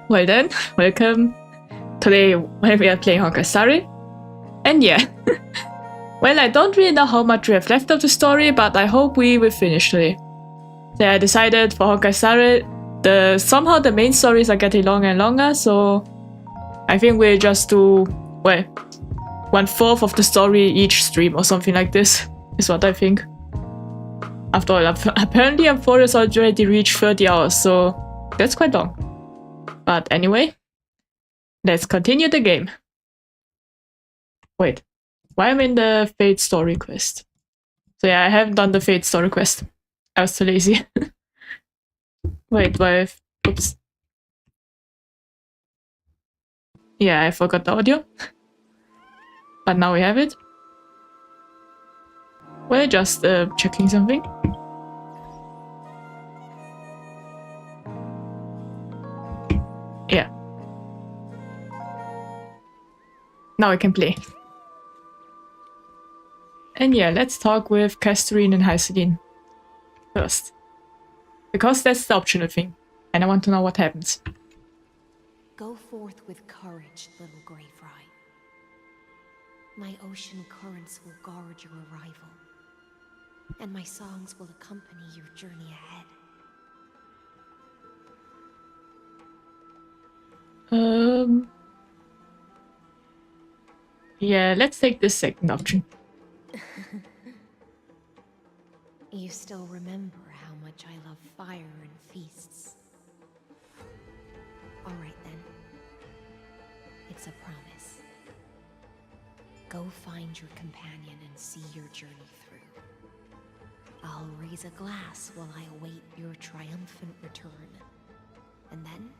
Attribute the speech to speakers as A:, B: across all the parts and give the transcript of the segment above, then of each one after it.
A: Well then, welcome. Today we are playing Honkai Star Rail. And yeah. Well, I don't really know how much we have left of the story, but I hope we will finish today. So I decided for Honkai Star Rail, somehow the main stories are getting longer and longer, so I think we'll just do, well, 1/4 of the story each stream or something like this, is what I think. After all, apparently Amphoria's already reached 30 hours, so that's quite long. But anyway, let's continue the game. Wait, why am I in the Fate story quest? So yeah, I haven't done the Fate story quest. I was too lazy. Wait, oops. Yeah, I forgot the audio. But now we have it. We're just checking something. Yeah. Now I can play. And yeah, let's talk with Casterine and Hyceline first. Because that's the optional thing. And I want to know what happens.
B: Go forth with courage, little Grey Fry. My ocean currents will guard your arrival, and my songs will accompany your journey ahead.
A: Yeah, let's take the second option.
B: You still remember how much I love fire and feasts. All right then. It's a promise. Go find your companion and see your journey through. I'll raise a glass while I await your triumphant return. And then,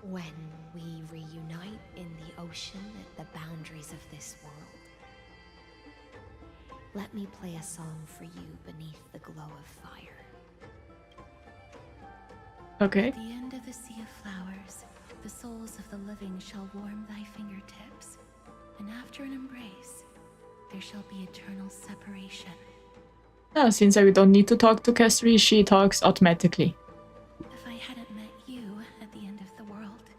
B: when we reunite in the ocean at the boundaries of this world, let me play a song for you beneath the glow of fire.
A: Okay.
B: At the end of the sea of flowers, the souls of the living shall warm thy fingertips, and after an embrace, there shall be eternal separation.
A: Now, since I don't need to talk to Casterine, she talks automatically.
B: If I hadn't met you at the end of the world,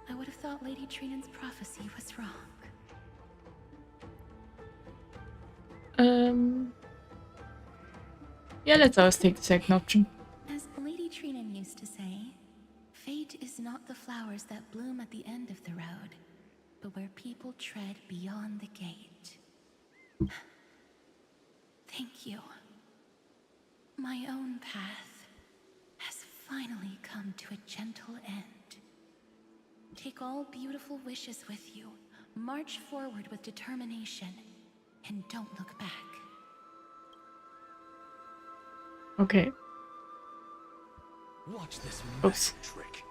B: I would have thought Lady Trinan's prophecy was wrong.
A: Yeah, let's always take the second option.
B: As Lady Trinan used to say, fate is not the flowers that bloom at the end of the road, but where people tread beyond the gate. Thank you. My own path has finally come to a gentle end. Take all beautiful wishes with you, march forward with determination, and don't look back.
A: Okay.
C: Watch this
A: Oops.
C: trick.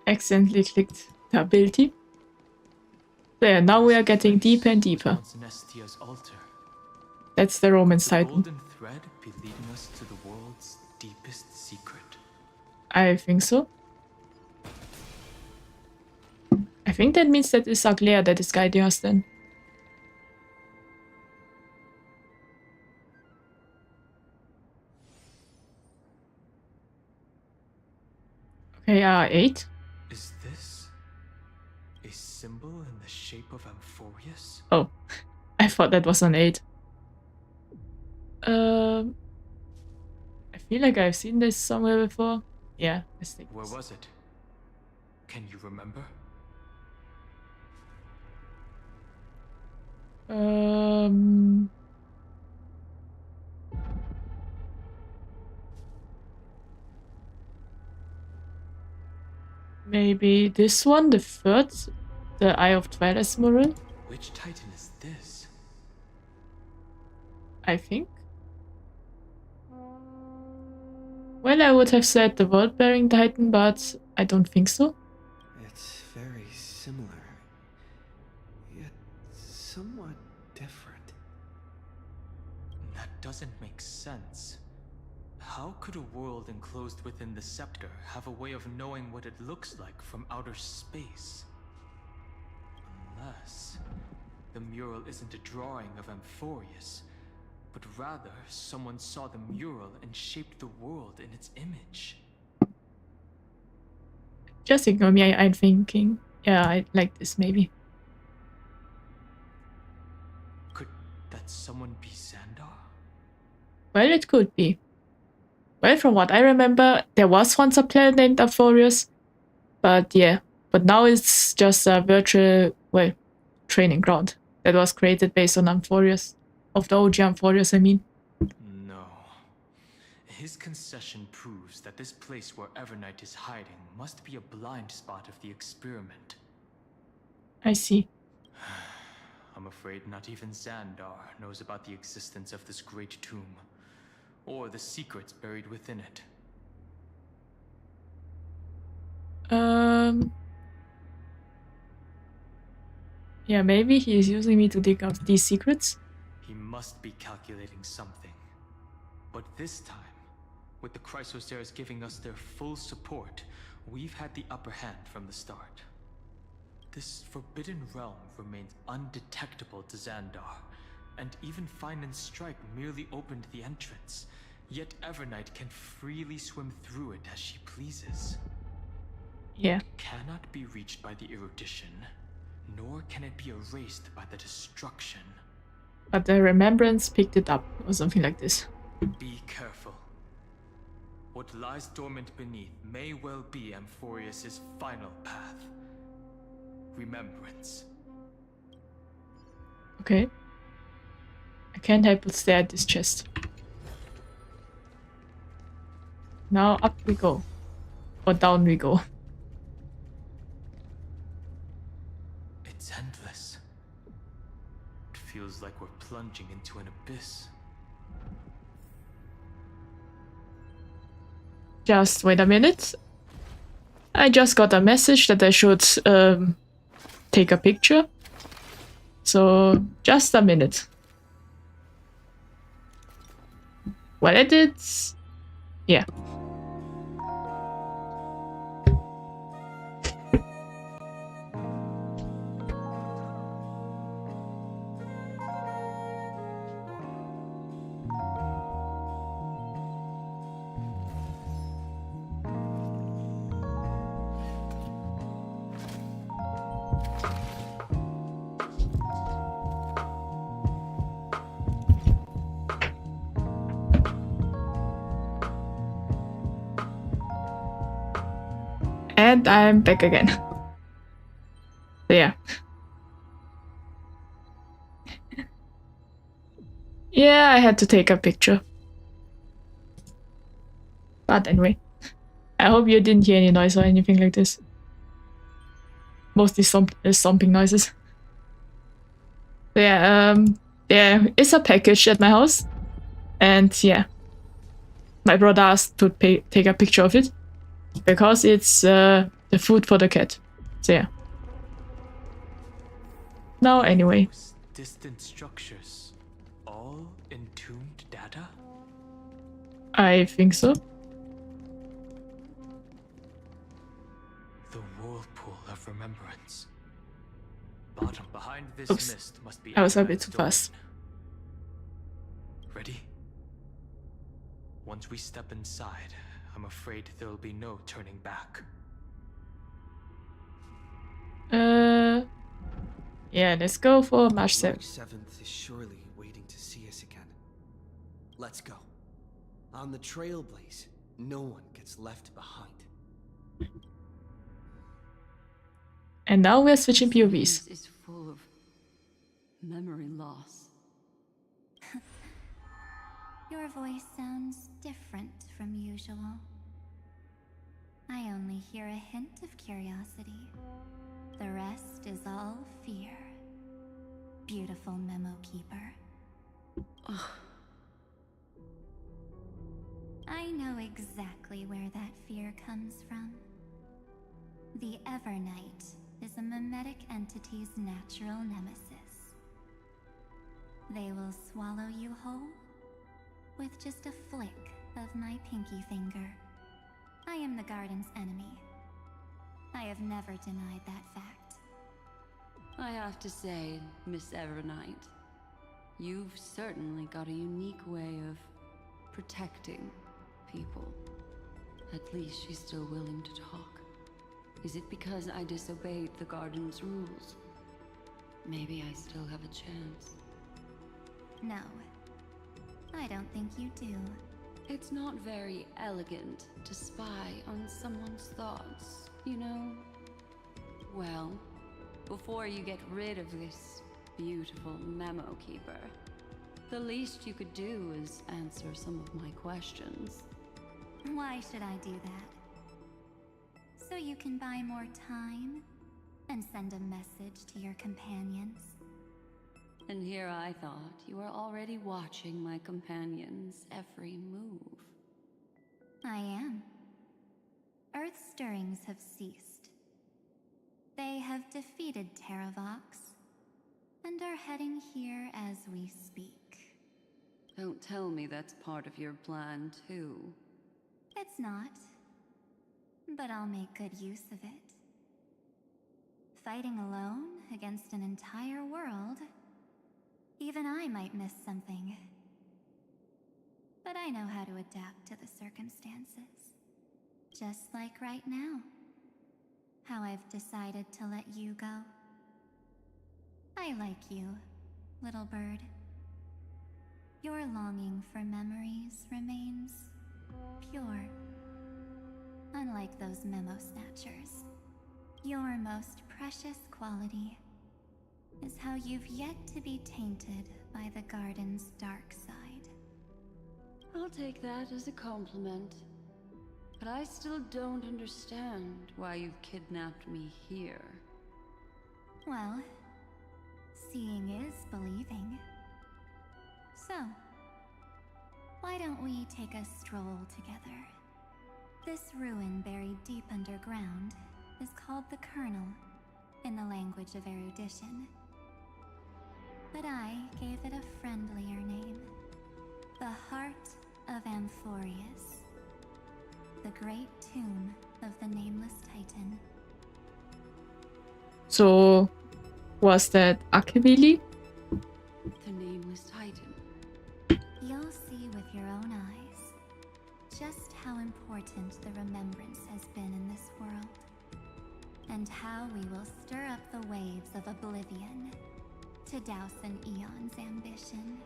A: Accidentally clicked the ability. There, now we are getting deeper and deeper. That's the Romance Titan.
C: Golden thread be leading us to the world's deepest secret.
A: I think so. I think that means that it's Aglaia that is guiding us then. Okay, 8.
C: Is this a symbol in the shape of Amphorius?
A: Oh, I thought that was an 8. I feel like I've seen this somewhere before. Yeah, let's take this.
C: Where was it? Can you remember?
A: Maybe this one, the third, the Eye of Twilight mural.
C: Which Titan is this?
A: I think. Well, I would have said the World-Bearing Titan, but I don't think so.
D: It's very similar, yet somewhat different.
C: That doesn't make sense. How could a world enclosed within the scepter have a way of knowing what it looks like from outer space? Unless the mural isn't a drawing of Amphorius, but rather someone saw the mural and shaped the world in its image.
A: Just ignore me, I'm thinking. Yeah, I like this maybe.
C: Could that someone be Xandar?
A: Well, it could be. Well, from what I remember, there was once a planet named Amphorius. But yeah, but now it's just a virtual, well, training ground that was created based on Amphorius. Of the OG Amphorius, I mean.
C: No. His concession proves that this place where Evernight is hiding must be a blind spot of the experiment.
A: I see.
C: I'm afraid not even Xandar knows about the existence of this great tomb, or the secrets buried within it.
A: Yeah, maybe he is using me to dig up these secrets.
C: He must be calculating something. But this time, with the Chrysosaurs giving us their full support, we've had the upper hand from the start. This forbidden realm remains undetectable to Xandar, and even Fine and Strike merely opened the entrance, yet Evernight can freely swim through it as she pleases.
A: Yeah.
C: It cannot be reached by the erudition, nor can it be erased by the destruction.
A: But the remembrance picked it up, or something like this.
C: Be careful. What lies dormant beneath may well be Amphorius' final path. Remembrance.
A: Okay. I can't help but stare at this chest. Now up we go. Or down we go.
C: It's endless. It feels like we're plunging into an abyss.
A: Just wait a minute. I just got a message that I should take a picture. So, just a minute. Well, I did. Yeah. And I'm back again. So yeah. Yeah, I had to take a picture. But anyway. I hope you didn't hear any noise or anything like this. Mostly stomping noises. So yeah, there is a package at my house. And yeah. My brother asked to take a picture of it. Because it's the food for the cat. So yeah. Now anyway.
C: Those distant structures, all entombed data?
A: I think so.
C: The whirlpool of remembrance. Bottom behind this
A: Oops.
C: mist must be
A: I was a bit
C: Evernight's
A: too fast.
C: domain. Ready? Once we step inside, I'm afraid there will be no turning back.
A: Yeah, let's go for March 7th.
D: March 7th is surely waiting to see us again. Let's go. On the Trailblaze, no one gets left behind.
A: And now we're switching POVs.
E: This is full of memory loss.
B: Your voice sounds different from usual. I only hear a hint of curiosity. The rest is all fear. Beautiful memo keeper. I know exactly where that fear comes from. The Evernight is a mimetic entity's natural nemesis. They will swallow you whole with just a flick of my pinky finger. I am the garden's enemy. I have never denied that fact.
E: I have to say, Miss Evernight, you've certainly got a unique way of protecting people. At least she's still willing to talk. Is it because I disobeyed the garden's rules? Maybe I still have a chance.
B: No, I don't think you do.
E: It's not very elegant to spy on someone's thoughts, you know? Well, before you get rid of this beautiful memo keeper, the least you could do is answer some of my questions.
B: Why should I do that? So you can buy more time and send a message to your companions?
E: And here I thought you were already watching my companion's every move.
B: I am. Earth stirrings have ceased. They have defeated Terravox and are heading here as we speak.
E: Don't tell me that's part of your plan, too.
B: It's not, but I'll make good use of it. Fighting alone against an entire world, even I might miss something. But I know how to adapt to the circumstances. Just like right now. How I've decided to let you go. I like you, little bird. Your longing for memories remains pure. Unlike those memo snatchers, your most precious quality is how you've yet to be tainted by the garden's dark side.
E: I'll take that as a compliment. But I still don't understand why you've kidnapped me here.
B: Well, seeing is believing. So, why don't we take a stroll together? This ruin buried deep underground is called the Kernel, in the language of erudition. But I gave it a friendlier name. The Heart of Amphorius. The great tomb of the Nameless Titan.
A: So, was that Akevili?
E: The Nameless Titan.
B: You'll see with your own eyes just how important the remembrance has been in this world, and how we will stir up the waves of oblivion to douse an eon's ambition.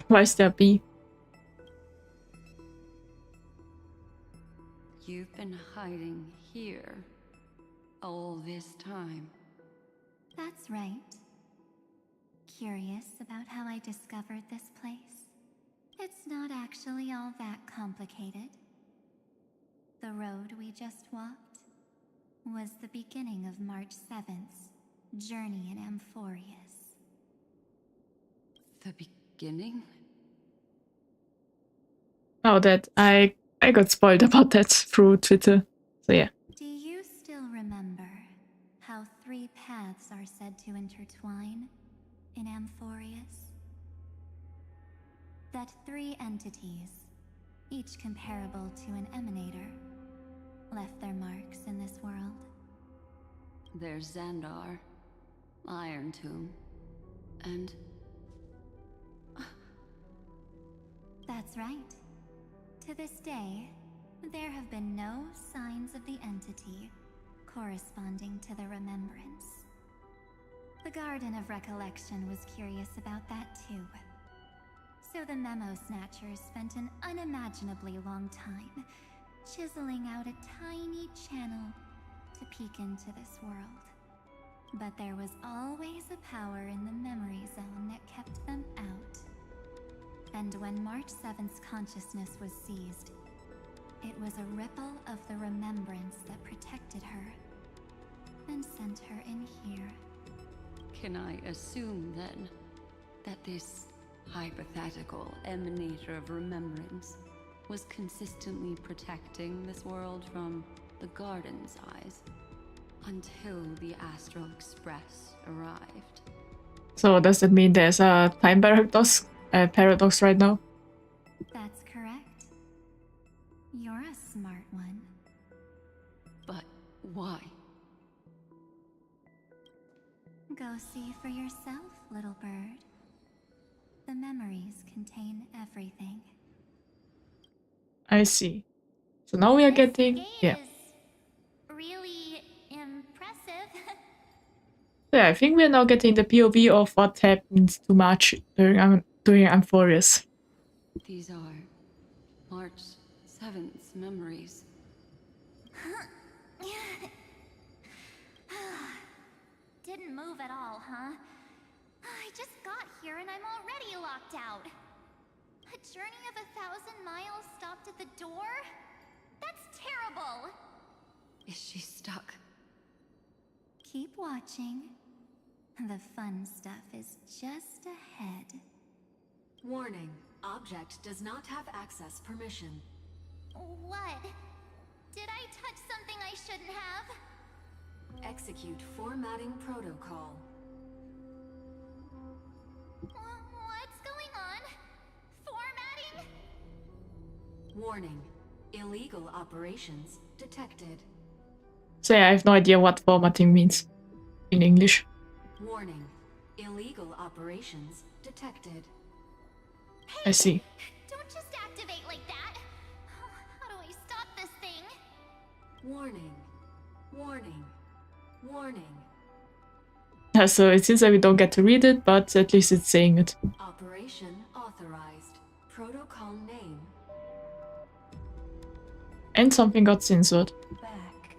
A: Why is there B?
E: You've been hiding here all this time.
B: That's right. Curious about how I discovered this place? It's not actually all that complicated. The road we just walked was the beginning of March 7th's journey in Amphorius.
E: The beginning?
A: Oh, that I got spoiled about that through Twitter. So yeah.
B: Do you still remember how 3 paths are said to intertwine in Amphorius? That 3 entities, each comparable to an emanator, left their marks in this world.
E: There's Xandar, Iron Tomb, and...
B: That's right. To this day, there have been no signs of the entity corresponding to the remembrance. The Garden of Recollection was curious about that too. So the Memo Snatchers spent an unimaginably long time chiseling out a tiny channel to peek into this world. But there was always a power in the memory zone that kept them out. And when March 7th's consciousness was seized, it was a ripple of the remembrance that protected her and sent her in here.
E: Can I assume, then, that this hypothetical emanator of remembrance was consistently protecting this world from the Garden's eyes until the Astral Express arrived?
A: So does that mean there's a time paradox right now?
B: That's correct. You're a smart one.
E: But why?
B: Go see for yourself, little bird. The memories contain everything.
A: I see. So now we are getting...
B: This game
A: Yeah.
B: is really impressive.
A: Yeah, I think we're now getting the POV of what happens to March during Amphorius.
E: These are March 7th's memories.
B: Didn't move at all, huh? I just got here and I'm already locked out. A journey of 1,000 miles stopped at the door? That's terrible!
E: Is she stuck?
B: Keep watching. The fun stuff is just ahead.
F: Warning. Object does not have access permission.
B: What? Did I touch something I shouldn't have?
F: Execute formatting protocol.
B: What's going on? Formatting?
F: Warning. Illegal operations detected.
A: So yeah, I have no idea what formatting means in English.
F: Warning. Illegal operations detected.
A: I see.
B: Don't just activate like that. How do I stop this thing?
F: Warning. Warning. Warning.
A: So it seems like we don't get to read it, but at least it's saying it.
F: Operation authorized. Protocol name.
A: And something got censored.
F: Back.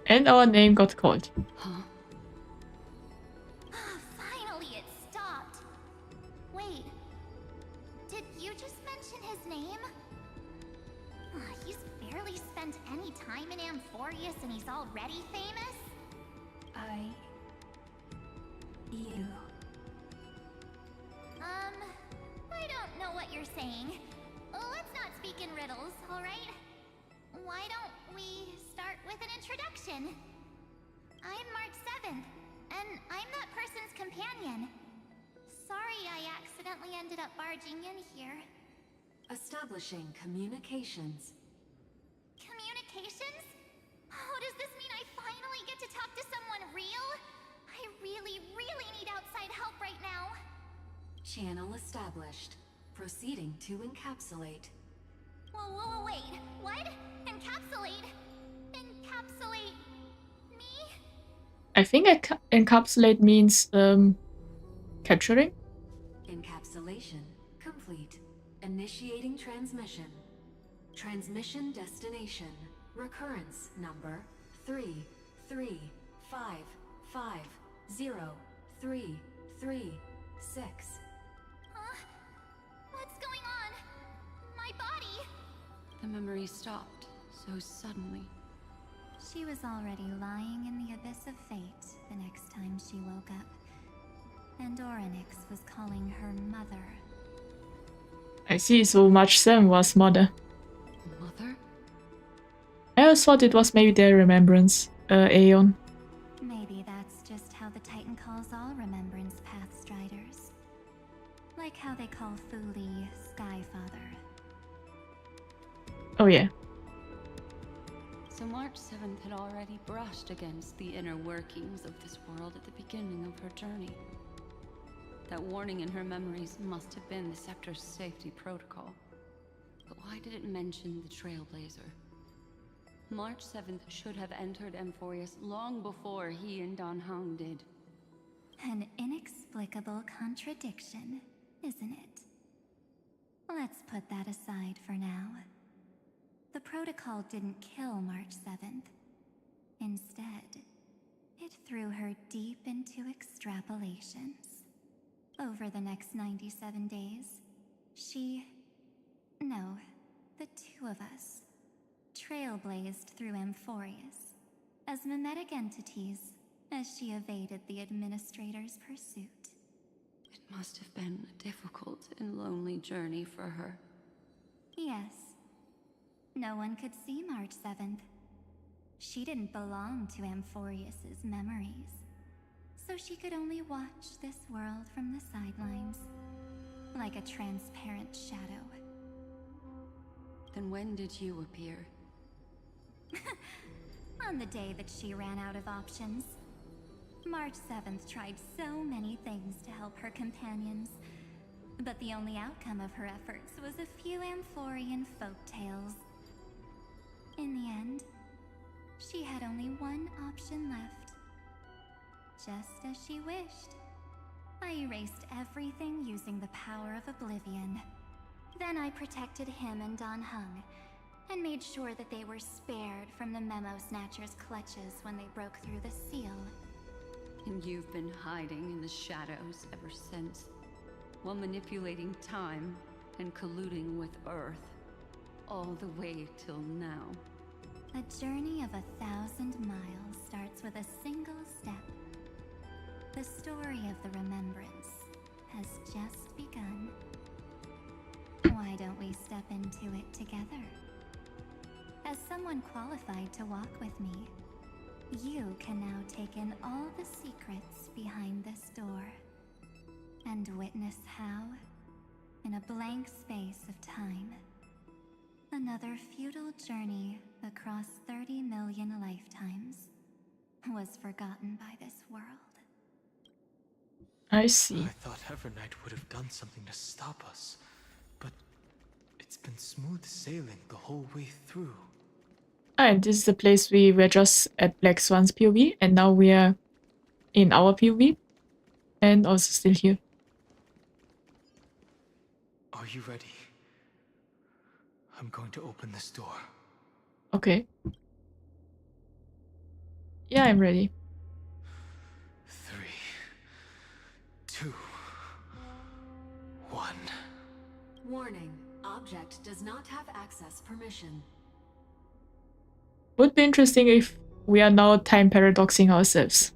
A: And our name got called.
E: Huh?
B: Finally, it stopped. Wait. Did you just mention his name? He's barely spent any time in Amphorius and he's already famous?
F: You.
B: I don't know what you're saying. Let's not speak in riddles, alright? Why don't we start with an introduction? I'm March 7th, and I'm that person's companion. Sorry I accidentally ended up barging in here.
F: Establishing communications.
B: Communications? Oh, does this mean I finally get to talk to someone real? I really, really need outside help right now.
F: Channel established. Proceeding to encapsulate.
B: Whoa, wait. What? Encapsulate? Encapsulate me?
A: I think encapsulate means capturing.
F: Encapsulation complete. Initiating transmission. Transmission destination. Recurrence number 335503336.
B: What's going on? My body?
E: The memory stopped so suddenly.
B: She was already lying in the abyss of fate the next time she woke up. And Orynyx was calling her mother.
A: I see, so March 7 was mother.
E: Mother?
A: I always thought it was maybe their remembrance Aeon.
B: Maybe that's just how the Titan calls all Remembrance Path Striders. Like how they call Thule Skyfather.
A: Oh yeah.
E: So March 7th had already brushed against the inner workings of this world at the beginning of her journey. That warning in her memories must have been the Scepter's safety protocol. But why did it mention the Trailblazer? March 7th should have entered Amphorius long before he and Don Hong did.
B: An inexplicable contradiction, isn't it? Let's put that aside for now. The protocol didn't kill March 7th. Instead, it threw her deep into extrapolations. Over the next 97 days, the two of us, trailblazed through Amphorius as mimetic entities as she evaded the Administrator's pursuit.
E: It must have been a difficult and lonely journey for her.
B: Yes. No one could see March 7th. She didn't belong to Amphorius's memories, so she could only watch this world from the sidelines, like a transparent shadow.
E: Then when did you appear?
B: On the day that she ran out of options. March 7th tried so many things to help her companions, but the only outcome of her efforts was a few Amphorian folktales. In the end, She had only one option left. Just as she wished. I erased everything using the power of oblivion. Then I protected him and Don Hung, and made sure that they were spared from the Memo Snatcher's clutches when they broke through the seal.
E: And you've been hiding in the shadows ever since, while manipulating time and colluding with Earth, all the way till now.
B: A journey of 1,000 miles starts with a single step. The story of the remembrance has just begun. Why don't we step into it together? As someone qualified to walk with me, you can now take in all the secrets behind this door and witness how, in a blank space of time, another futile journey across 30 million lifetimes was forgotten by this world.
A: I see.
C: I thought Evernight would have done something to stop us, but it's been smooth sailing the whole way through.
A: And this is the place we were just at Black Swan's POV, and now we are in our POV, and also still here.
C: Are you ready? I'm going to open this door.
A: Okay. Yeah, I'm ready.
C: 3, 2, 1.
F: Warning. Object does not have access permission.
A: Would be interesting if we are now time paradoxing ourselves.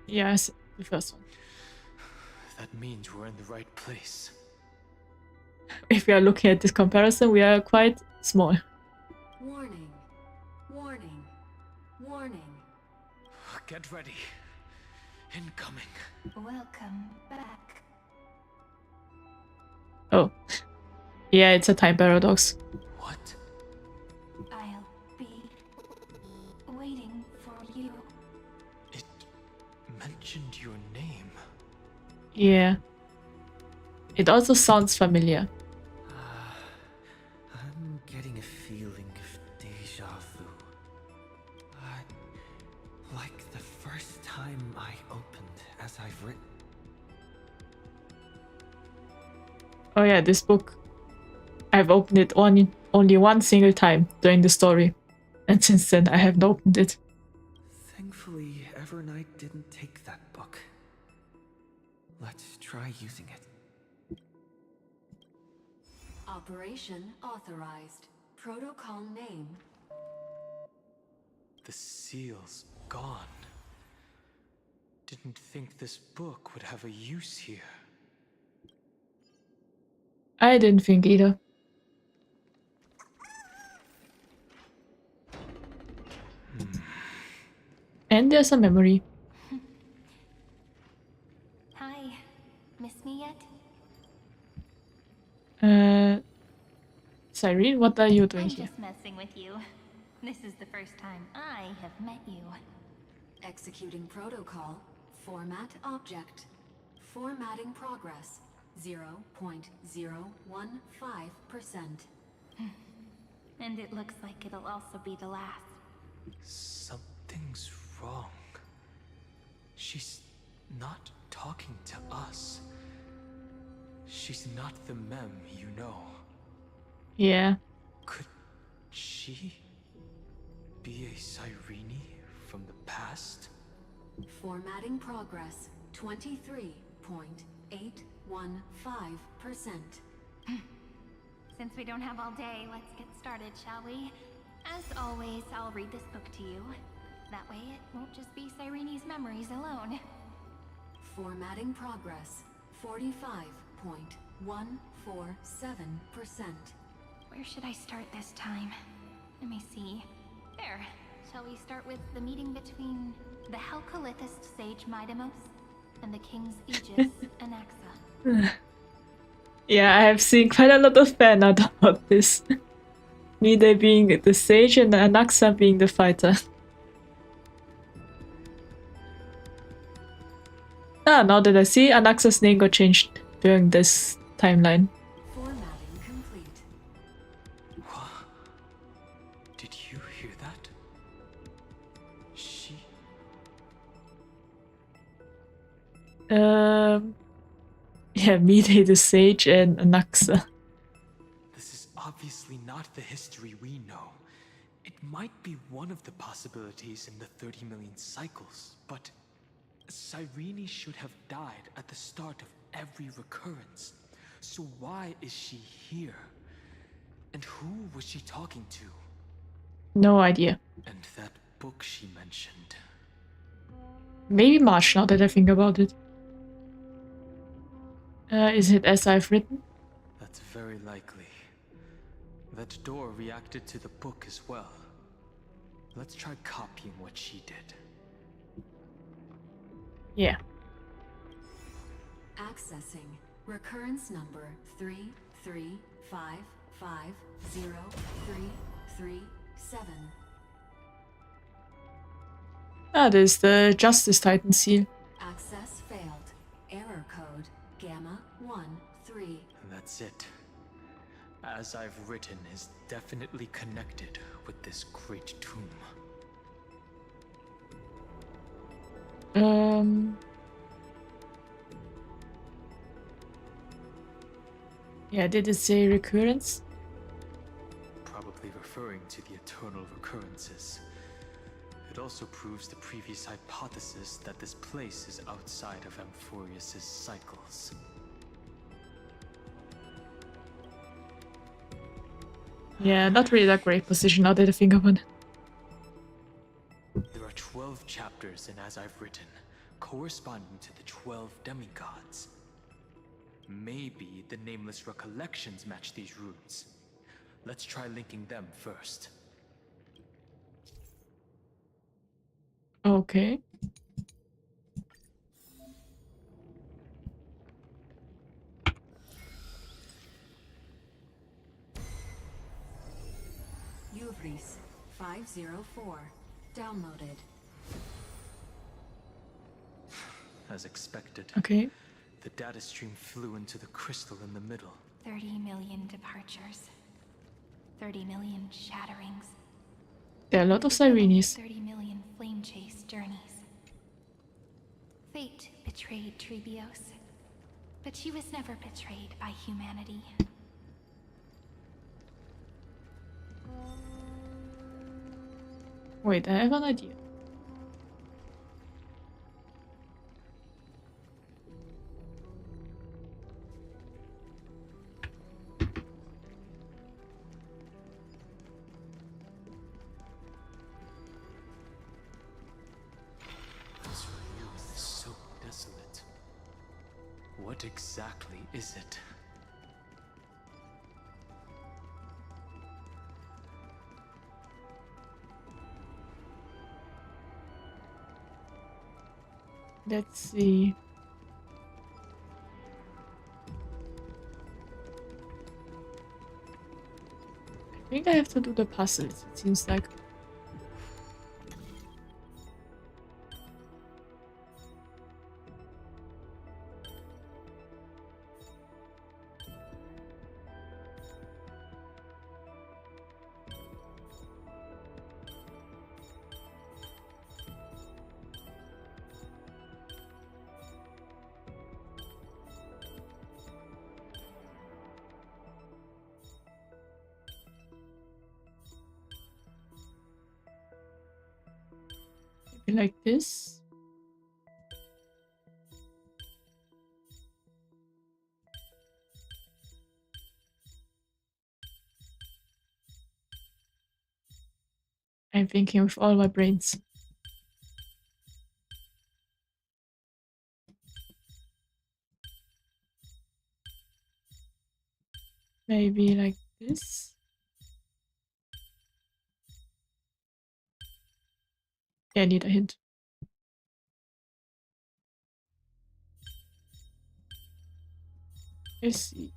A: Yes, the first one.
C: That means we're in the right place.
A: If we are looking at this comparison, we are quite small.
F: Warning. Warning. Warning.
C: Get ready. Incoming.
B: Welcome back.
A: Oh. Yeah, it's a time paradox.
C: What?
B: I'll be waiting for you.
C: It mentioned your name.
A: Yeah. It also sounds familiar.
D: I'm getting a feeling of deja vu. Like the first time I opened as I've written.
A: Oh yeah, this book. I've opened it only one single time during the story. And since then I haven't opened it.
D: Thankfully, Evernight didn't take that book. Let's try using it.
F: Operation authorized. Protocol name.
C: The seal's gone. Didn't think this book would have a use here.
A: I didn't think either. And there's a memory.
B: Hi. Miss me yet?
A: Cyrene, what are you doing
B: I'm
A: here?
B: just messing with you. This is the first time I have met you.
F: Executing protocol. Format object. Formatting progress. 0.015%.
B: And it looks like it'll also be the last.
C: Something's wrong. She's not talking to us. She's not the mem you know.
A: Yeah.
C: Could she be a Cyrene from the past?
F: Formatting progress. 23.815%.
B: Since we don't have all day, let's get started, shall we? As always, I'll read this book to you. That way it won't just be Cyrene's memories alone.
F: Formatting progress. 45.147%.
B: Where should I start this time? Let me see. There. Shall we start with the meeting between the Helcolithist sage Midamos and the King's Aegis Anaxa?
A: Yeah, I have seen quite a lot of fan art about this. Nide being the sage and Anaxa being the fighter. Ah, now that I see, Anaxa's name got changed during this timeline.
C: Did you hear that? She...
A: Yeah, Mide the Sage and Anaxa.
C: This is obviously not the history we know. It might be one of the possibilities in the 30 million cycles, but Cyrene should have died at the start of every recurrence. So why is she here? And who was she talking to?
A: No idea.
C: And that book she mentioned.
A: Maybe March, now that I think about it. Is it as I've written?
C: That's very likely. That door reacted to the book as well. Let's try copying what she did.
A: Yeah.
F: Accessing recurrence number 335503337.
A: Ah, there's the Justice Titan seal.
F: Access failed. Error code Gamma 13.
C: That's it. As I've written is definitely connected with this great tomb.
A: Yeah, did it say recurrence?
C: Probably referring to the eternal recurrences. It also proves the previous hypothesis that this place is outside of Amphorius's cycles.
A: Yeah, not really a great position now that I think about it.
C: There are 12 chapters in As I've Written, corresponding to the 12 demigods. Maybe the nameless recollections match these runes. Let's try linking them first.
A: Okay.
F: Uvris 504. Downloaded.
C: As expected,
A: Okay.
C: the data stream flew into the crystal in the middle.
B: 30 million departures. 30 million shatterings.
A: There are a lot of Cyrenes.
B: 30 million flame chase journeys. Fate betrayed Trebios, but she was never betrayed by humanity.
A: Wait, I have an idea.
C: This room is so desolate. What exactly is it?
A: Let's see. I think I have to do the puzzles, it seems like. Maybe like this. I'm thinking with all my brains. Maybe like this. Yeah, I need a hint. Let's see.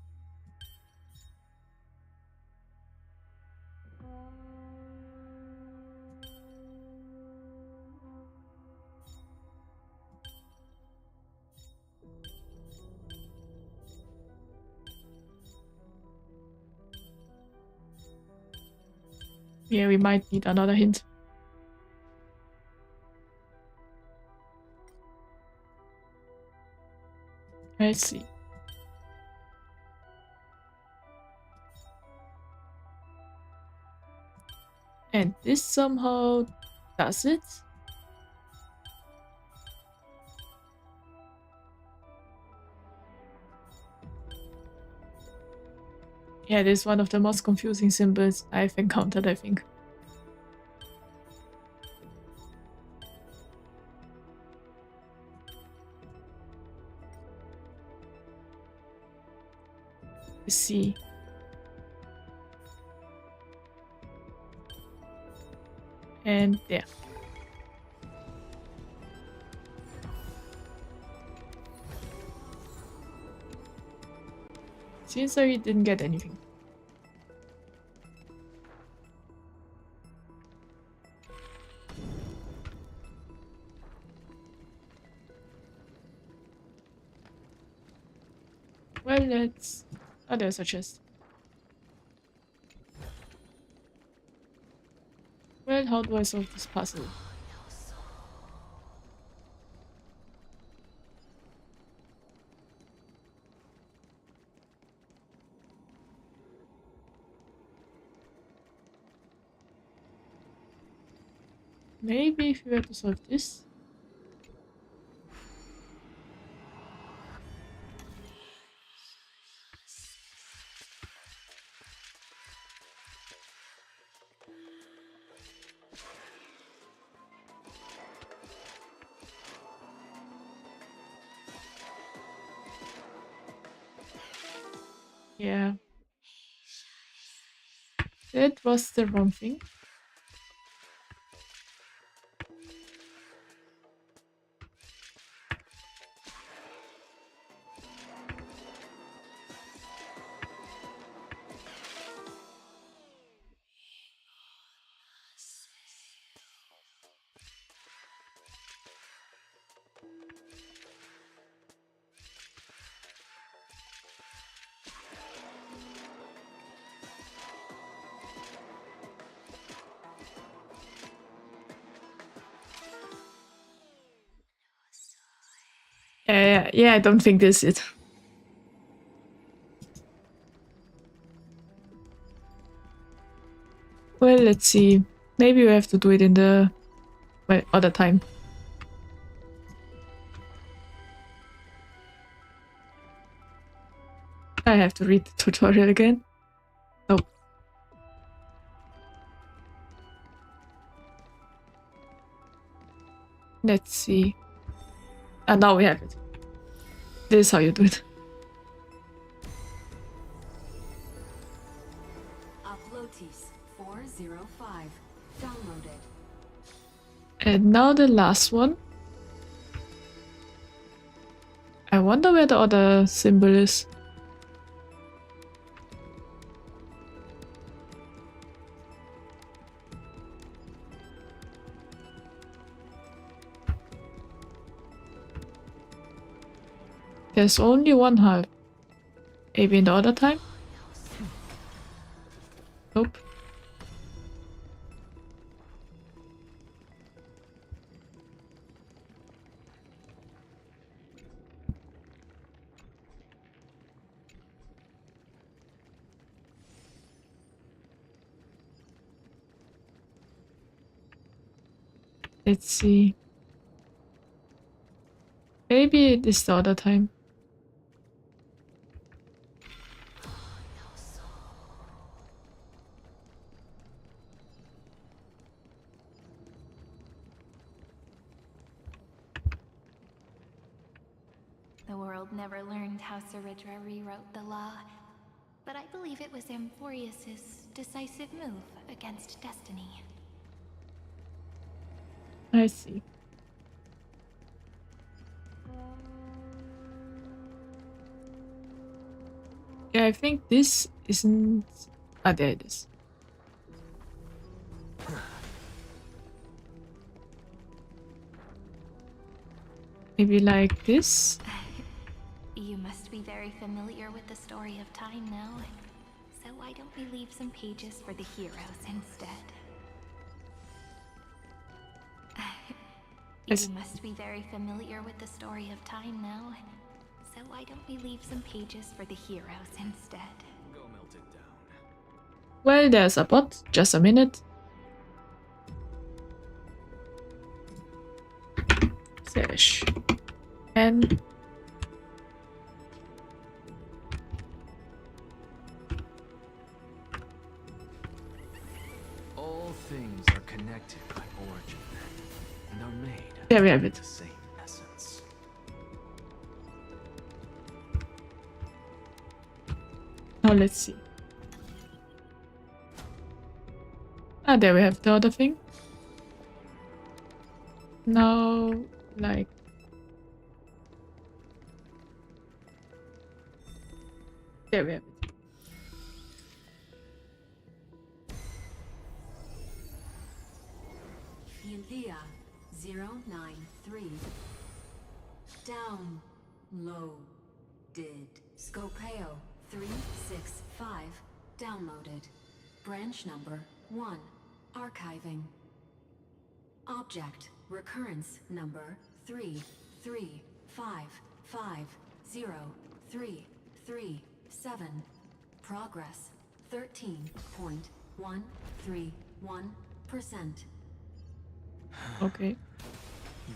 A: Yeah, we might need another hint. Let's see. And this somehow does it. Yeah, this is one of the most confusing symbols I've encountered, I think. Let's see. And there. Seems like we didn't get anything. Well, let's... Oh, there's a chest. Well, how do I solve this puzzle? Maybe if we were to solve this. Yeah. That was the wrong thing. Yeah, I don't think this is it. Well, let's see. Maybe we have to do it in the other time. I have to read the tutorial again. Nope. Let's see. And now we have it. This is how you do it.
F: Uploads 405. Downloaded.
A: And now the last one. I wonder where the other symbol is. There's only one half. Maybe in the other time? Nope. Let's see. Maybe it is the other time.
B: The world never learned how Saridra rewrote the law, but I believe it was Amphorius's decisive move against destiny.
A: I see. Yeah, I think this isn't... Ah, there it is. Maybe like this?
B: You must be very familiar with the story of time now. So why don't we leave some pages for the heroes instead?
A: Yes.
B: You must be very familiar with the story of time now. So why don't we leave some pages for the heroes instead?
C: Go melt it down.
A: Well, there's a bot. Just a minute. Slash N.
D: All things are connected by origin and are made
A: There we have it.
D: the same essence.
A: Now let's see. Ah, there we have the other thing. Now, like... There we have it.
F: Ynthea 093. Downloaded. Scopeo 365. Downloaded. Branch number 1. Archiving. Object recurrence number 335503337. Progress 13.131%.
A: Okay.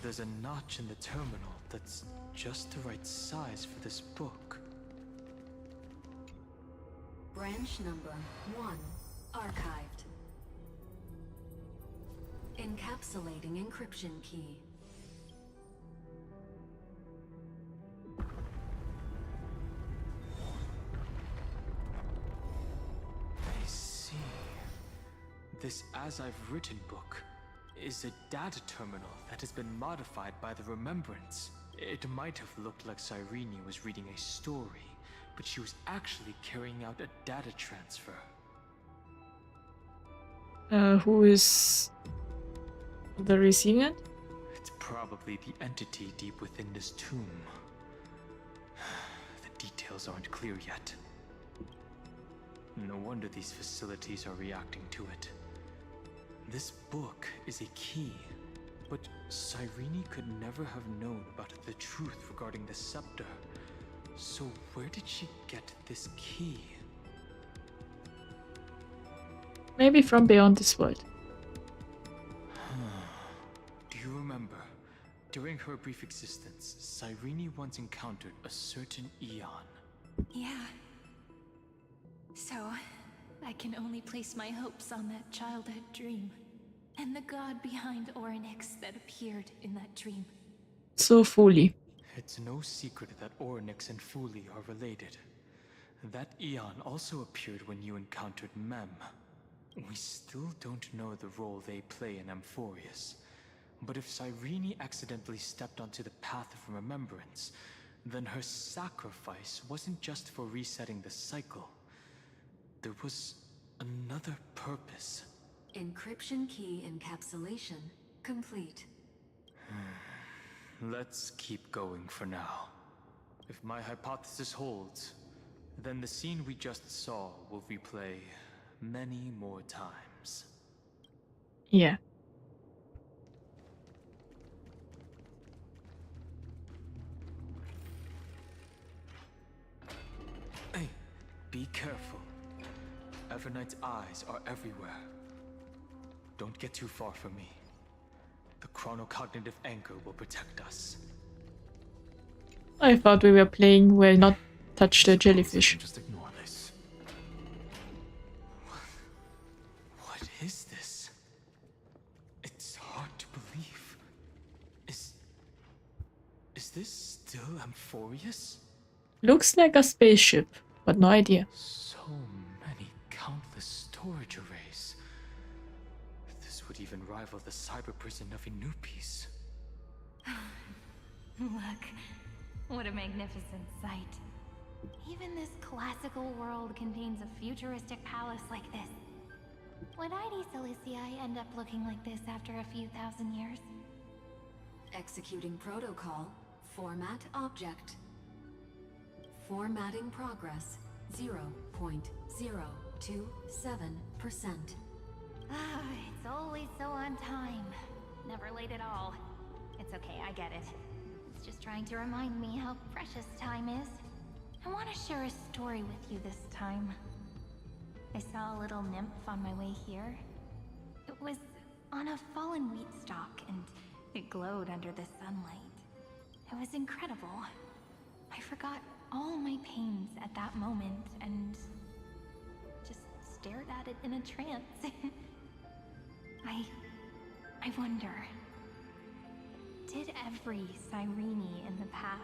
C: There's a notch in the terminal that's just the right size for this book.
F: Branch number 1. Archived. Encapsulating encryption key.
C: I see. This As I've Written book is a data terminal that has been modified by the Remembrance. It might have looked like Cyrene was reading a story, but she was actually carrying out a data transfer.
A: Who is the receiving it?
C: It's probably the entity deep within this tomb. The details aren't clear yet. No wonder these facilities are reacting to it. This book is a key, but Cyrene could never have known about the truth regarding the scepter. So where did she get this key?
A: Maybe from beyond this world.
C: Do you remember? During her brief existence, Cyrene once encountered a certain Eon.
B: Yeah. So, I can only place my hopes on that childhood dream. And the god behind Orynyx that appeared in that dream.
A: So fully.
C: It's no secret that Orynyx and Fuli are related. That Eon also appeared when you encountered Mem. We still don't know the role they play in Amphorius. But if Cyrene accidentally stepped onto the path of remembrance, then her sacrifice wasn't just for resetting the cycle. There was another purpose.
F: Encryption key encapsulation complete.
C: Let's keep going for now. If my hypothesis holds, then the scene we just saw will replay many more times.
A: Yeah.
C: Hey, be careful. Evernight's eyes are everywhere. Don't get too far from me. The chronocognitive anchor will protect us.
A: I thought we were playing well, not touch the jellyfish.
D: Just ignore this.
C: What is this? It's hard to believe. Is this still Amphorius?
A: Looks like a spaceship, but no idea.
C: So many countless storage arrays. This would even rival the cyber prison of Inupis.
B: Look, what a magnificent sight. Even this classical world contains a futuristic palace like this. Would ID Cilicii end up looking like this after a few thousand years?
F: Executing protocol. Format object. Formatting progress 0.027%.
B: Ah, it's always so on time. Never late at all. It's okay, I get it. It's just trying to remind me how precious time is. I want to share a story with you this time. I saw a little nymph on my way here. It was on a fallen wheat stalk, and it glowed under the sunlight. It was incredible. I forgot all my pains at that moment and just stared at it in a trance. I wonder, did every Cyrene in the past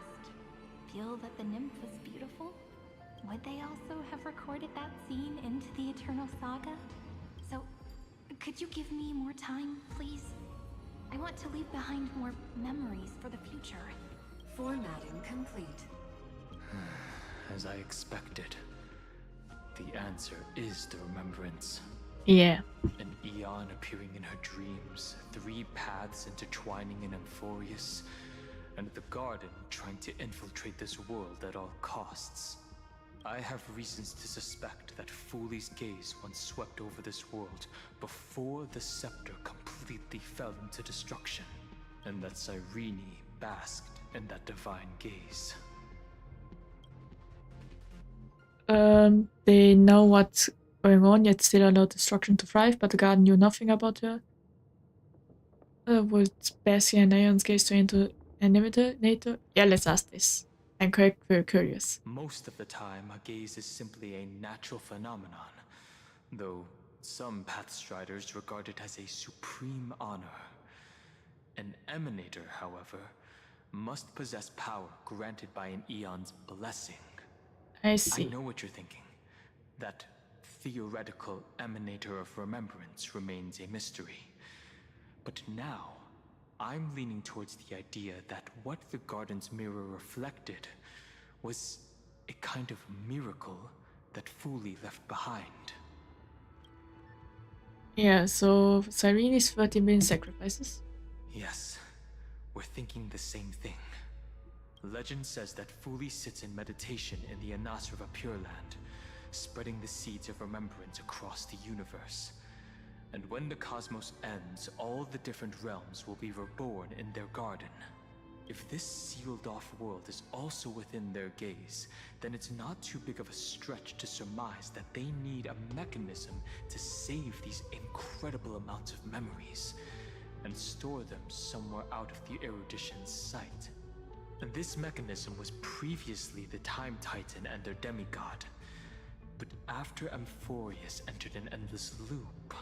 B: feel that the nymph was beautiful? Would they also have recorded that scene into the Eternal Saga? So, could you give me more time, please? I want to leave behind more memories for the future.
F: Formatting complete.
C: As I expected, the answer is the remembrance.
A: Yeah.
C: An Eon appearing in her dreams, 3 paths intertwining in Amphorius, and the Garden trying to infiltrate this world at all costs. I have reasons to suspect that Fooley's gaze once swept over this world before the scepter completely fell into destruction, and that Cyrene basked in that divine gaze.
A: They know what's going on, yet still allow destruction to thrive, but the Garden knew nothing about her. Would Bessie and Aeon's gaze turn into Animator? Yeah, let's ask this. I'm quite very curious.
C: Most of the time, a gaze is simply a natural phenomenon, though some Pathstriders regard it as a supreme honor. An Emanator, however, must possess power granted by an Eon's blessing.
A: I see.
C: I know what you're thinking. That theoretical Emanator of Remembrance remains a mystery. But now, I'm leaning towards the idea that what the Garden's mirror reflected was a kind of miracle that Fooley left behind.
A: Yeah, so Cyrene's 30 million sacrifices.
C: Yes, we're thinking the same thing. Legend says that Fooley sits in meditation in the Anasrava Pure Land, spreading the seeds of remembrance across the universe. And when the cosmos ends, all the different realms will be reborn in their garden. If this sealed-off world is also within their gaze, then it's not too big of a stretch to surmise that they need a mechanism to save these incredible amounts of memories and store them somewhere out of the erudition's sight. And this mechanism was previously the Time Titan and their demigod. But after Amphorius entered an endless loop...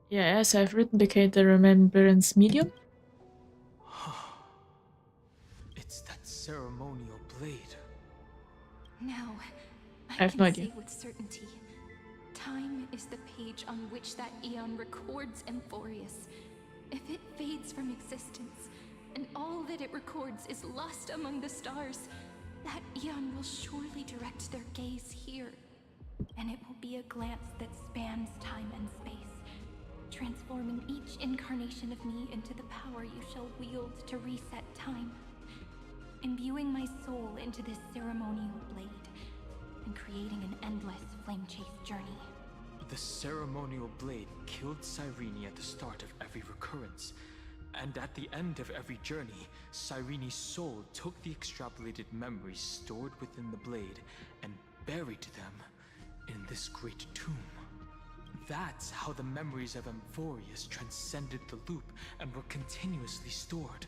A: Yeah, as I've written, became the remembrance medium.
C: It's that ceremonial blade.
B: Now,
A: I
B: I
A: have
B: can
A: no idea.
B: say with certainty, time is the page on which that Eon records Amphorius. If it fades from existence, and all that it records is lost among the stars, that Eon will surely direct their gaze here. And it will be a glance that spans time and space, transforming each incarnation of me into the power you shall wield to reset time, imbuing my soul into this ceremonial blade, and creating an endless flame-chased journey.
C: The ceremonial blade killed Cyrene at the start of every recurrence, and at the end of every journey, Cyrene's soul took the extrapolated memories stored within the blade and buried them in this great tomb. That's how the memories of Amphorius transcended the loop and were continuously stored,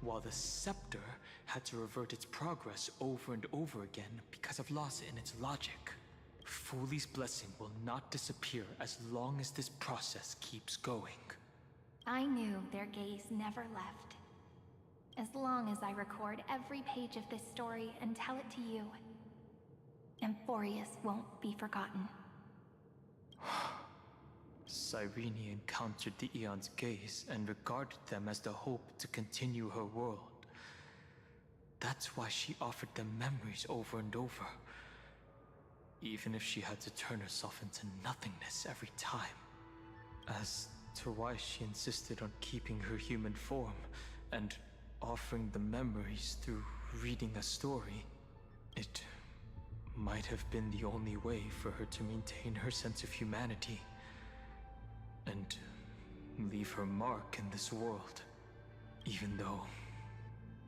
C: while the scepter had to revert its progress over and over again because of loss in its logic. Fooley's blessing will not disappear as long as this process keeps going.
B: I knew their gaze never left. As long as I record every page of this story and tell it to you, Amphorius won't be forgotten.
C: Cyrene encountered the Eon's gaze and regarded them as the hope to continue her world. That's why she offered them memories over and over, even if she had to turn herself into nothingness every time. As to why she insisted on keeping her human form and offering the memories through reading a story, it might have been the only way for her to maintain her sense of humanity and leave her mark in this world, even though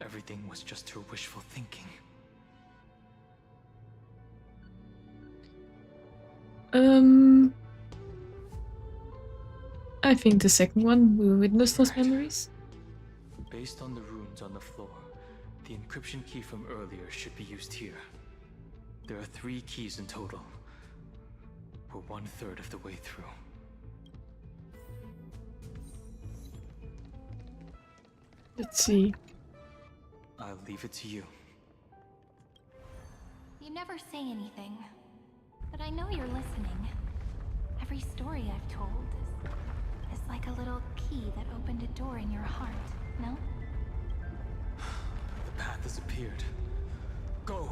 C: everything was just her wishful thinking.
A: I think the second one will witness those memories.
C: Based on the runes on the floor, the encryption key from earlier should be used here. There are 3 keys in total. We're 1/3 of the way through.
A: Let's see.
C: I'll leave it to you.
B: You never say anything, but I know you're listening. Every story I've told is like a little key that opened a door in your heart, no?
C: The path has appeared. Go!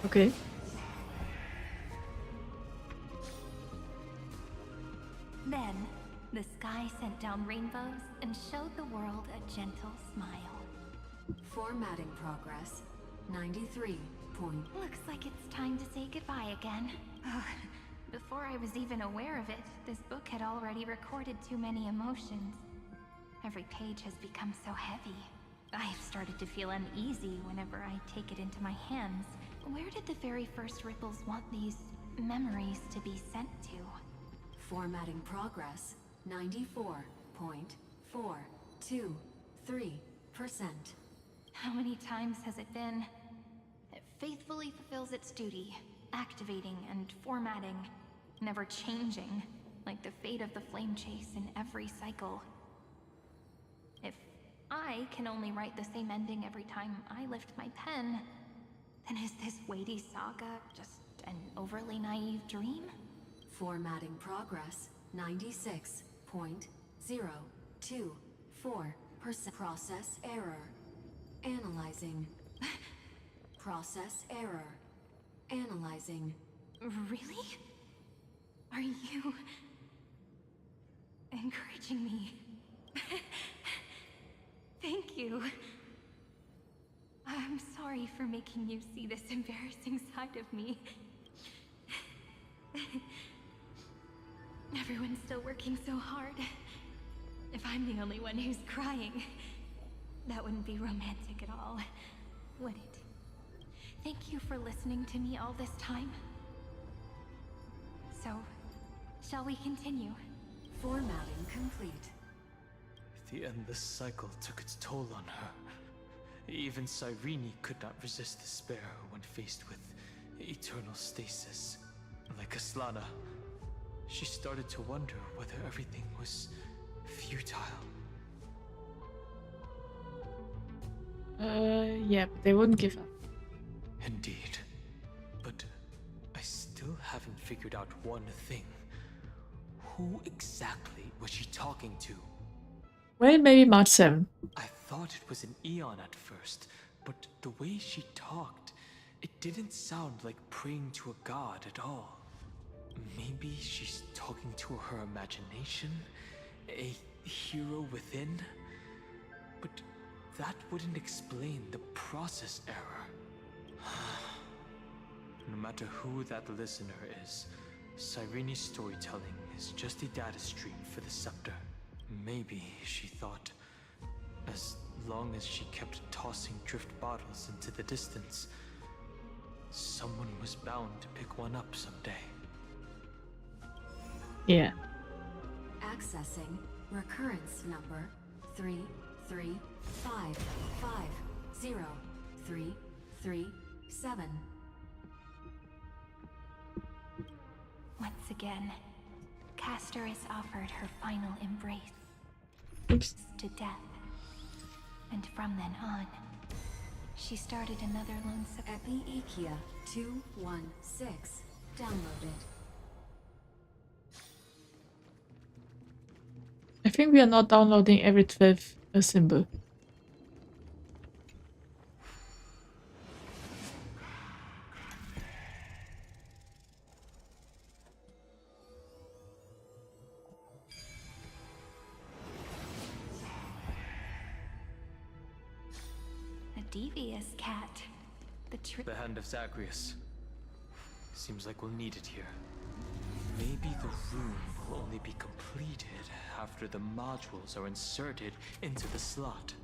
A: Okay.
B: Then, the sky sent down rainbows and showed the world a gentle smile.
F: Formatting progress. 93 point.
B: Looks like it's time to say goodbye again. Before I was even aware of it, this book had already recorded too many emotions. Every page has become so heavy. I have started to feel uneasy whenever I take it into my hands. Where did the very first ripples want these memories to be sent to?
F: Formatting progress. 94.423%.
B: How many times has it been? It faithfully fulfills its duty, activating and formatting, never changing, like the fate of the flame chase in every cycle. If I can only write the same ending every time I lift my pen, then is this weighty saga just an overly naive dream?
F: Formatting progress. 96.024%. Process error. Analyzing. Process error. Analyzing.
B: Really? Are you encouraging me? Thank you. I'm sorry for making you see this embarrassing side of me. Everyone's still working so hard. If I'm the only one who's crying, that wouldn't be romantic at all, would it? Thank you for listening to me all this time. So, shall we continue?
F: Formatting complete.
C: The endless cycle took its toll on her. Even Cyrene could not resist despair when faced with eternal stasis. Like Aslana, she started to wonder whether everything was futile.
A: Yeah, but they wouldn't give up.
C: Indeed. But I still haven't figured out one thing. Who exactly was she talking to?
A: Well, maybe March 7.
C: I thought it was an Eon at first, but the way she talked, it didn't sound like praying to a god at all. Maybe she's talking to her imagination? A hero within? But that wouldn't explain the process error. No matter who that listener is, Cyrene's storytelling is just a data stream for the scepter. Maybe, she thought, as long as she kept tossing drift bottles into the distance, someone was bound to pick one up someday.
A: Yeah.
F: Accessing recurrence number 335503337.
B: Once again, Castor is offered her final embrace
A: Oops.
B: to death. And from then on, she started another lone
F: Epi-Ikia 216 downloaded.
A: I think we are not downloading every 12 a symbol.
B: devious, cat.
C: The hand of Zagreus. Seems like we'll need it here. Maybe the room will only be completed after the modules are inserted into the slot.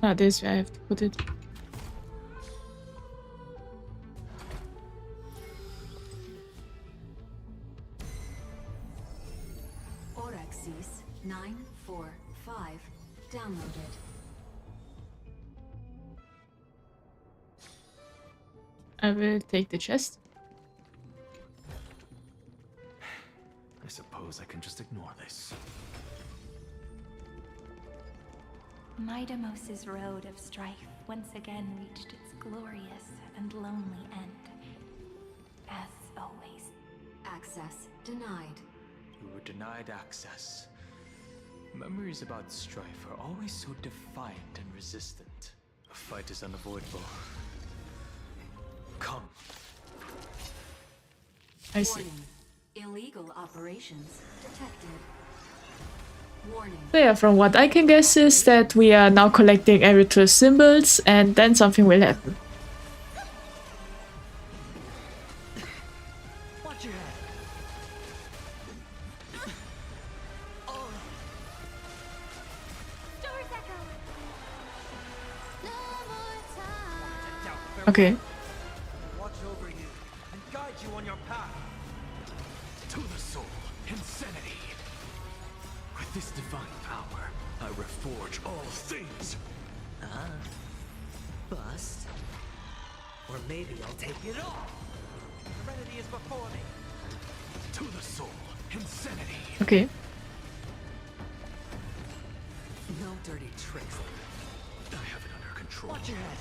A: Ah, this way I have to put it.
F: Orexis 945 downloaded.
A: I will take the chest.
G: I suppose I can just ignore this.
B: Midamos's road of strife once again reached its glorious and lonely end. As always.
F: Access denied.
C: We were denied access. Memories about strife are always so defiant and resistant. A fight is unavoidable. Come.
A: I see.
F: Warning. Illegal operations detected. Warning.
A: So yeah, from what I can guess is that we are now collecting Erythral symbols and then something will happen.
D: Watch your head.
A: Okay.
D: Watch over you and guide you on your path.
G: To the soul, insanity. With this divine power, I reforge all things.
D: Bust. Or maybe I'll take it all. Serenity is before me.
G: To the soul, insanity.
A: Okay.
D: No dirty tricks.
G: I have it under control.
D: Watch your head.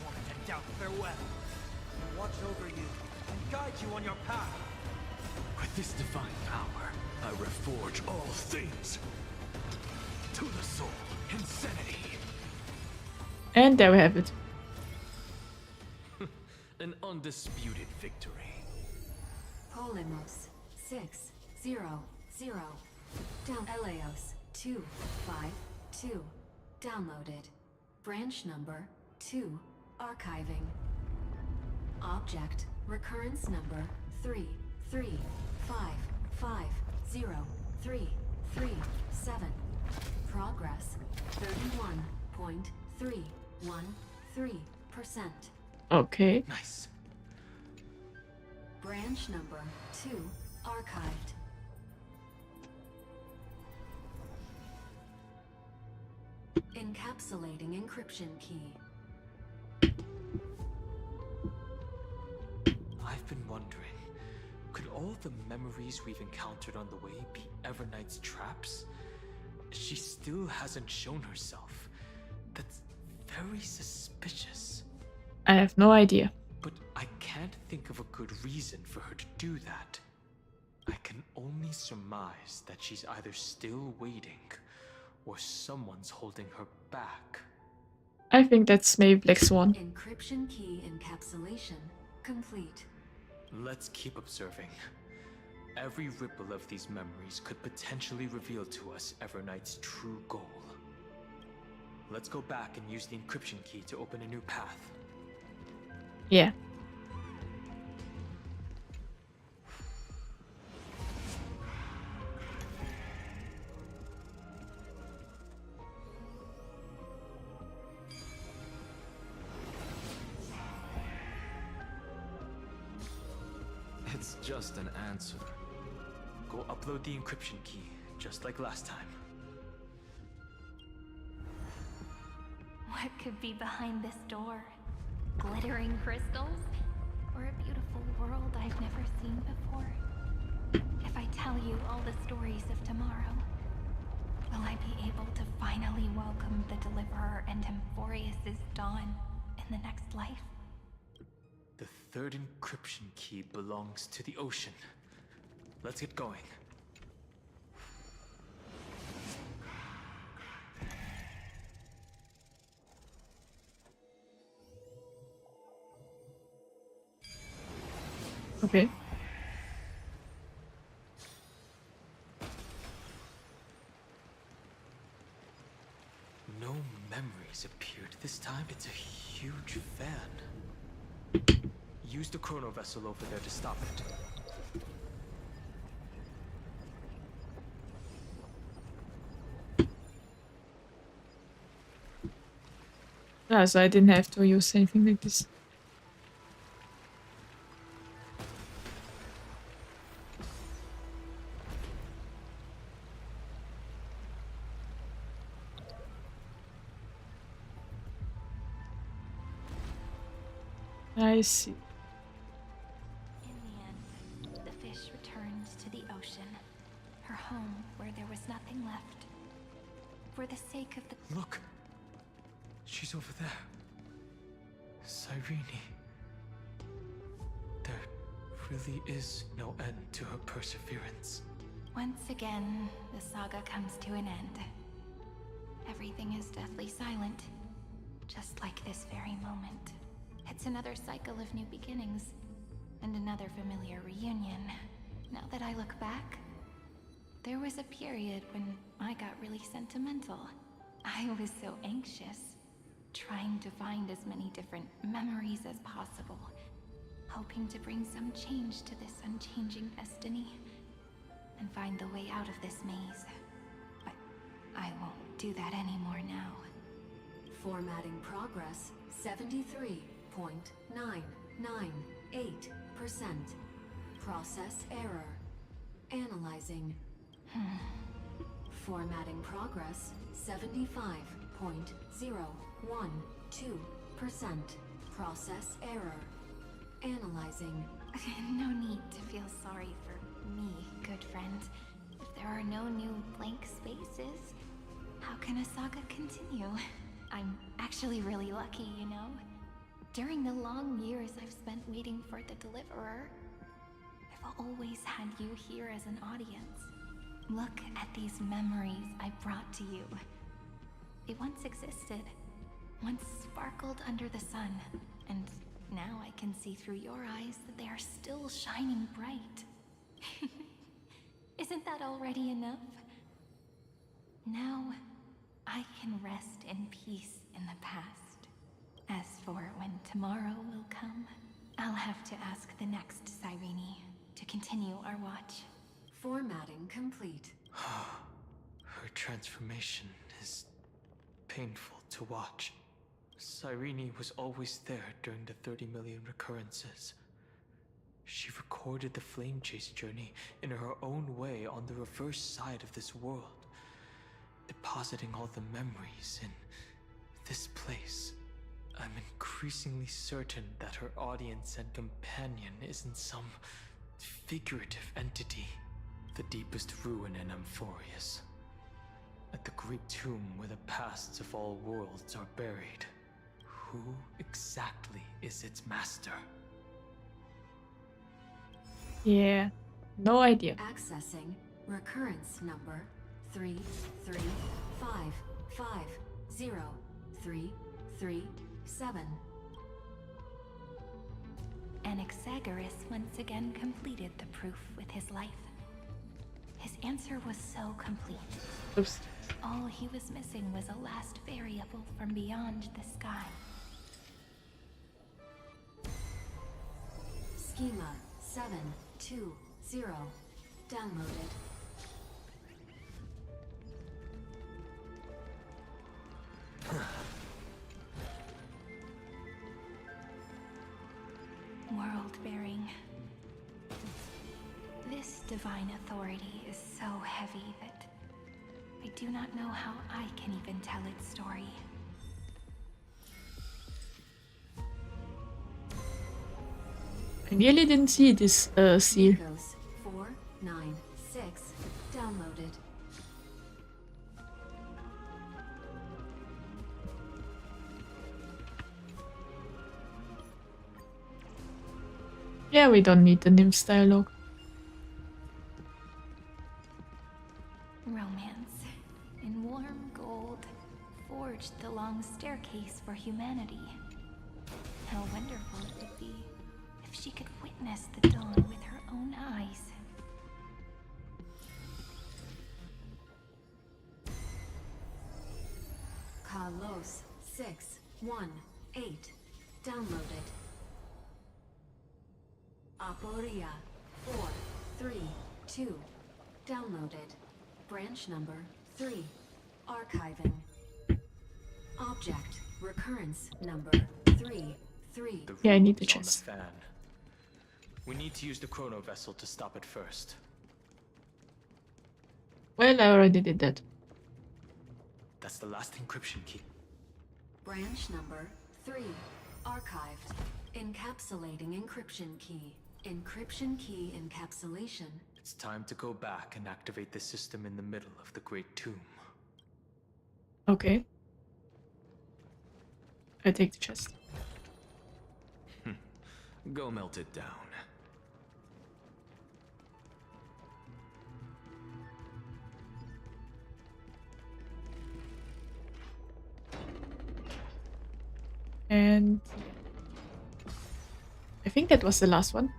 D: Torment and doubt farewell. Watch over you and guide you on your path.
G: With this divine power, I reforge all things. To the soul, insanity.
A: And there we have it.
G: An undisputed victory.
F: Polymos 600. Down Eleos 252. Downloaded. Branch number 2. Archiving. Object recurrence number 3355037. Progress 31.313%.
A: Okay.
C: Nice.
F: Branch number 2 archived. Encapsulating encryption key.
C: I've been wondering, could all the memories we've encountered on the way be Everknight's traps? She still hasn't shown herself. That's very suspicious.
A: I have no idea.
C: But I can't think of a good reason for her to do that. I can only surmise that she's either still waiting, or someone's holding her back.
A: I think that's maybe Black Swan.
F: Encryption key encapsulation complete.
C: Let's keep observing. Every ripple of these memories could potentially reveal to us Everknight's true goal. Let's go back and use the encryption key to open a new path.
A: Yeah.
G: It's just an answer.
C: Go upload the encryption key, just like last time.
B: What could be behind this door? Glittering crystals? Or a beautiful world I've never seen before? If I tell you all the stories of tomorrow, will I be able to finally welcome the Deliverer and Emphorius' dawn in the next life?
C: The third encryption key belongs to the ocean. Let's get going.
A: Okay.
C: No memories appeared. This time it's a huge fan. Use the chrono vessel over there to stop it.
A: Ah, so I didn't have to use anything like this. I see.
B: In the end, the fish returned to the ocean, her home where there was nothing left. For the sake of the...
C: Look! She's over there. Cyrene. There really is no end to her perseverance.
B: Once again, the saga comes to an end. Everything is deathly silent, just like this very moment. It's another cycle of new beginnings, and another familiar reunion. Now that I look back, there was a period when I got really sentimental. I was so anxious, trying to find as many different memories as possible, hoping to bring some change to this unchanging destiny, and find the way out of this maze. But I won't do that anymore now.
F: Formatting progress 73.998%. Process error. Analyzing. Formatting progress 75.012%. Process error. Analyzing.
B: No need to feel sorry for me, good friend. If there are no new blank spaces, how can a saga continue? I'm actually really lucky, you know? During the long years I've spent waiting for the deliverer, I've always had you here as an audience. Look at these memories I brought to you. They once existed, once sparkled under the sun, and now I can see through your eyes that they are still shining bright. Isn't that already enough? Now, I can rest in peace in the past. As for when tomorrow will come, I'll have to ask the next Cyrene to continue our watch.
F: Formatting complete.
C: Her transformation is painful to watch. Cyrene was always there during the 30 million recurrences. She recorded the flame chase journey in her own way on the reverse side of this world, depositing all the memories in this place. I'm increasingly certain that her audience and companion isn't some figurative entity. The deepest ruin in Amphorius. At the great tomb where the pasts of all worlds are buried. Who exactly is its master?
A: Yeah, no idea.
F: Accessing recurrence number 335503337.
B: Anaxagoras once again completed the proof with his life. His answer was so complete.
A: Oops.
B: All he was missing was a last variable from beyond the sky.
F: Schema 720 downloaded.
B: World-bearing. This divine authority is so heavy that I do not know how I can even tell its story.
A: I really didn't see this seal.
F: Nikos 496 downloaded.
A: Yeah, we don't need the nymph's dialogue.
B: Romance. In warm gold, forged the long staircase for humanity. How wonderful it would be if she could witness the dawn with her own eyes.
F: Kalos 618 downloaded. Aporia 432 downloaded. Branch number 3 archiving. Object recurrence number 33.
C: The
A: Yeah, I need
C: room's
A: the
C: on
A: chest.
C: fan. We need to use the chrono vessel to stop it first.
A: Well, I already did that.
C: That's the last encryption key.
F: Branch number 3 archived. Encapsulating encryption key. Encryption key encapsulation.
C: It's time to go back and activate the system in the middle of the Great Tomb.
A: Okay. I take the chest.
G: Go melt it down.
A: And I think that was the last one.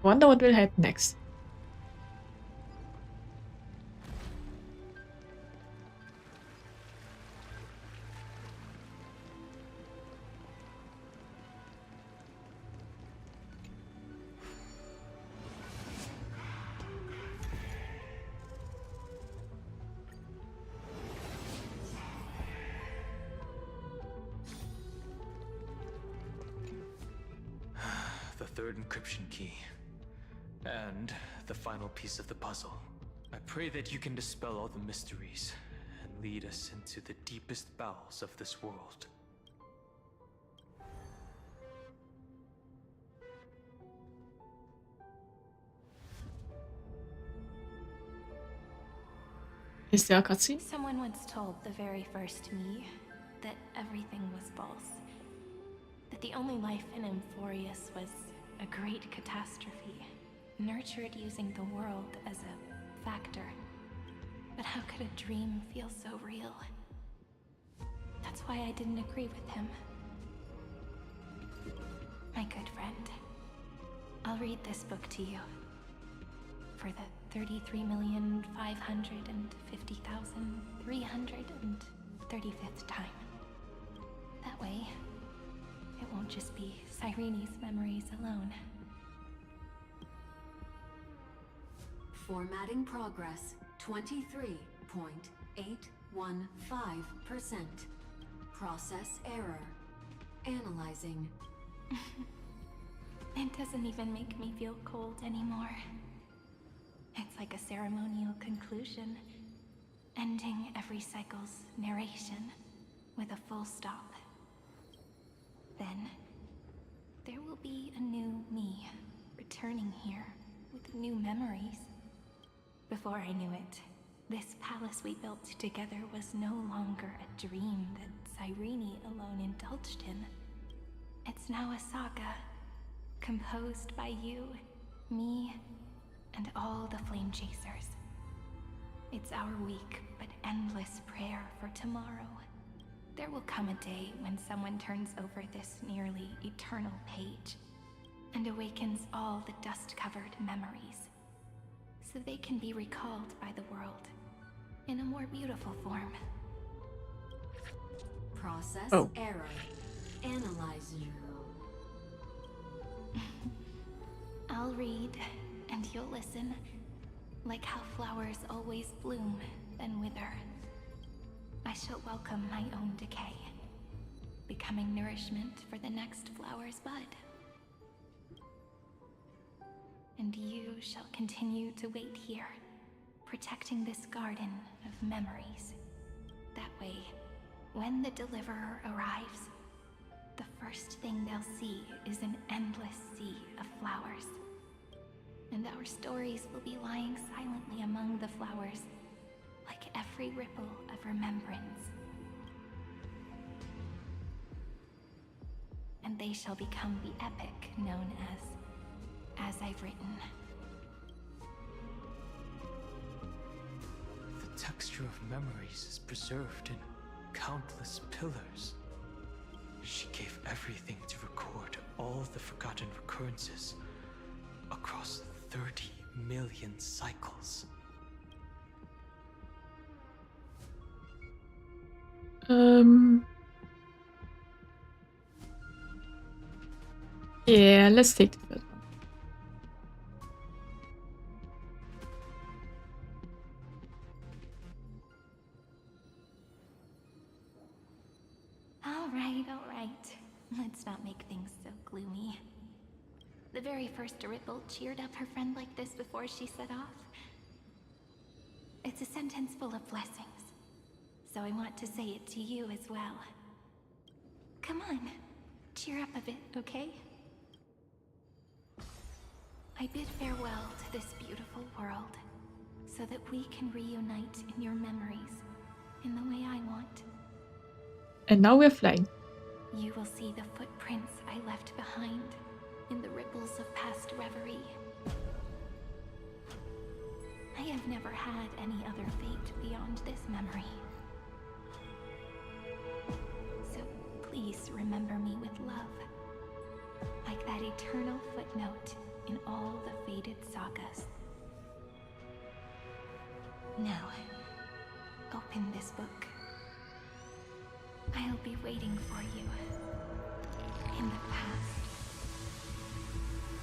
A: I wonder what will happen next.
C: The third encryption key. And the final piece of the puzzle. I pray that you can dispel all the mysteries and lead us into the deepest bowels of this world.
A: Is there a cutscene?
B: Someone once told the very first me that everything was false. That the only life in Amphorius was a great catastrophe, nurtured using the world as a factor. But how could a dream feel so real? That's why I didn't agree with him. My good friend, I'll read this book to you. For the 33,550,335th time. That way, it won't just be Cyrene's memories alone.
F: Formatting progress 23.815%. Process error. Analyzing.
B: It doesn't even make me feel cold anymore. It's like a ceremonial conclusion, ending every cycle's narration with a full stop. Then, there will be a new me, returning here with new memories. Before I knew it, this palace we built together was no longer a dream that Cyrene alone indulged in. It's now a saga, composed by you, me, and all the flame chasers. It's our weak but endless prayer for tomorrow. There will come a day when someone turns over this nearly eternal page and awakens all the dust-covered memories, so they can be recalled by the world in a more beautiful form.
F: Process
A: Oh.
F: error. Analyzing.
B: I'll read, and you'll listen, like how flowers always bloom, then wither. I shall welcome my own decay, becoming nourishment for the next flower's bud. And you shall continue to wait here, protecting this garden of memories. That way, when the Deliverer arrives, the first thing they'll see is an endless sea of flowers. And our stories will be lying silently among the flowers, like every ripple of remembrance. And they shall become the epic known as I've written.
C: The texture of memories is preserved in countless pillars. She gave everything to record all all the forgotten recurrences across 30 million cycles.
A: Yeah, let's take the first one.
B: All right. Let's not make things so gloomy. The very first Ripple cheered up her friend like this before she set off. It's a sentence full of blessings, so I want to say it to you as well. Come on, cheer up a bit, okay? I bid farewell to this beautiful world, so that we can reunite in your memories, in the way I want.
A: And now we're flying.
B: You will see the footprints I left behind in the ripples of past reverie. I have never had any other fate beyond this memory. So please remember me with love, like that eternal footnote in all the faded sagas. Now, open this book. I'll be waiting for you in the past.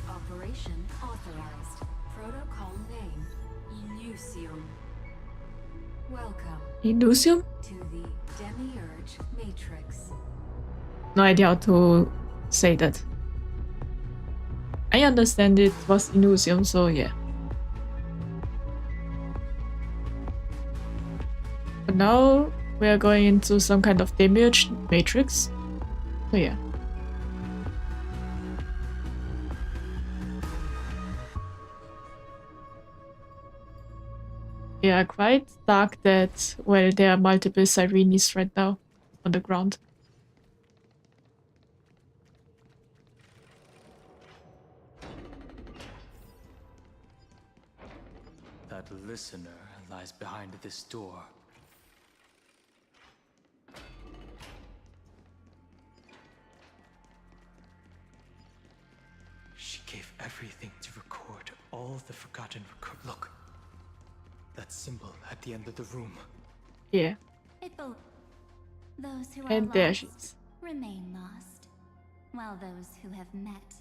F: Operation authorized. Protocol name, Enusium. Welcome
A: Illusium?
F: to the Demiurge Matrix.
A: No idea how to say that. I understand it was Illusium, so yeah. But now we are going into some kind of Demiurge Matrix. So yeah. Yeah, quite dark that, well, there are multiple Sirenes right now on the ground.
C: That listener lies behind this door. She gave everything to record all the forgotten Look! That symbol at the end of the room.
A: Yeah.
B: Those who are
A: And there
B: lost
A: she is.
B: remain lost, while those who have met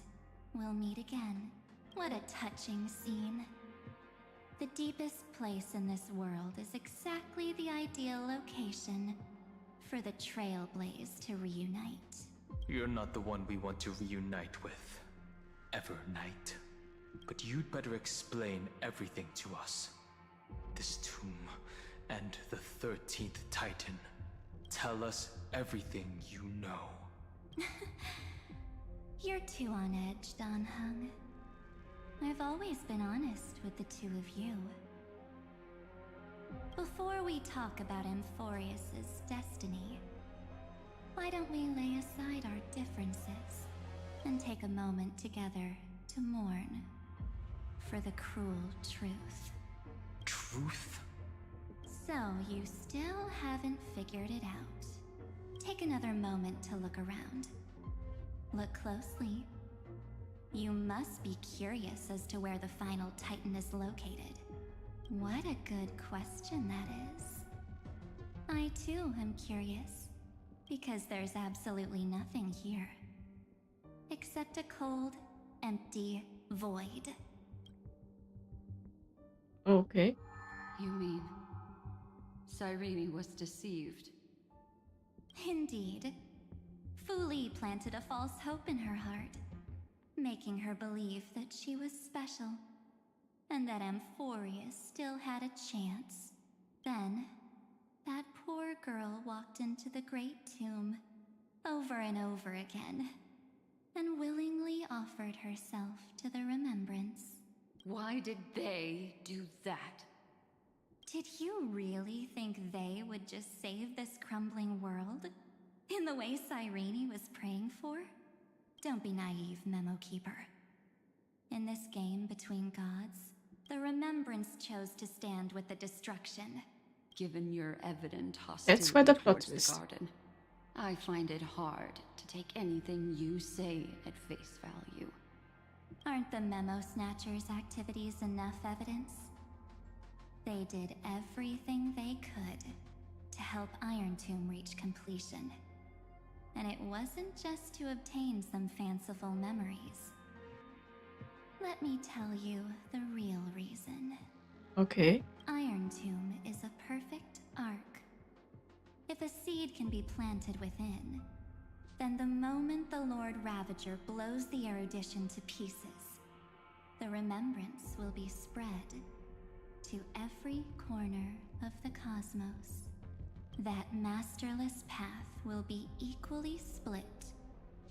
B: will meet again. What a touching scene. The deepest place in this world is exactly the ideal location for the Trailblaze to reunite.
C: You're not the one we want to reunite with. Ever, Knight. But you'd better explain everything to us. This tomb and the 13th Titan. Tell us everything you know.
B: You're too on edge, Dan Hung. I've always been honest with the two of you. Before we talk about Amphorius's destiny, why don't we lay aside our differences and take a moment together to mourn for the cruel truth?
C: Truth?
B: So you still haven't figured it out. Take another moment to look around. Look closely. You must be curious as to where the final Titan is located. What a good question that is. I too am curious, because there's absolutely nothing here. Except a cold, empty void.
A: Okay.
E: You mean Cyrene was deceived?
B: Indeed. Fu Li planted a false hope in her heart, making her believe that she was special, and that Amphorius still had a chance. Then, that poor girl walked into the Great Tomb, over and over again, and willingly offered herself to the remembrance.
E: Why did they do that?
B: Did you really think they would just save this crumbling world? In the way Cyrene was praying for? Don't be naive, Memo Keeper. In this game between gods, the Remembrance chose to stand with the destruction.
E: Given your evident hostility
A: That's where the plot
E: towards the
A: is.
E: garden, I find it hard to take anything you say at face value.
H: Aren't the Memo Snatchers' activities enough evidence? They did everything they could to help Iron Tomb reach completion. And it wasn't just to obtain some fanciful memories. Let me tell you the real reason.
A: Okay.
H: Iron Tomb is a perfect arc. If a seed can be planted within, then the moment the Lord Ravager blows the erudition to pieces, the remembrance will be spread to every corner of the cosmos. That masterless path will be equally split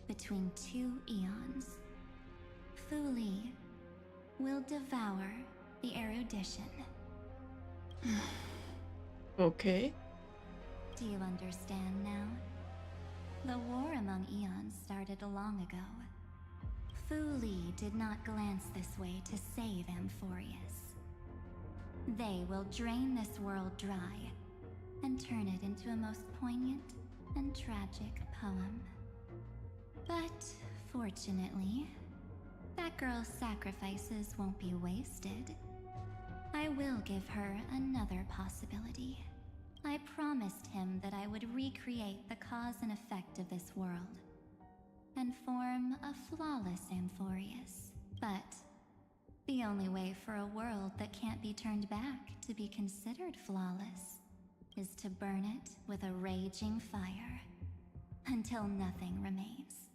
H: between 2 eons. Fu Li will devour the erudition.
A: Okay.
H: Do you understand now? The war among eons started long ago. Fu Li did not glance this way to save Amphorius. They will drain this world dry and turn it into a most poignant and tragic poem. But fortunately, that girl's sacrifices won't be wasted. I will give her another possibility. I promised him that I would recreate the cause and effect of this world and form a flawless Amphorius. But the only way for a world that can't be turned back to be considered flawless is to burn it with a raging fire until nothing remains.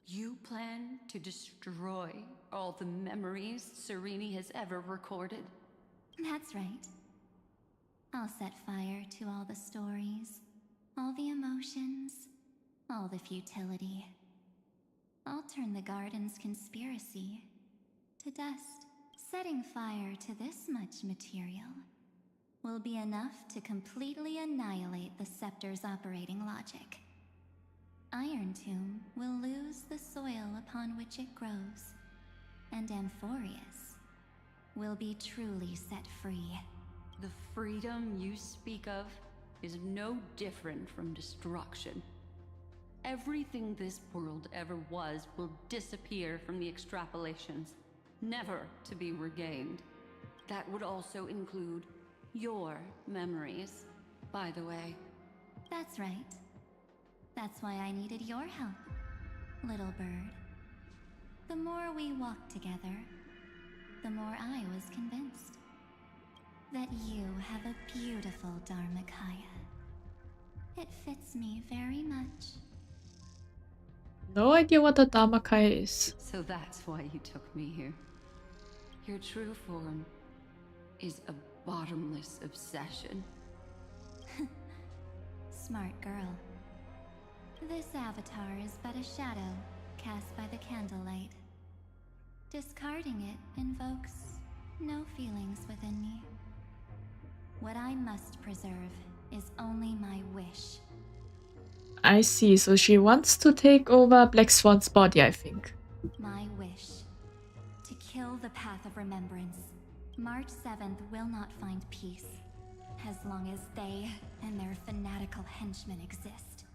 E: You plan to destroy all the memories Serene has ever recorded?
H: That's right. I'll set fire to all the stories, all the emotions, all the futility. I'll turn the garden's conspiracy to dust. Setting fire to this much material will be enough to completely annihilate the scepter's operating logic. Iron Tomb will lose the soil upon which it grows, and Amphorius will be truly set free.
E: The freedom you speak of is no different from destruction. Everything this world ever was will disappear from the extrapolations, never to be regained. That would also include your memories, by the way.
H: That's right. That's why I needed your help, little bird. The more we walked together, the more I was convinced that you have a beautiful Dharmakaya. It fits me very much.
A: No idea what a Dharmakaya is.
E: So that's why you took me here. Your true form is a bottomless obsession.
H: Smart girl. This avatar is but a shadow cast by the candlelight. Discarding it invokes no feelings within me. What I must preserve is only my wish.
A: I see, so she wants to take over Black Swan's body, I think.
H: My wish. To kill the path of remembrance. March 7th will not find peace, as long as they and their fanatical henchmen exist.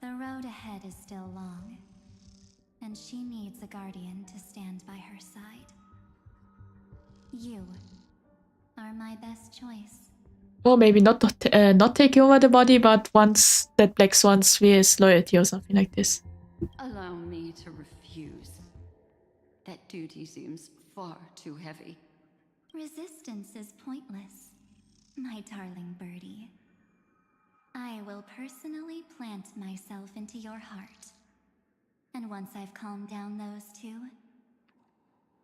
H: The road ahead is still long, and she needs a guardian to stand by her side. You are my best choice.
A: Or maybe not taking over the body, but once that Black Swan swears loyalty or something like this.
E: Allow me to refuse. That duty seems far too heavy.
H: Resistance is pointless, my darling birdie. I will personally plant myself into your heart. And once I've calmed down those two,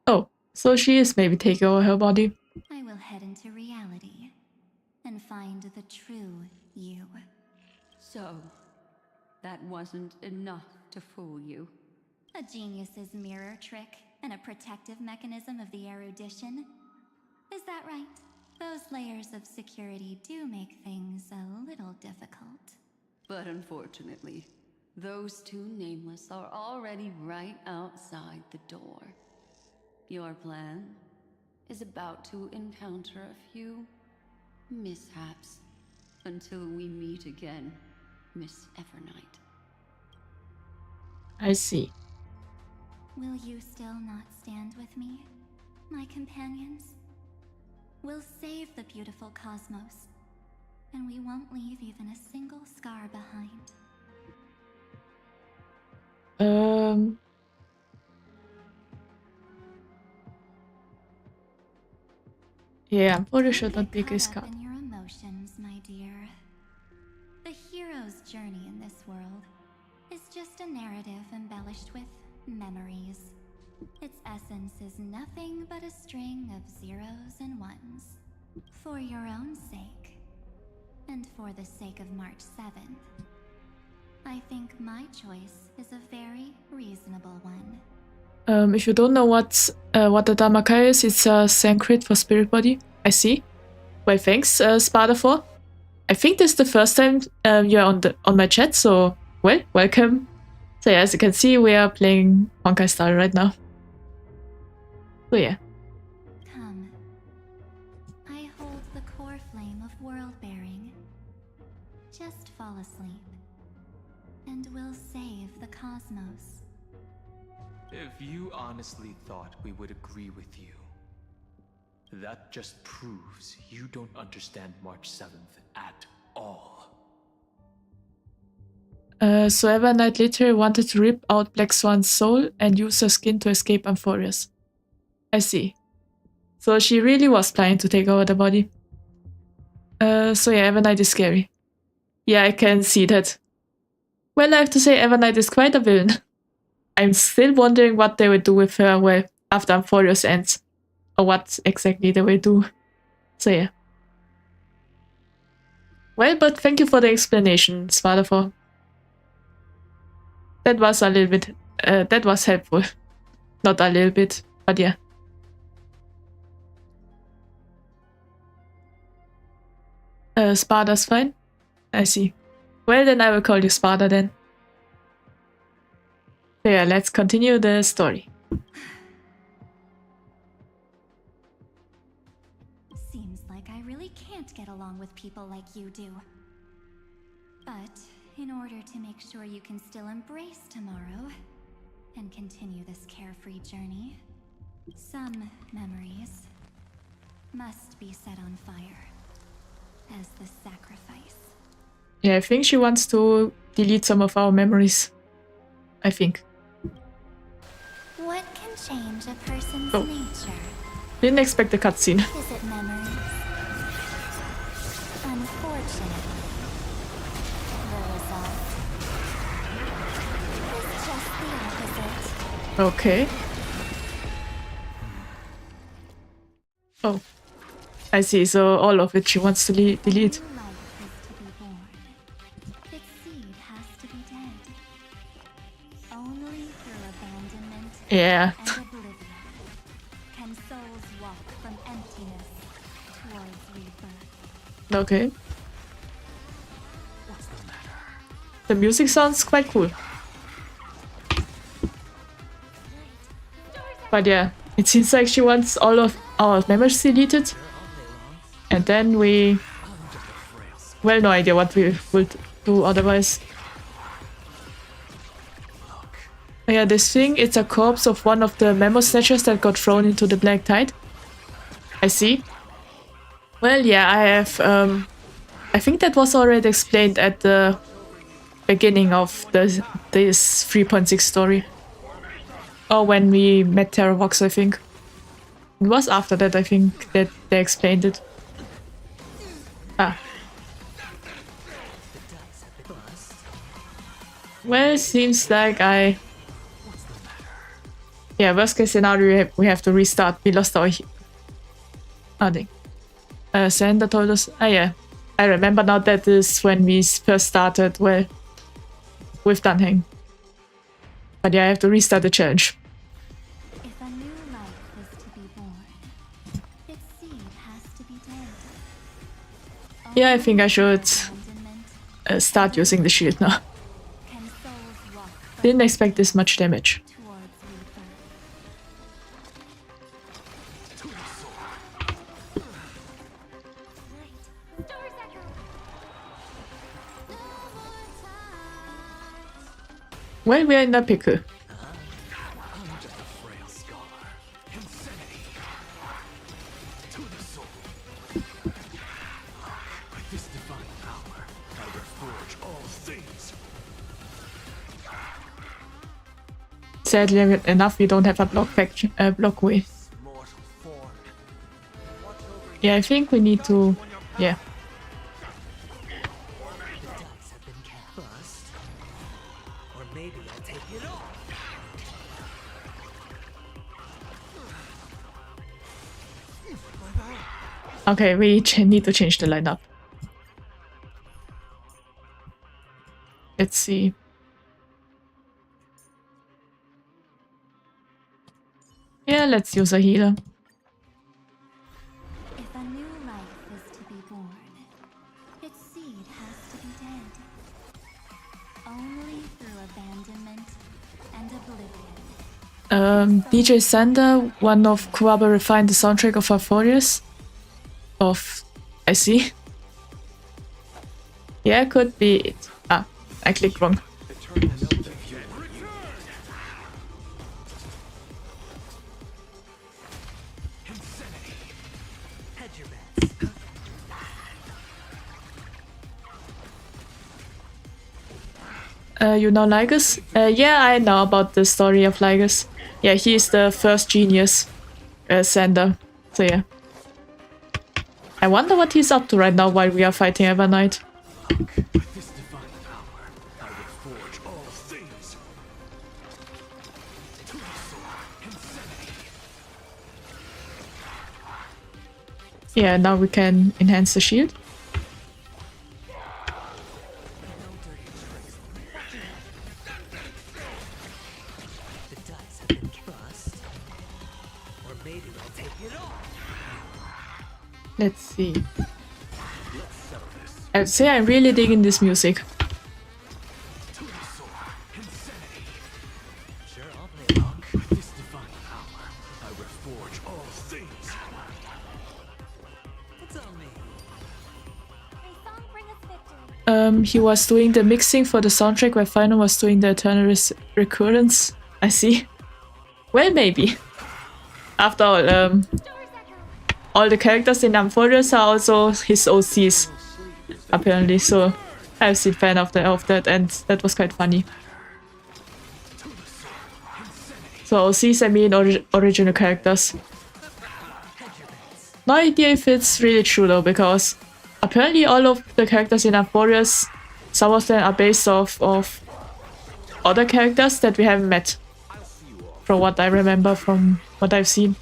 A: Oh, so she is maybe taking over her body.
H: I will head into reality and find the true you.
E: So, that wasn't enough to fool you.
H: A genius's mirror trick and a protective mechanism of the erudition. Is that right? Those layers of security do make things a little difficult.
E: But unfortunately, those two nameless are already right outside the door. Your plan is about to encounter a few mishaps until we meet again, Miss Evernight.
A: I see.
H: Will you still not stand with me, my companions? We'll save the beautiful cosmos, and we won't leave even a single scar behind.
A: Yeah, I'm pretty
H: Don't
A: sure that
H: get
A: big is
H: caught
A: cut.
H: up in your emotions, my dear. The hero's journey in this world is just a narrative embellished with memories. Its essence is nothing but a string of zeros and ones. For your own sake, and for the sake of March 7th, I think my choice is a very reasonable one.
A: If you don't know what the Dharmakaya is, it's a Sanskrit for spirit body. I see. Well, thanks, Spada, for. I think this is the first time you're on my chat, so well, welcome. So yeah, as you can see, we are playing Honkai Star Rail right now. So yeah.
H: Come. I hold the core flame of world-bearing. Just fall asleep, and we'll save the cosmos.
C: If you honestly thought we would agree with you, that just proves you don't understand March 7th at all.
A: So Ever Knight literally wanted to rip out Black Swan's soul and use her skin to escape Amphorius. I see. So she really was planning to take over the body. So yeah, Ever Knight is scary. Yeah, I can see that. Well, I have to say Ever Knight is quite a villain. I'm still wondering what they will do with her, well, after Amphorius ends. Or what exactly they will do. So yeah. Well, but thank you for the explanation, Spada. That was a little bit, that was helpful. Not a little bit, but yeah. Spada's fine? I see. Well, then I will call you Spada then. So yeah, let's continue the story.
H: Seems like I really can't get along with people like you do. But in order to make sure you can still embrace tomorrow and continue this carefree journey, some memories must be set on fire as the sacrifice.
A: Yeah, I think she wants to delete some of our memories. I think.
H: What can change a person's
A: Oh.
H: nature?
A: Didn't expect the cutscene.
H: Is it memories? Unfortunately, the result is just the opposite.
A: Okay. Oh. I see, so all of it she wants to delete.
H: New life is to be born. Its seed has to be dead. Only through abandonment
A: Yeah.
H: and oblivion can souls walk from emptiness towards rebirth.
A: Okay.
C: What's the matter?
A: The music sounds quite cool. But yeah, it seems like she wants all of our memories deleted. And then we... Well, no idea what we will do otherwise. Oh yeah, this thing, it's a corpse of one of the memo snatchers that got thrown into the black tide. I see. Well, yeah, I have... I think that was already explained at the beginning of this 3.6 story. Or when we met Terravox, I think. It was after that, I think, that they explained it. Ah. Well, seems like I... Yeah, worst case scenario, we have to restart. We lost our... Oh, thing. Sander told us... Ah, yeah. I remember now that is when we first started, well, with Dunhang. But yeah, I have to restart the challenge.
H: If a new life is to be born, its seed has to be dead.
A: Yeah, I think I should
H: Abandonment
A: start using the shield now.
H: can souls walk from
A: Didn't expect this much damage.
H: towards rebirth.
A: Well, we're in a pickle.
G: I'm just a frail scholar. Insanity. To the soul. With this divine power, I reforge all things.
A: Sadly enough, we don't have a blockway.
D: Mortal form. Watch over
A: Yeah, I think we need to... Yeah.
D: the dice have been cast. Or maybe I'll take it all.
A: Okay, we need to change the lineup. Let's see. Yeah, let's use a healer.
H: If a new life is to be born, its seed has to be dead. Only through abandonment and oblivion.
A: DJ Sander, one of Kuwaba refined the soundtrack of Euphorious. I see. Yeah, could be it. Ah, I clicked wrong.
D: Hedge your bets.
A: You know Lygus? Yeah, I know about the story of Lygus. Yeah, he is the first genius sender. So yeah. I wonder what he's up to right now while we are fighting Evernight.
G: With this divine power, I reforge all things. To the soul. Insanity.
A: Yeah, now we can enhance the shield.
D: The dice have been cast. Or maybe I'll take it all.
A: Let's see. I'd say I'm really digging this music.
G: To the soul. Insanity.
D: Sure, I'll play along.
G: With this divine power, I reforge all things.
D: It's on me.
A: He was doing the mixing for the soundtrack while Final was doing the eternal recurrence. I see. Well, maybe. After all the characters in Euphorious are also his OCs, apparently. So I've seen fan of that, and that was quite funny. So OCs, I mean original characters. No idea if it's really true though, because apparently all of the characters in Euphorious, some of them are based off of other characters that we haven't met. From what I remember, from what I've seen.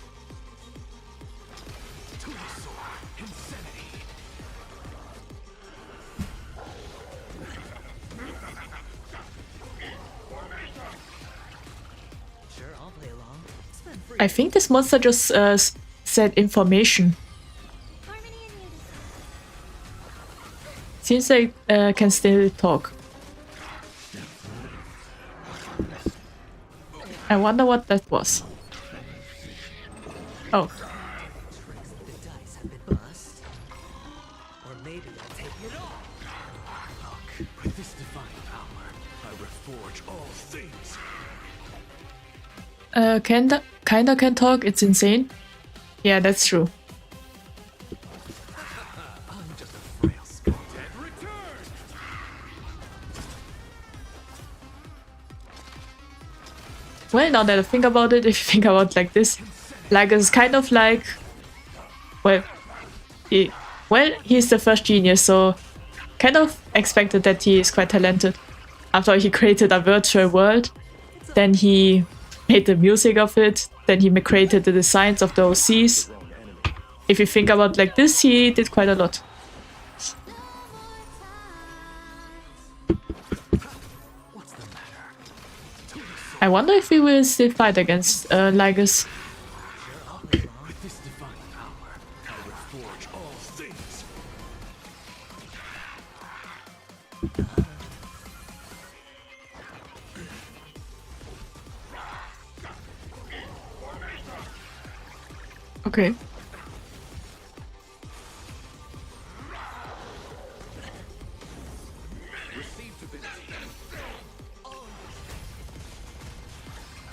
D: Sure, I'll play along. It's been free.
A: I think this monster just said information. Seems like can still talk. I wonder what that was. Oh,
D: The dice have been bust. Or maybe I'll take it all.
G: With this divine power, I reforge all things.
A: kinda can talk. It's insane. Yeah, that's true.
G: I'm just a frail skull. Dead return.
A: Well, now that I think about it, if you think about it like this, like it's kind of like, well, he's the first genius, so kind of expected that he is quite talented. After he created a virtual world, then he made the music of it, then he created the designs of the OCs. If you think about it like this, he did quite a lot.
G: What's the matter?
A: I wonder if we will still fight against Lygus.
G: With this divine power, I reforge all things.
A: Okay.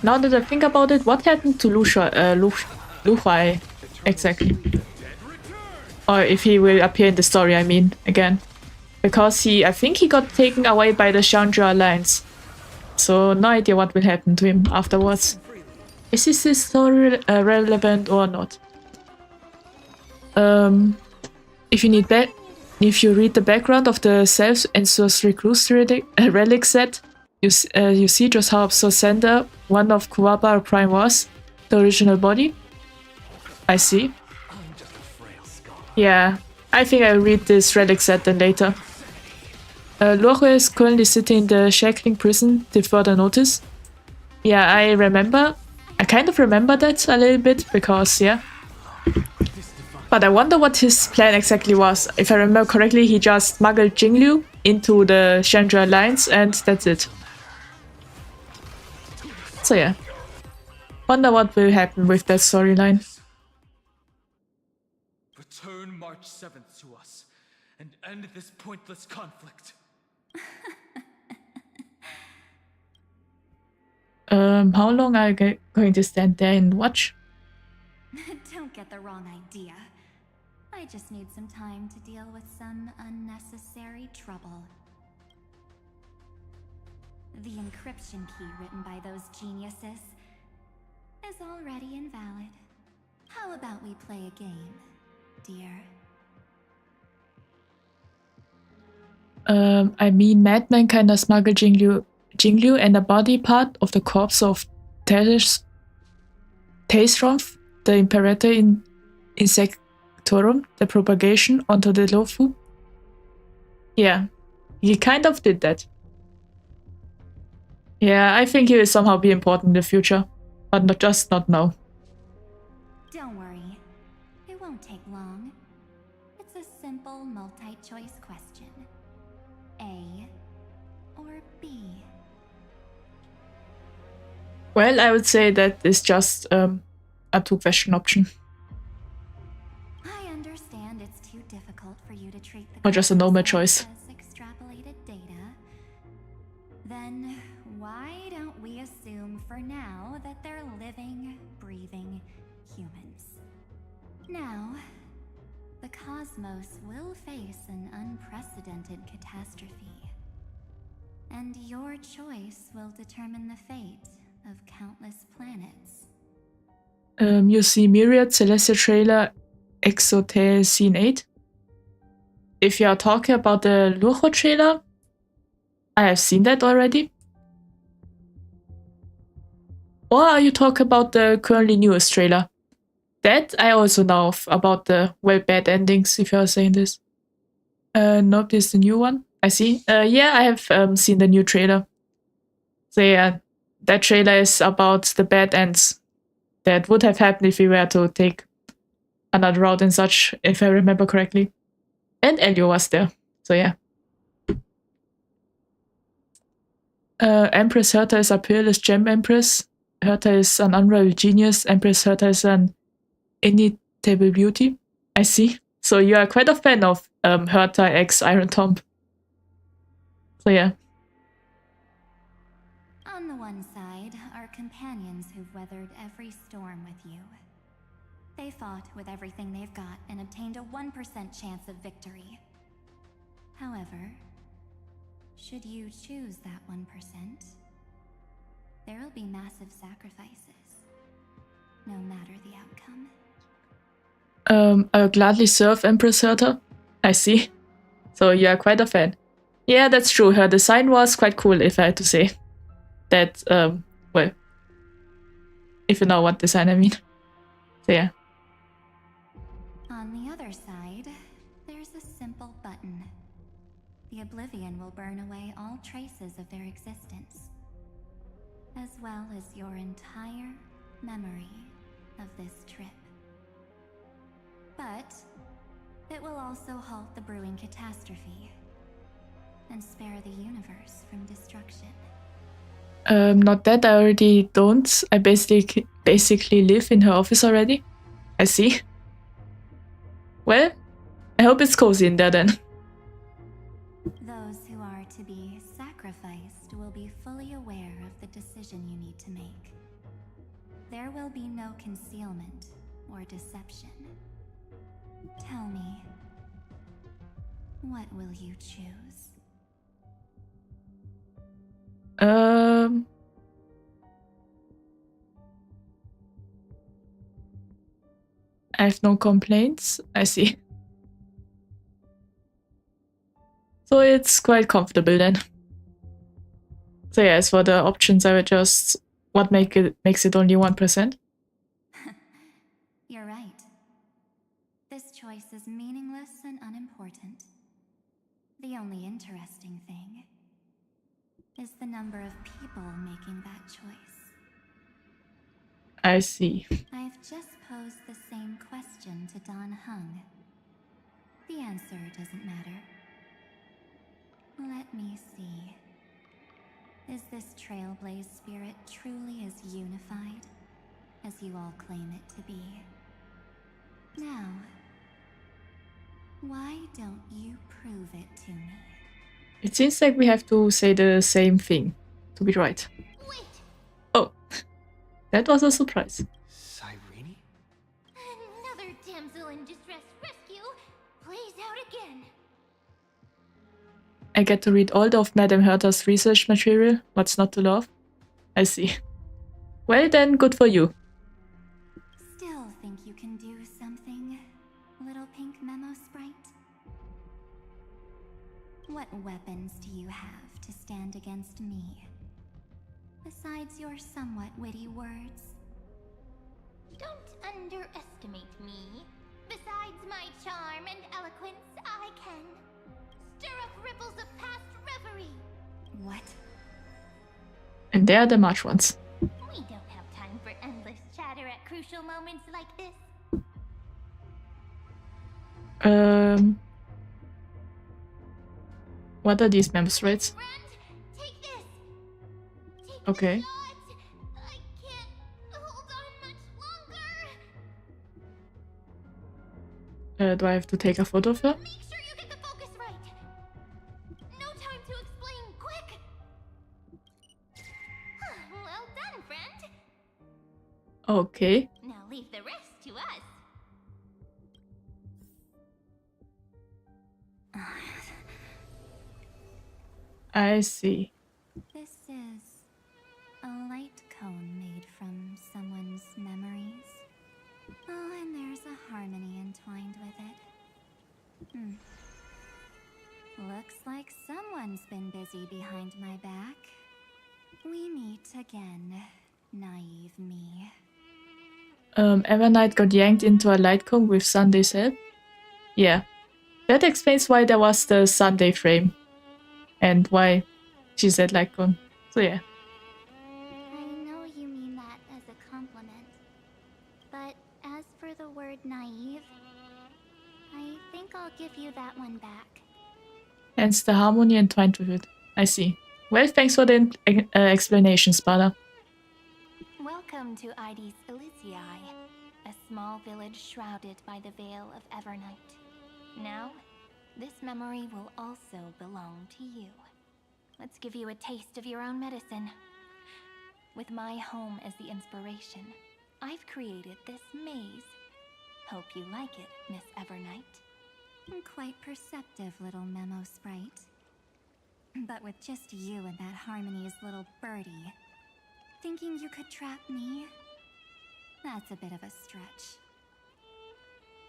A: now that I think about it, what happened to Luhai exactly? Or if he will appear in the story, I mean, again. Because I think he got taken away by the Xianzhou Alliance. So no idea what will happen to him afterwards. Is this story relevant or not? If you read the background of the Self-Ensourced Recluse relic set, you see just how Sasanao, one of Kuwabara Prime, was the original body. I see. Yeah, I think I'll read this relic set then later. Luohu is currently sitting in the shackling prison till further notice. Yeah, I remember. I kind of remember that a little bit because, yeah. But I wonder what his plan exactly was. If I remember correctly, he just smuggled Jingliu into the Xianzhou Alliance and that's it. So yeah. Wonder what will happen with that storyline.
C: Return March 7th to us and end this pointless conflict.
A: How long are you going to stand there and watch?
H: Don't get the wrong idea. I just need some time to deal with some unnecessary trouble. The encryption key written by those geniuses is already invalid. How about we play a game, dear?
A: I mean, Madman kinda smuggled Jingliu and a body part of the corpse of Taesrongth, the Imperator in Insectorum, the propagation, onto the Luofu. Yeah, he kind of did that. Yeah, I think he will somehow be important in the future, but not now.
H: Don't worry, it won't take long. It's a simple multi-choice question. A or B?
A: Well, I would say that is just a two-question option.
H: I understand it's too difficult for you to treat the
A: Or just a normal choice.
H: as extrapolated data. Then why don't we assume for now that they're living, breathing humans? Now, the cosmos will face an unprecedented catastrophe. And your choice will determine the fate of countless planets.
A: You see Myriad Celestia trailer Exote Scene 8. If you are talking about the Luohu trailer, I have seen that already. Or are you talking about the currently newest trailer? That I also know about the bad endings, if you are saying this. Nope, this is the new one. I see. Yeah, I have seen the new trailer. So yeah, that trailer is about the bad ends that would have happened if we were to take another route and such, if I remember correctly. And Elio was there, so yeah. Empress Herta is a peerless gem empress. Herta is an unrivaled genius. Empress Herta is an inimitable beauty. I see. So you are quite a fan of Herta x Iron Tomb. So yeah.
H: On the one side are companions who've weathered every storm with you. They fought with everything they've got and obtained a 1% chance of victory. However, should you choose that 1%, there'll be massive sacrifices, no matter the outcome.
A: I'll gladly serve Empress Herta. I see. So you are quite a fan. Yeah, that's true. Her design was quite cool, if I had to say. That, well, if you know what design I mean. So yeah.
H: On the other side, there's a simple button. The oblivion will burn away all traces of their existence, as well as your entire memory of this trip. But it will also halt the brewing catastrophe and spare the universe from destruction.
A: Not that, I already don't. I basically live in her office already. I see. Well, I hope it's cozy in there then.
H: Those who are to be sacrificed will be fully aware of the decision you need to make. there will be no concealment or deception. Tell me, what will you choose?
A: I have no complaints. I see. So it's quite comfortable then. So yeah, as for the options, I would just what makes it only 1%.
H: You're right. This choice is meaningless and unimportant. The only interesting thing is the number of people making that choice.
A: I see.
H: I've just posed the same question to Don Hung. The answer doesn't matter. Let me see. Is this Trailblaze spirit truly as unified as you all claim it to be? Now, why don't you prove it to me?
A: It seems like we have to say the same thing to be right.
B: Wait!
A: Oh, that was a surprise.
D: Cyrene?
B: Another damsel in distress rescue plays out again.
A: I get to read all of Madame Herta's research material. What's not to love? I see. Well then, good for you.
H: Still think you can do something, little pink memo sprite? What weapons do you have to stand against me? Besides your somewhat witty words?
B: Don't underestimate me. Besides my charm and eloquence, I can stir up ripples of past reverie.
H: What?
A: And there are the March ones.
B: We don't have time for endless chatter at crucial moments like this.
A: What are these mem sprites?
B: Friend, take this. Take
A: Okay.
B: the shot. I can't hold on much longer.
A: Do I have to take a photo of her?
B: Make sure you get the focus right. No time to explain. Quick. Well done, friend.
A: Okay.
B: Now leave the rest to us.
A: I see.
H: This is a light cone made from someone's memories. Oh, and there's a harmony entwined with it. Looks like someone's been busy behind my back. We meet again, naive me.
A: Evernight got yanked into a light cone with Sunday's help? Yeah. That explains why there was the Sunday frame. And why she said light cone. So yeah.
H: I know you mean that as a compliment. But as for the word naive, I think I'll give you that one back.
A: Hence the harmony entwined with it. I see. Well, thanks for the explanation, Spada.
B: Welcome to Ides Elysiae, a small village shrouded by the veil of Evernight. Now, this memory will also belong to you. Let's give you a taste of your own medicine. With my home as the inspiration, I've created this maze. Hope you like it, Miss Evernight.
H: Quite perceptive little memo sprite. But with just you and that Harmony's little birdie, thinking you could trap me? That's a bit of a stretch.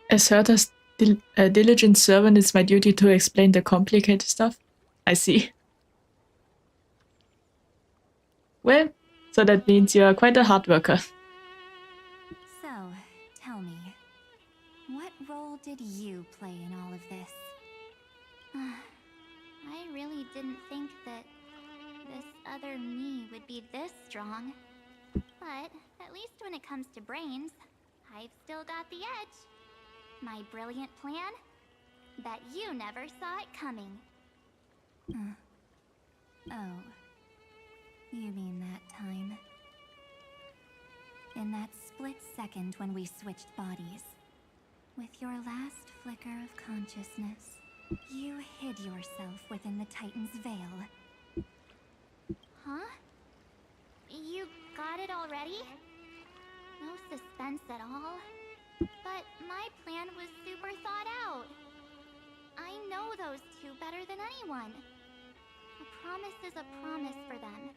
A: As Herta's diligent servant, it's my duty to explain the complicated stuff. I see. Well, so that means you are quite a hard worker.
H: So, tell me, what role did you play in all of this? I really didn't think that this other me would be this strong. But at least when it comes to brains, I've still got the edge. My brilliant plan? Bet you never saw it coming. Oh. You mean that time? In that split second when we switched bodies. With your last flicker of consciousness, you hid yourself within the Titan's veil. Huh? You got it already? those two better than anyone. A promise is a promise for them.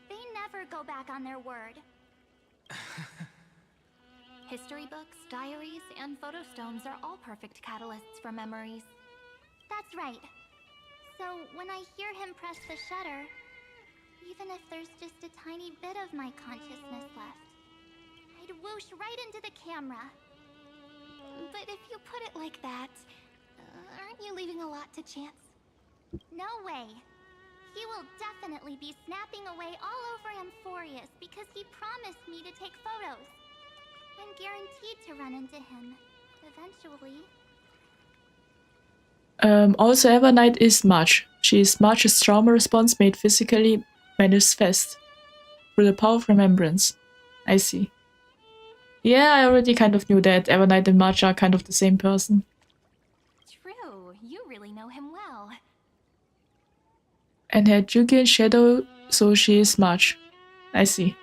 H: They never go back on their word.
B: History books, diaries, and photostones are all perfect catalysts for memories.
H: That's right. So when I hear him press the shutter, even if there's just a tiny bit of my consciousness left, I'd whoosh right into the camera.
B: But if you put it like that, aren't you leaving a lot to chance?
H: No way. He will definitely be snapping away all over Amphorius because he promised me to take photos. I'm guaranteed to run into him eventually.
A: Also, Evernight is March. She is March's trauma response made physically manifest through the power of remembrance. I see. Yeah, I already kind of knew that Evernight and March are kind of the same person.
B: True, you really know him well.
A: And had Yugi and Shadow, so she is March. I see.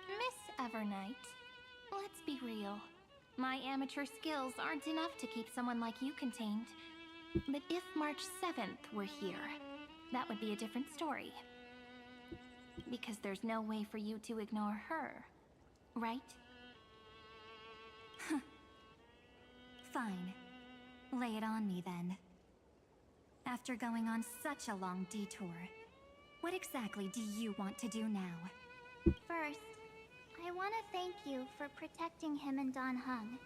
B: Miss Evernight, let's be real. My amateur skills aren't enough to keep someone like you contained. But if March 7th were here, that would be a different story. Because there's no way for you to ignore her, right?
H: Fine. Lay it on me then. After going on such a long detour, what exactly do you want to do now? First, I want to thank you for protecting him and Don Hung.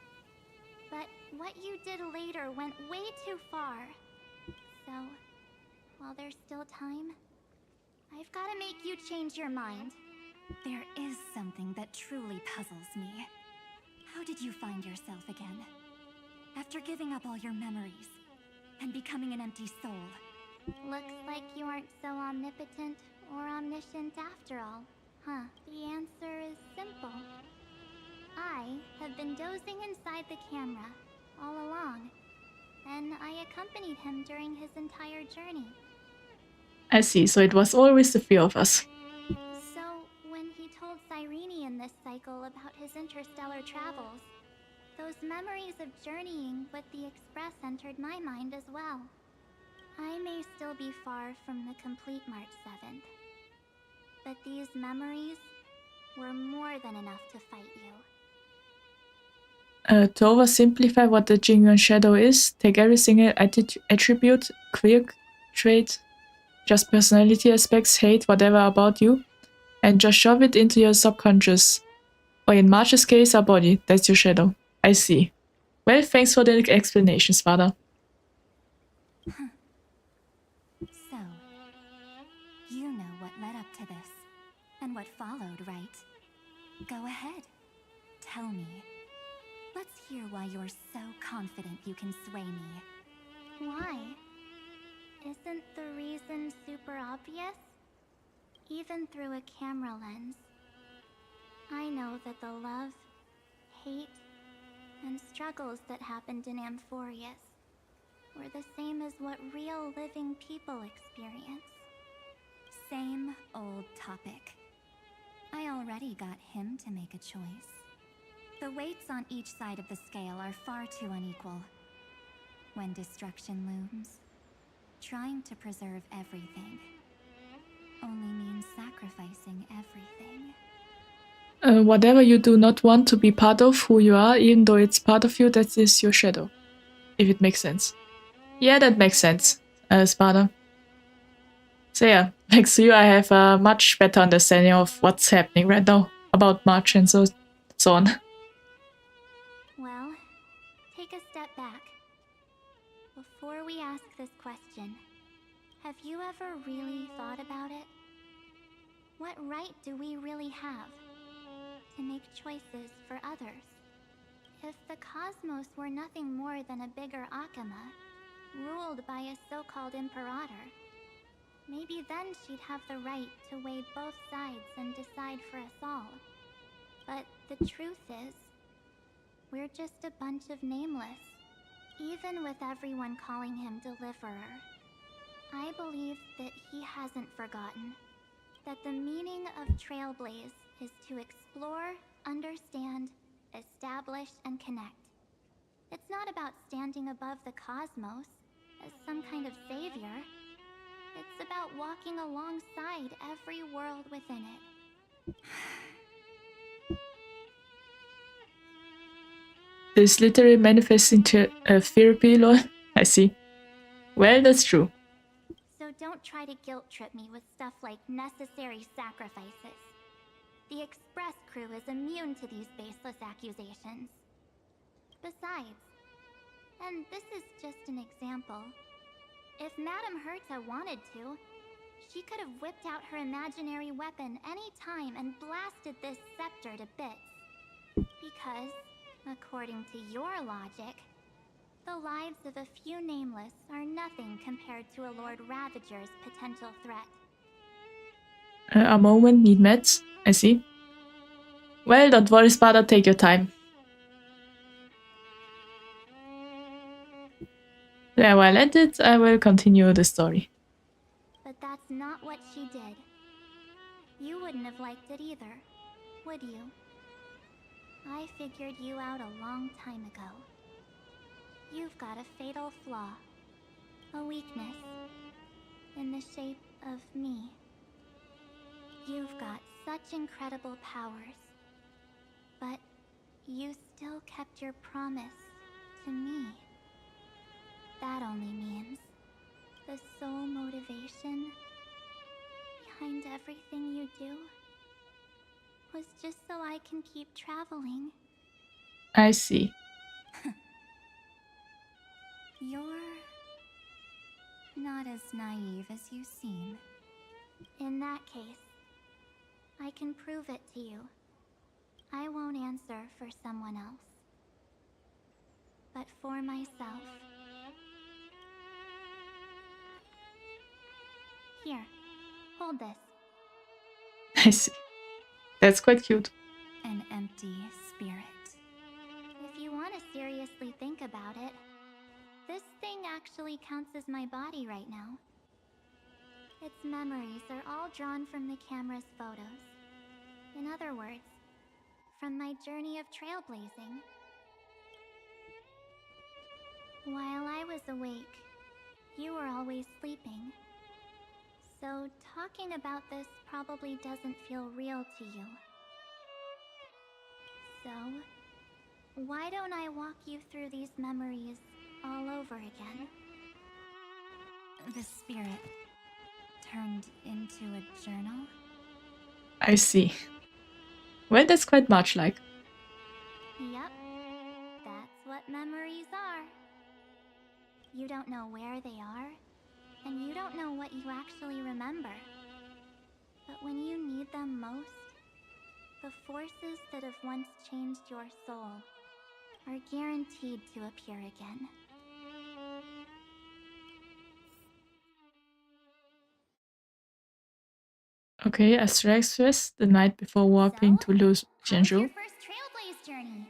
H: But what you did later went way too far. So, while there's still time, I've got to make you change your mind. There is something that truly puzzles me. How did you find yourself again? After giving up all your memories and becoming an empty soul. Looks like you aren't so omnipotent or omniscient after all, huh? The answer is simple. I have been dozing inside the camera all along, and I accompanied him during his entire journey.
A: I see, so it was always the three of us.
H: So, when he told Cyrene in this cycle about his interstellar travels, those memories of journeying with the Express entered my mind as well. I may still be far from the complete March 7th, but these memories were more than enough to fight you.
A: To oversimplify what the genuine shadow is, take every single attribute, quirk, trait, just personality aspects, hate, whatever about you, and just shove it into your subconscious. Or in March's case, our body. That's your shadow. I see. Well, thanks for the explanations, Father.
H: So, you know what led up to this, and what followed, right? Go ahead. Tell me. Let's hear why you're so confident you can sway me. Why? Isn't the reason super obvious? Even through a camera lens, I know that the love, hate, and struggles that happened in Amphorius were the same as what real living people experience. Same old topic. I already got him to make a choice. The weights on each side of the scale are far too unequal. When destruction looms, trying to preserve everything only means sacrificing everything.
A: Whatever you do not want to be part of who you are, even though it's part of you, that is your shadow. If it makes sense. Yeah, that makes sense, Sparta. So yeah, thanks to you, I have a much better understanding of what's happening right now about March and so on.
H: Well, take a step back. Before we ask this question, have you ever really thought about it? What right do we really have to make choices for others? If the cosmos were nothing more than a bigger Akama, ruled by a so-called Imperator, maybe then she'd have the right to weigh both sides and decide for us all. But the truth is, we're just a bunch of nameless, even with everyone calling him Deliverer. I believe that he hasn't forgotten that the meaning of Trailblaze is to explore, understand, establish, and connect. It's not about standing above the cosmos, as some kind of savior. It's about walking alongside every world within it.
A: This literally manifests into a therapy, lol. I see. Well, that's true.
H: So don't try to guilt trip me with stuff like necessary sacrifices. The Express crew is immune to these baseless accusations. Besides, and this is just an example, if Madame Herta wanted to, she could have whipped out her imaginary weapon any time and blasted this scepter to bits. Because, according to your logic, the lives of a few nameless are nothing compared to a Lord Ravager's potential threat.
A: A moment, need meds. I see. Well, don't worry, Spada, take your time. Yeah, while at it, I will continue the story.
H: But that's not what she did. You wouldn't have liked it either, would you? I figured you out a long time ago. You've got a fatal flaw. A weakness. In the shape of me. You've got such incredible powers. But you still kept your promise to me. That only means the sole motivation behind everything you do was just so I can keep traveling.
A: I see.
H: You're not as naive as you seem. In that case, I can prove it to you. I won't answer for someone else, but for myself. Here, hold this.
A: I see. That's quite cute.
H: An empty spirit. If you want to seriously think about it, this thing actually counts as my body right now. Its memories are all drawn from the camera's photos. In other words, from my journey of trailblazing. While I was awake, you were always sleeping. So talking about this probably doesn't feel real to you. So, why don't I walk you through these memories all over again? The spirit turned into a journal?
A: I see. Well, that's quite much like.
H: Yep, that's what memories are. You don't know where they are, and you don't know what you actually remember. But when you need them most, the forces that have once changed your soul are guaranteed to appear again.
A: Okay, Asterix Fest, the night before warping to lose
H: How was your
A: Zhengzhou.
H: first trailblaze journey?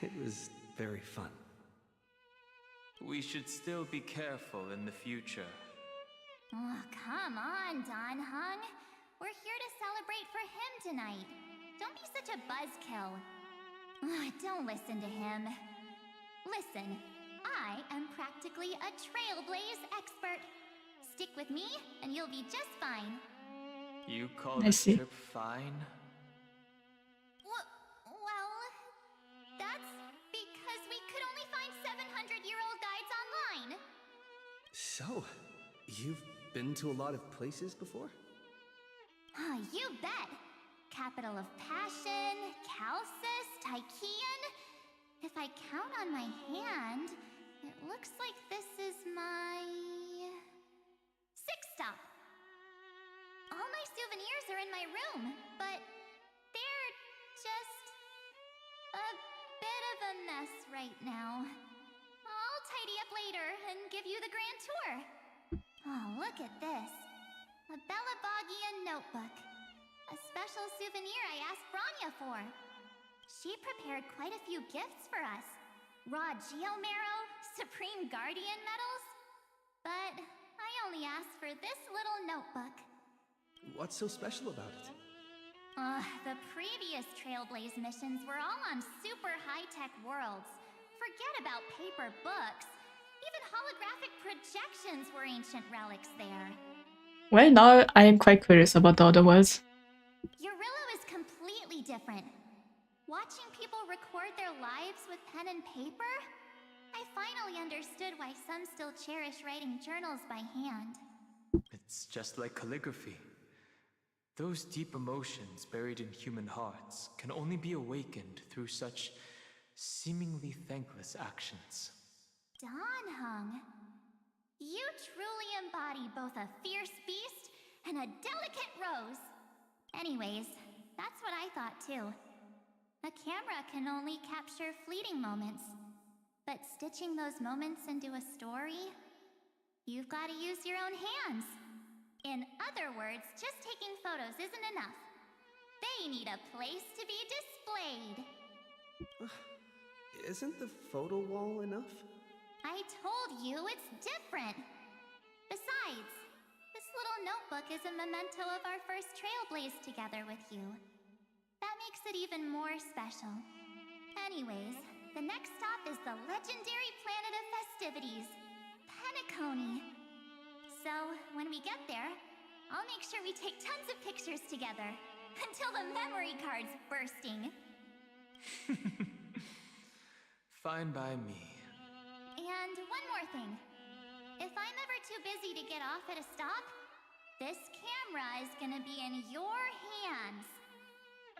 D: It was very fun.
C: We should still be careful in the future.
H: Oh, come on, Don Hung. We're here to celebrate for him tonight. Don't be such a buzzkill. Don't listen to him. Listen, I am practically a trailblaze expert. Stick with me, and you'll be just fine.
C: You call
A: I
C: this
A: see.
C: trip fine?
H: Well, that's because we could only find 700-year-old guides online.
D: So, you've been to a lot of places before?
H: You bet. Capital of Passion, Calcis, Tychean. If I count on my hand, it looks like this is my 6th stop. All my souvenirs are in my room, but they're just a bit of a mess right now. I'll tidy up later and give you the grand tour. Oh, look at this. A Belabogian notebook. A special souvenir I asked Branya for. She prepared quite a few gifts for us. Raw Geomarrow, Supreme Guardian medals. But I only asked for this little notebook.
D: What's so special about it?
H: The previous Trailblaze missions were all on super high-tech worlds. Forget about paper books. Even holographic projections were ancient relics there.
A: Well, now I am quite curious about the other worlds.
H: Eurillo is completely different. Watching people record their lives with pen and paper, I finally understood why some still cherish writing journals by hand.
C: It's just like calligraphy. Those deep emotions buried in human hearts can only be awakened through such seemingly thankless actions.
H: Danheng, you truly embody both a fierce beast and a delicate rose. Anyways, that's what I thought too. A camera can only capture fleeting moments, but stitching those moments into a story, you've got to use your own hands. In other words, just taking photos isn't enough. They need a place to be displayed.
D: Isn't the photo wall enough?
H: I told you it's different. Besides, this little notebook is a memento of our first Trailblaze together with you. That makes it even more special. Anyways, the next stop is the legendary planet of festivities, Penacony. So, when we get there, I'll make sure we take tons of pictures together, until the memory card's bursting.
C: Fine by me.
H: And one more thing. If I'm ever too busy to get off at a stop, this camera is gonna be in your hands.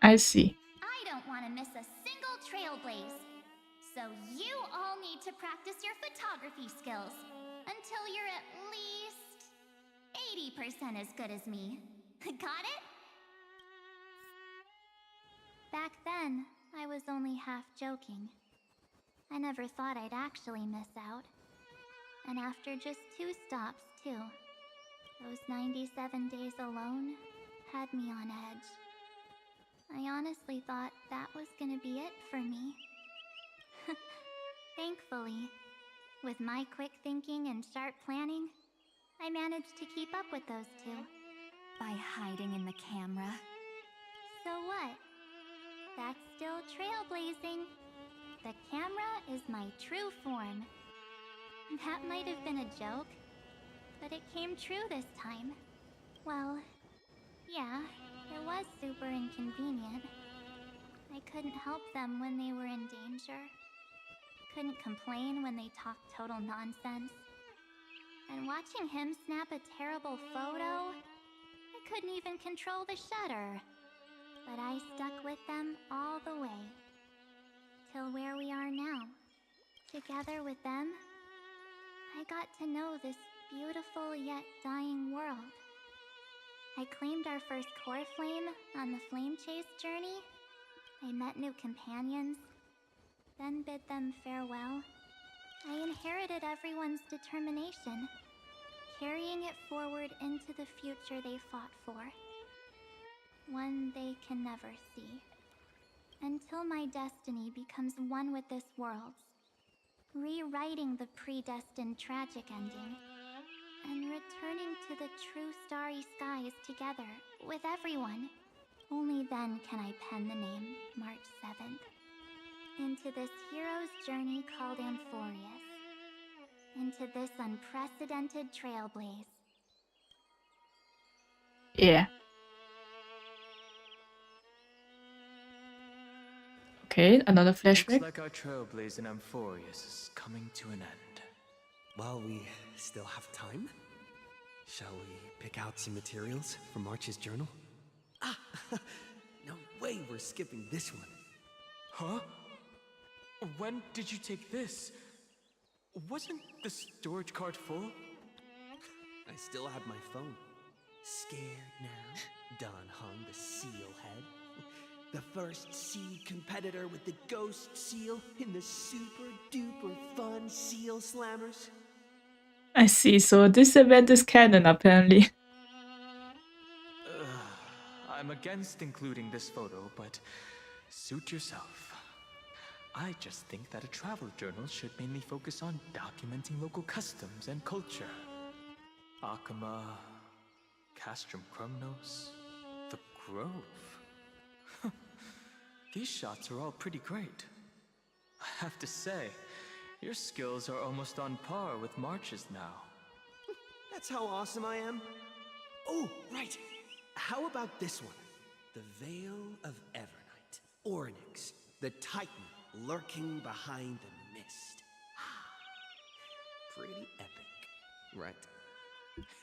A: I see.
H: I don't want to miss a single Trailblaze. So you all need to practice your photography skills until you're at least 80% as good as me. Got it? Back then, I was only half joking. I never thought I'd actually miss out. And after just 2 stops, too. Those 97 days alone had me on edge. I honestly thought that was gonna be it for me. Thankfully, with my quick thinking and sharp planning, I managed to keep up with those 2. By hiding in the camera. So what? That's still trailblazing. The camera is my true form. That might have been a joke, but it came true this time. Well, yeah, it was super inconvenient. I couldn't help them when they were in danger. Couldn't complain when they talked total nonsense. And watching him snap a terrible photo, I couldn't even control the shutter. But I stuck with them all the way. Till where we are now. Together with them, I got to know this beautiful yet dying world. I claimed our first core flame on the flame chase journey. I met new companions, then bid them farewell. I inherited everyone's determination, carrying it forward into the future they fought for. One they can never see. Until my destiny becomes one with this world's, rewriting the predestined tragic ending, and returning to the true starry skies together with everyone. Only then can I pen the name March 7th into this hero's journey called Amphorius, into this unprecedented trailblaze.
A: Yeah. Okay, another flashback.
C: Looks like our trailblaze in Amphorius is coming to an end.
D: While we still have time, shall we pick out some materials for March's journal? Ah, no way we're skipping this one.
C: Huh? When did you take this? Wasn't the storage card full?
D: I still have my phone. Scared now? Danheng, the seal head. The first seed competitor with the ghost seal in the super duper fun seal slammers.
A: I see, so this event is canon apparently.
C: I'm against including this photo, but suit yourself. I just think that a travel journal should mainly focus on documenting local customs and culture. Akama, Castrum Krumnos, the Grove. These shots are all pretty great. I have to say, your skills are almost on par with March's now.
D: That's how awesome I am. Oh, right. How about this one? The Veil of Evernight. Ornyx, the Titan lurking behind the mist. Pretty epic, right?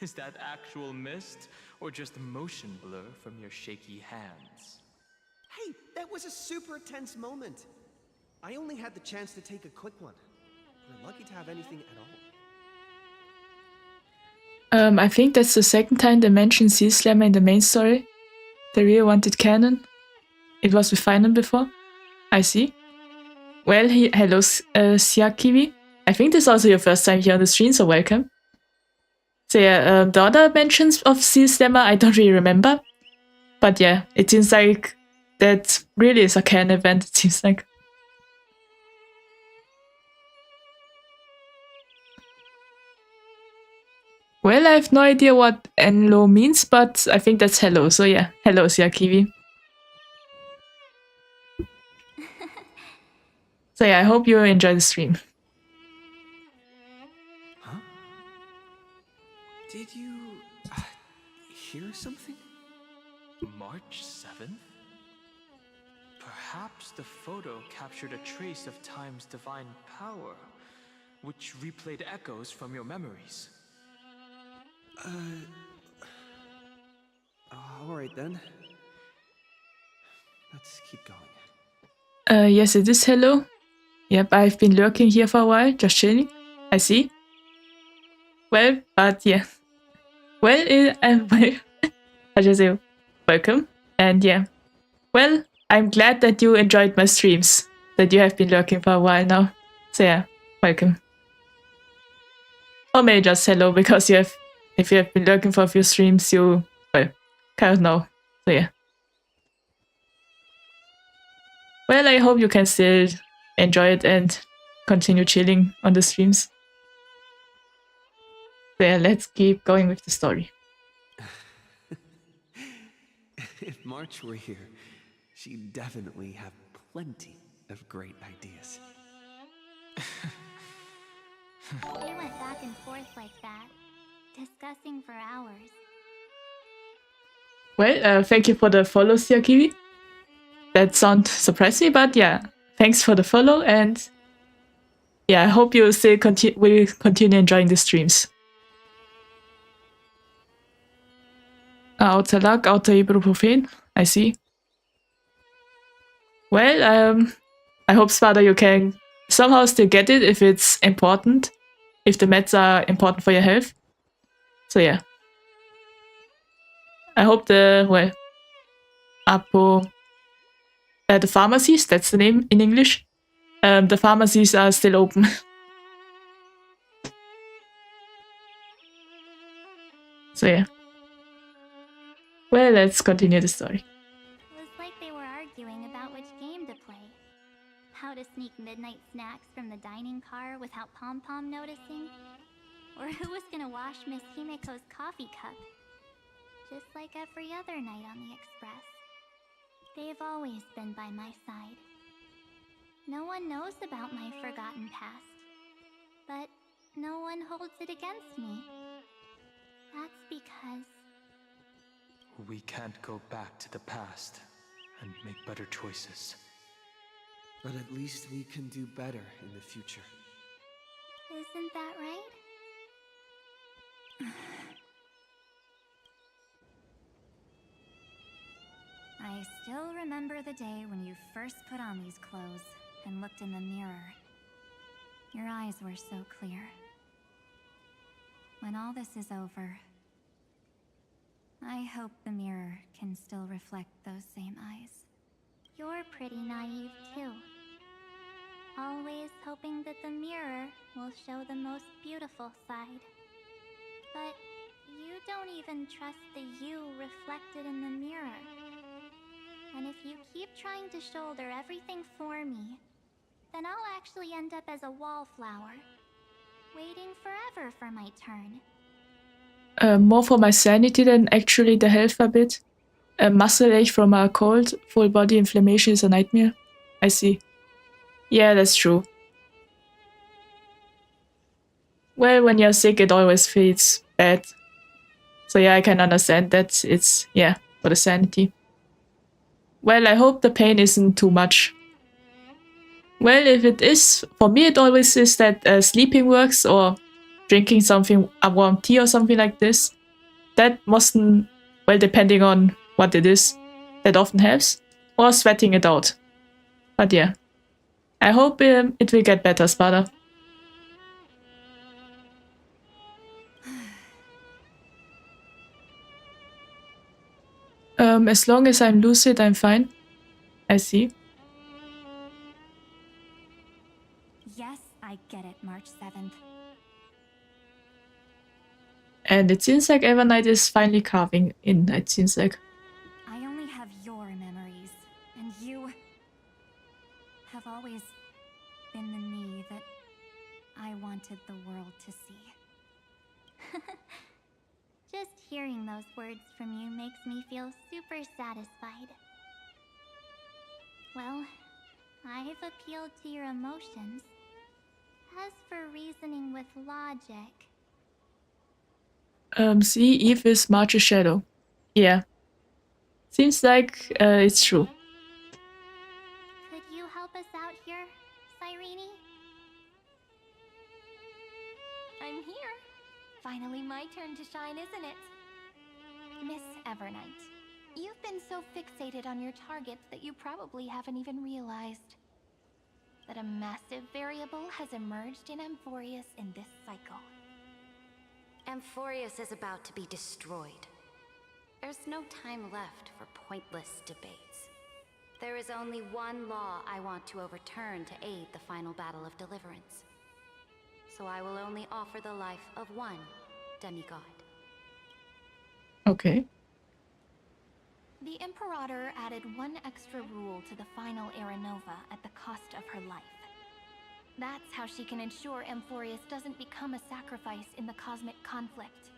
C: Is that actual mist, or just motion blur from your shaky hands?
D: Hey, that was a super tense moment. I only had the chance to take a quick one. We're lucky to have anything at all.
A: I think that's the second time they mentioned Sea Slammer in the main story. They really wanted canon. It was with Final before. I see. Well, hello, Siakiwi. I think this is also your first time here on the stream, so welcome. So yeah, the other mentions of Sea Slammer I don't really remember. But yeah, it seems like that really is a canon event, it seems like. Well, I have no idea what Enlo means, but I think that's hello. So yeah, hello, Siakiwi. So yeah, I hope you enjoy the stream.
D: Huh? Did you hear something?
C: March 7th? Perhaps the photo captured a trace of time's divine power, which replayed echoes from your memories.
D: Alright then. Let's keep going.
A: Yes, it is hello. Yep, I've been lurking here for a while, just chilling. I see. Well, but yeah. Well, well, I just say welcome. And yeah. Well, I'm glad that you enjoyed my streams, that you have been lurking for a while now. So yeah, welcome. Or maybe just hello, because if you have been lurking for a few streams, you, well, kind of know. So yeah. Well, I hope you can still enjoy it and continue chilling on the streams. So yeah, let's keep going with the story.
D: If March were here, she'd definitely have plenty of great ideas.
H: They went back and forth like that, discussing for hours.
A: Well, thank you for the follow, Siakiwi. That sounds surprising, but yeah, thanks for the follow, and yeah, I hope you still will continue enjoying the streams. Außer Luck, außer Ibuprofen, I see. Well, I hope, Spada, you can somehow still get it if it's important, if the meds are important for your health. So yeah. I hope the pharmacies, that's the name in English, the pharmacies are still open. So yeah. Well, let's continue the story.
H: It was like they were arguing about which game to play. How to sneak midnight snacks from the dining car without Pom-Pom noticing. Or who was gonna wash Miss Himiko's coffee cup. Just like every other night on the Express. They've always been by my side. No one knows about my forgotten past. But no one holds it against me. That's because...
C: We can't go back to the past and make better choices.
D: But at least we can do better in the future.
H: Isn't that right? I still remember the day when you first put on these clothes and looked in the mirror. Your eyes were so clear. When all this is over, I hope the mirror can still reflect those same eyes. You're pretty naive too. Always hoping that the mirror will show the most beautiful side. But you don't even trust the you reflected in the mirror. And if you keep trying to shoulder everything for me, then I'll actually end up as a wallflower, waiting forever for my turn.
A: More for my sanity than actually the health a bit. A muscle ache from a cold, full body inflammation is a nightmare. I see. Yeah, that's true. Well, when you're sick, it always feels bad. So yeah, I can understand that it's, yeah, for the sanity. Well, I hope the pain isn't too much. Well, if it is, for me it always is that sleeping works or drinking something, a warm tea or something like this. That mustn't, well, depending on what it is, that often helps. Or sweating it out. But yeah. I hope it will get better, Spada. As long as I'm lucid, I'm fine. I see.
H: Yes, I get it, March 7th.
A: And it seems like Evernight is finally carving in, it seems like.
H: I only have your memories, and you have always been the me that I wanted the world to see. Just hearing those words from you makes me feel super satisfied. Well, I've appealed to your emotions. As for reasoning with logic...
A: See, Eve is March's shadow. Yeah. Seems like it's true.
H: Could you help us out here, Cyrene? I'm here. Finally my turn to shine, isn't it? Miss Evernight, you've been so fixated on your targets that you probably haven't even realized that a massive variable has emerged in Amphorius in this cycle.
B: Amphorius is about to be destroyed. There's no time left for pointless debates. There is only one law I want to overturn to aid the final battle of deliverance. So I will only offer the life of one demigod.
A: Okay.
H: The Imperator added one extra rule to the final Era Nova at the cost of her life. That's how she can ensure Amphorius doesn't become a sacrifice in the cosmic conflict.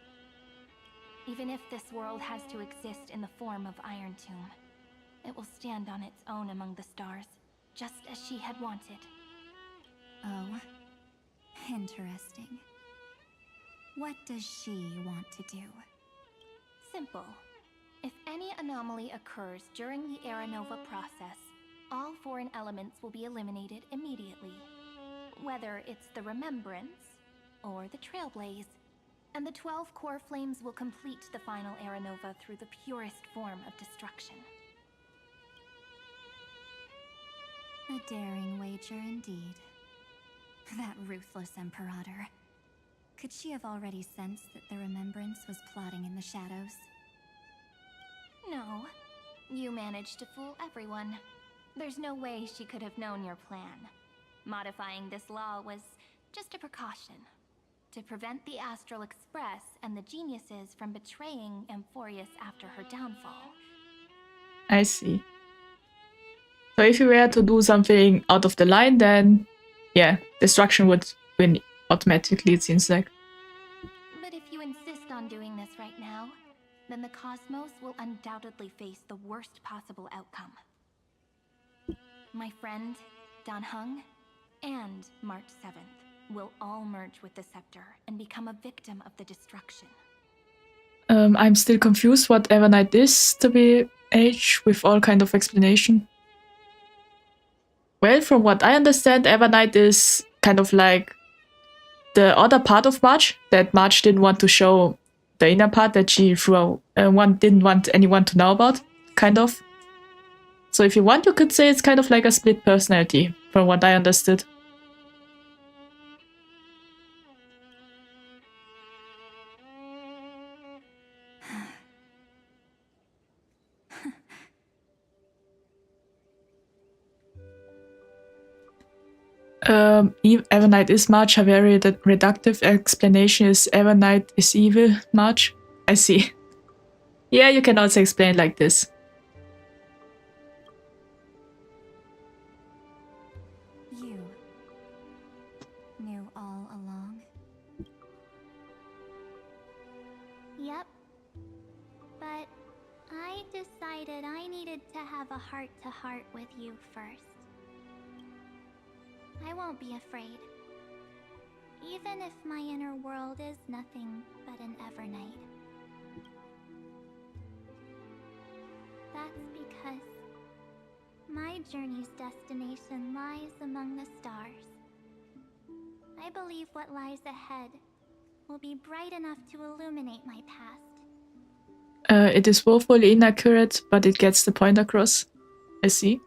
H: Even if this world has to exist in the form of Iron Tomb, it will stand on its own among the stars, just as she had wanted. Oh, interesting. What does she want to do? Simple. If any anomaly occurs during the Era Nova process, all foreign elements will be eliminated immediately. Whether it's the Remembrance or the Trailblaze, and the 12 core flames will complete the final Era Nova through the purest form of destruction. A daring wager indeed. That ruthless Imperator. Could she have already sensed that the Remembrance was plotting in the shadows? No. You managed to fool everyone. There's no way she could have known your plan. Modifying this law was just a precaution. To prevent the Astral Express and the geniuses from betraying Amphorius after her downfall.
A: I see. So if you were to do something out of the line, then yeah, destruction would win automatically, it seems like.
H: But if you insist on doing this right now, then the Cosmos will undoubtedly face the worst possible outcome. My friend, Dan Heng, and March 7th will all merge with the Scepter and become a victim of the destruction.
A: I'm still confused what Evernight is, to be H, with all kind of explanation. Well, from what I understand, Evernight is kind of like the other part of March, that March didn't want to show the inner part that she didn't want anyone to know about, kind of. So if you want, you could say it's kind of like a split personality, from what I understood. Evernight is March. A very reductive explanation is Evernight is evil, March. I see. Yeah, you can also explain like this.
H: You knew all along? Yep. But I decided I needed to have a heart-to-heart with you first. I won't be afraid. Even if my inner world is nothing but an Evernight. That's because my journey's destination lies among the stars. I believe what lies ahead will be bright enough to illuminate my past.
A: It is woefully inaccurate, but it gets the point across. I see.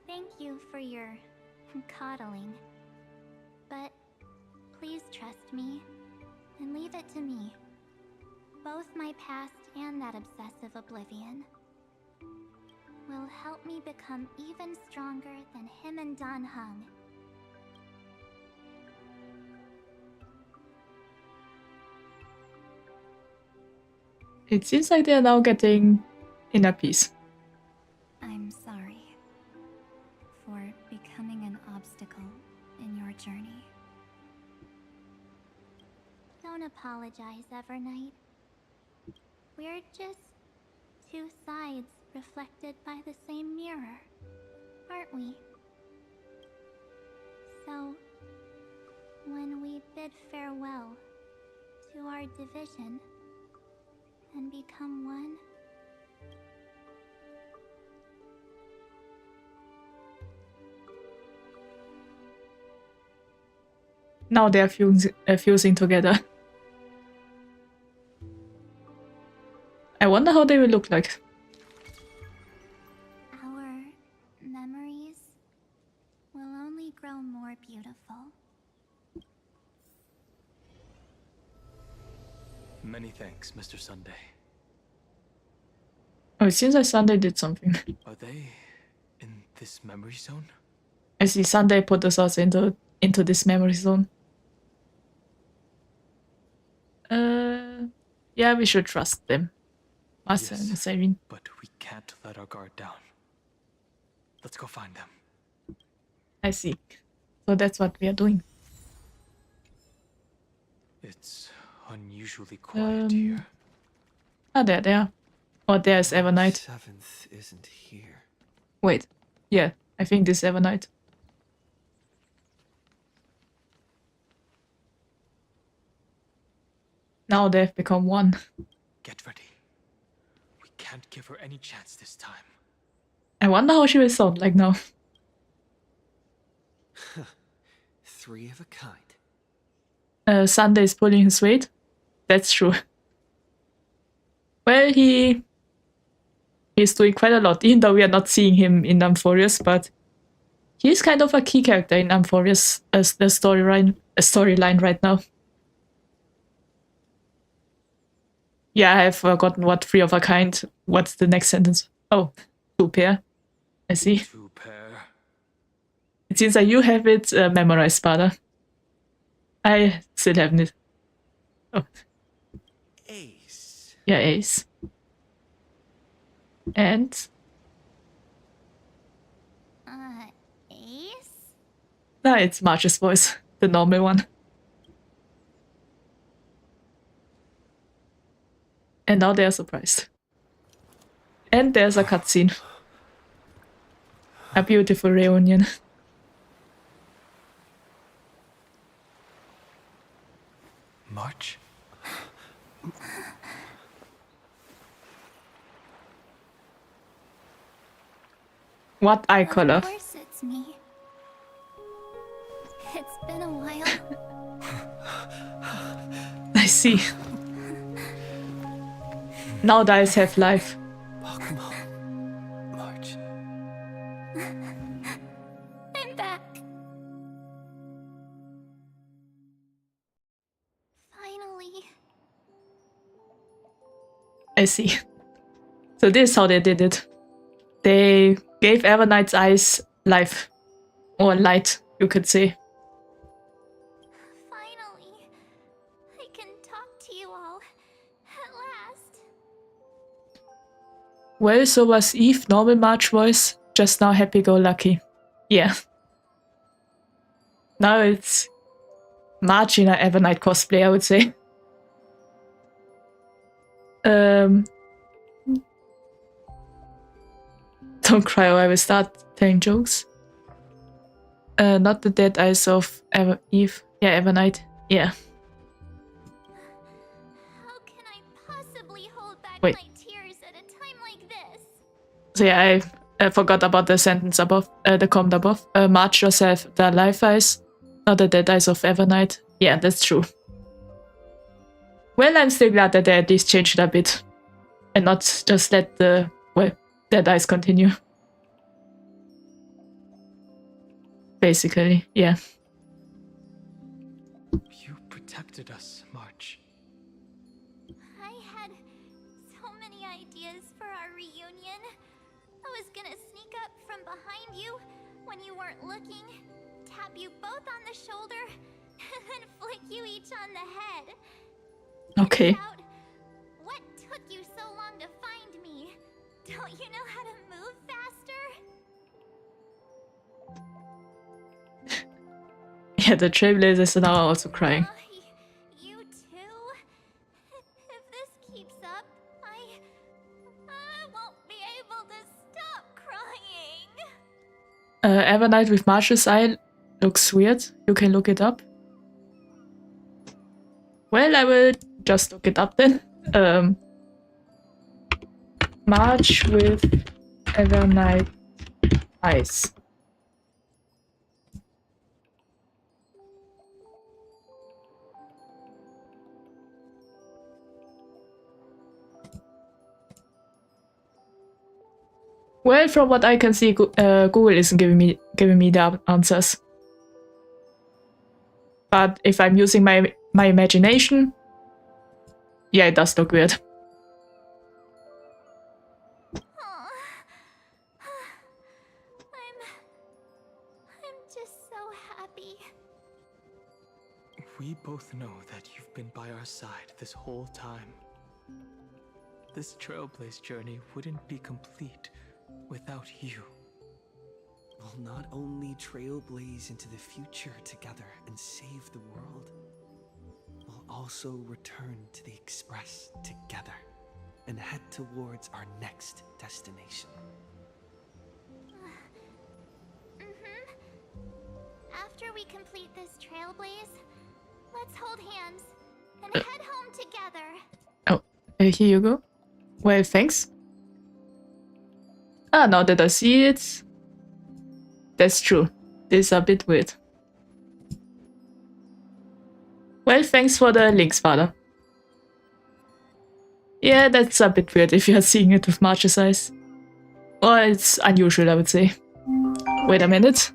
H: Thank you for your coddling. But please trust me and leave it to me. Both my past and that obsessive oblivion will help me become even stronger than him and Dan Heng.
A: It seems like they are now getting inner peace.
H: I'm sorry for becoming an obstacle in your journey. Don't apologize, Evernight. We're just two sides reflected by the same mirror, aren't we? So, when we bid farewell to our division and become one,
A: Now they are fusing together. I wonder how they will look like.
H: our memories will only grow more beautiful.
C: Many thanks, Mr. Sunday.
A: Oh, it seems like Sunday did something.
C: Are they in this memory zone?
A: I see Sunday put us also into this memory zone. Yeah, we should trust them. Us and
C: Yes,
A: Irene.
C: but we can't let our guard down. Let's go find them.
A: I see. So that's what we are doing.
C: It's unusually quiet here.
A: Ah, there they are. Oh, there's Evernight.
D: Seventh isn't here.
A: Wait. Yeah, I think this is Evernight. Now they've become one.
C: Get ready. We can't give her any chance this time.
A: I wonder how she will sound like now.
D: Three of a kind.
A: Sunday is pulling his weight. That's true. Well, he's doing quite a lot, even though we are not seeing him in Amphorius, but he's kind of a key character in Amphorius as the storyline right now. Yeah, I have forgotten what three of a kind. What's the next sentence? Oh, two pair. I see.
C: Two pair.
A: It seems like you have it memorized, Spada. I still haven't it. Oh.
D: Ace.
A: Yeah, Ace. And
H: Ace?
A: it's March's voice, the normal one. And now they're surprised. And there's a cutscene. A beautiful reunion.
C: March?
A: What eye color?
H: Of course it's me. It's been a while.
A: I see. Now dice have life.
D: Pokemon. March.
H: I'm back. Finally.
A: I see. So this is how they did it. They gave Evernight's eyes life. Or light, you could say.
H: Finally. I can talk to you all. At last.
A: Well, so was Eve normal March voice. just now happy-go-lucky. Yeah. Now it's March in a Evernight cosplay, I would say. Don't cry or I will start telling jokes. Not the dead eyes of Eve. Yeah, Evernight. Yeah.
H: How can I possibly hold back
A: Wait.
H: my tears at a time like this?
A: So yeah, I forgot about the sentence above, the comment above. March yourself the life eyes, not the dead eyes of Evernight. Yeah, that's true. Well, I'm still glad that they at least changed it a bit. And not just let the, well, dead eyes continue. Basically, yeah.
C: You protected us, March.
H: I had so many ideas for our reunion. I was gonna sneak up from behind you when you weren't looking, tap you both on the shoulder, and then flick you each on the head.
A: Okay.
H: Shout, "What took you so long to find me? Don't you know how to move faster?"
A: Yeah, the Trailblazers are now also crying.
H: You too? If this keeps up, I won't be able to stop crying.
A: Evernight with Marsh's eye looks weird. You can look it up. Well, I will just look it up then. March with Evernight eyes. Well, from what I can see, Google isn't giving me the answers. But if I'm using my imagination, yeah, it does look weird.
H: I'm just so happy.
C: We both know that you've been by our side this whole time. This Trailblaze journey wouldn't be complete without you.
D: We'll not only trailblaze into the future together and save the world, we'll also return to the Express together and head towards our next destination.
H: After we complete this trailblaze, let's hold hands and head home together.
A: Oh, here you go. Well, thanks. Ah, now that I see it, that's true. This is a bit weird. Well, thanks for the links, father. Yeah, that's a bit weird if you are seeing it with March's eyes. Well, it's unusual, I would say. Wait a minute.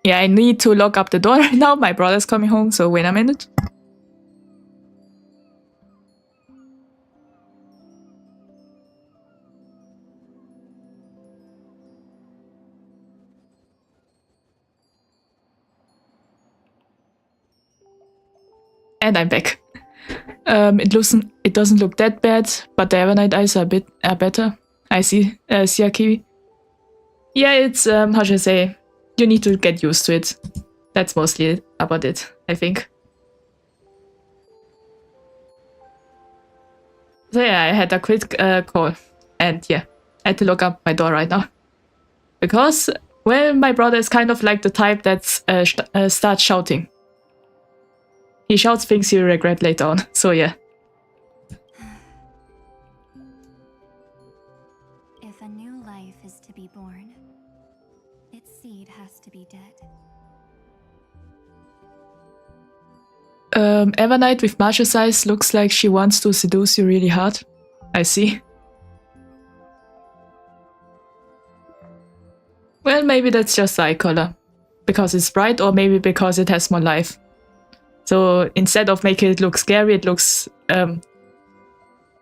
A: Yeah, I need to lock up the door right now. My brother's coming home, so wait a minute. And I'm back. It doesn't look that bad, but the Evernight eyes are better. I see, Siaki. Yeah, it's how should I say? You need to get used to it. That's mostly about it, I think. So yeah, I had a quick call, and yeah, I had to lock up my door right now. Because, well, my brother is kind of like the type that starts shouting. He shouts things he'll regret later on, so yeah.
H: If a new life is to be born, its seed has to be dead.
A: Evernight with Marsh's eyes looks like she wants to seduce you really hard. I see. Well, maybe that's just the eye color. Because it's bright, or maybe because it has more life. So instead of making it look scary, it looks, in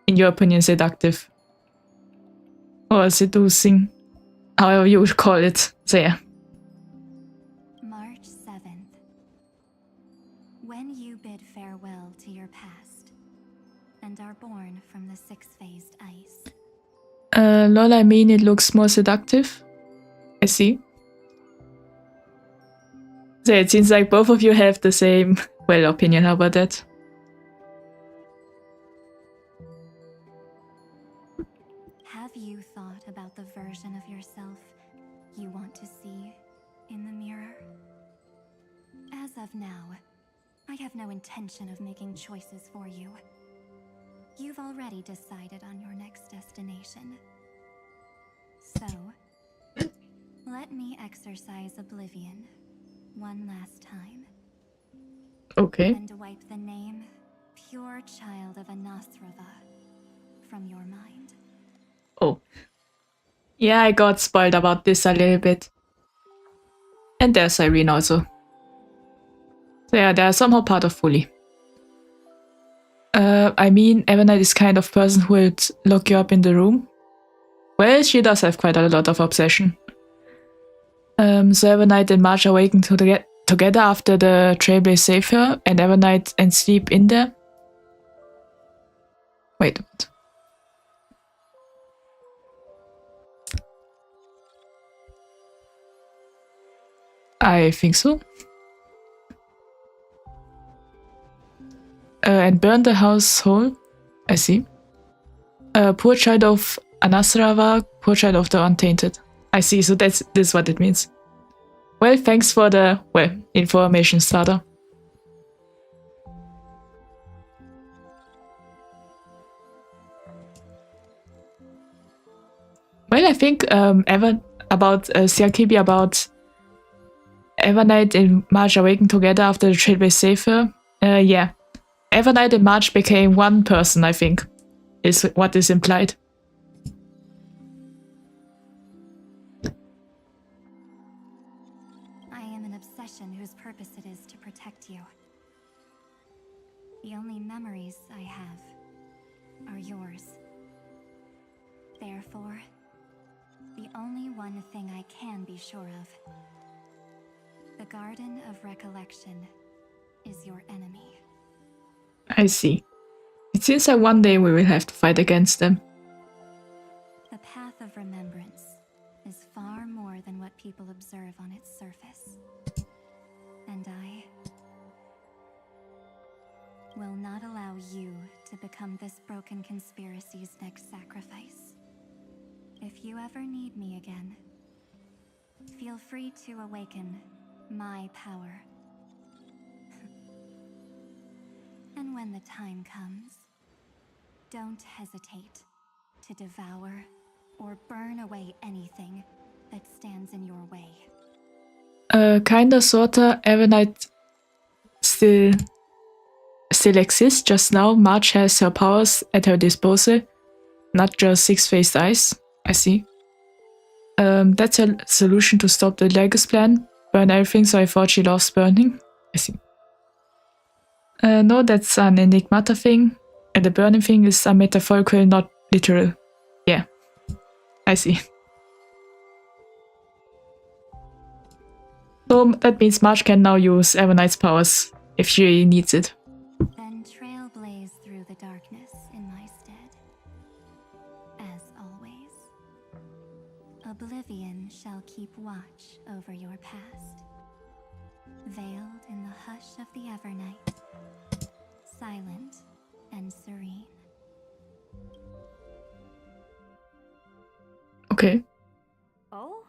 A: your opinion, seductive. Or seducing, however you would call it. So yeah.
H: March 7th. When you bid farewell to your past and are born from the six-phased ice.
A: Lol, I mean it looks more seductive. I see. So it seems like both of you have the same, well, opinion. How about that?
H: Have you thought about the version of yourself you want to see in the mirror? As of now, I have no intention of making choices for you. You've already decided on your next destination. So, let me exercise oblivion one last time.
A: Okay.
H: And wipe the name, pure child of Anasrava, from your mind.
A: Oh. Yeah, I got spoiled about this a little bit. And there's Irene also. So yeah, they are somehow part of Fully. I mean, Evernight is kind of person who would lock you up in the room. Well, she does have quite a lot of obsession. So Evernight and March awaken together after the Trailblaze save her, and Evernight and sleep in there. Wait a minute. I think so. And burn the house whole. I see. Poor child of Anasrava, poor child of the Untainted. I see, so this is what it means. Well, thanks for the, well, information starter. Well, I think Siakibi about Evernight and March awaken together after the Trailblaze save her. Yeah. Evernight and March became one person, I think, is what is implied.
H: I am an obsession whose purpose it is to protect you. The only memories I have are yours. Therefore, the only one thing I can be sure of. The Garden of Recollection is your enemy.
A: I see. It seems like one day we will have to fight against them.
H: The path of remembrance is far more than what people observe on its surface. And I will not allow you to become this broken conspiracy's next sacrifice. If you ever need me again, feel free to awaken my power. And when the time comes, don't hesitate to devour or burn away anything that stands in your way.
A: Kinda, sorta, Evernight still exists. Just now, March has her powers at her disposal, not just six-faced eyes. I see. That's a solution to stop the Legus plan. Burn everything, so I thought she loves burning. I see. No, that's an enigmata thing. And the burning thing is a metaphorical, not literal. Yeah. I see. So that means March can now use Evernight's powers if she needs it.
H: Then trailblaze through the darkness in my stead. As always, oblivion shall keep watch over your past. Veiled in the hush of the Evernight, silent and serene.
A: Okay.
B: Oh?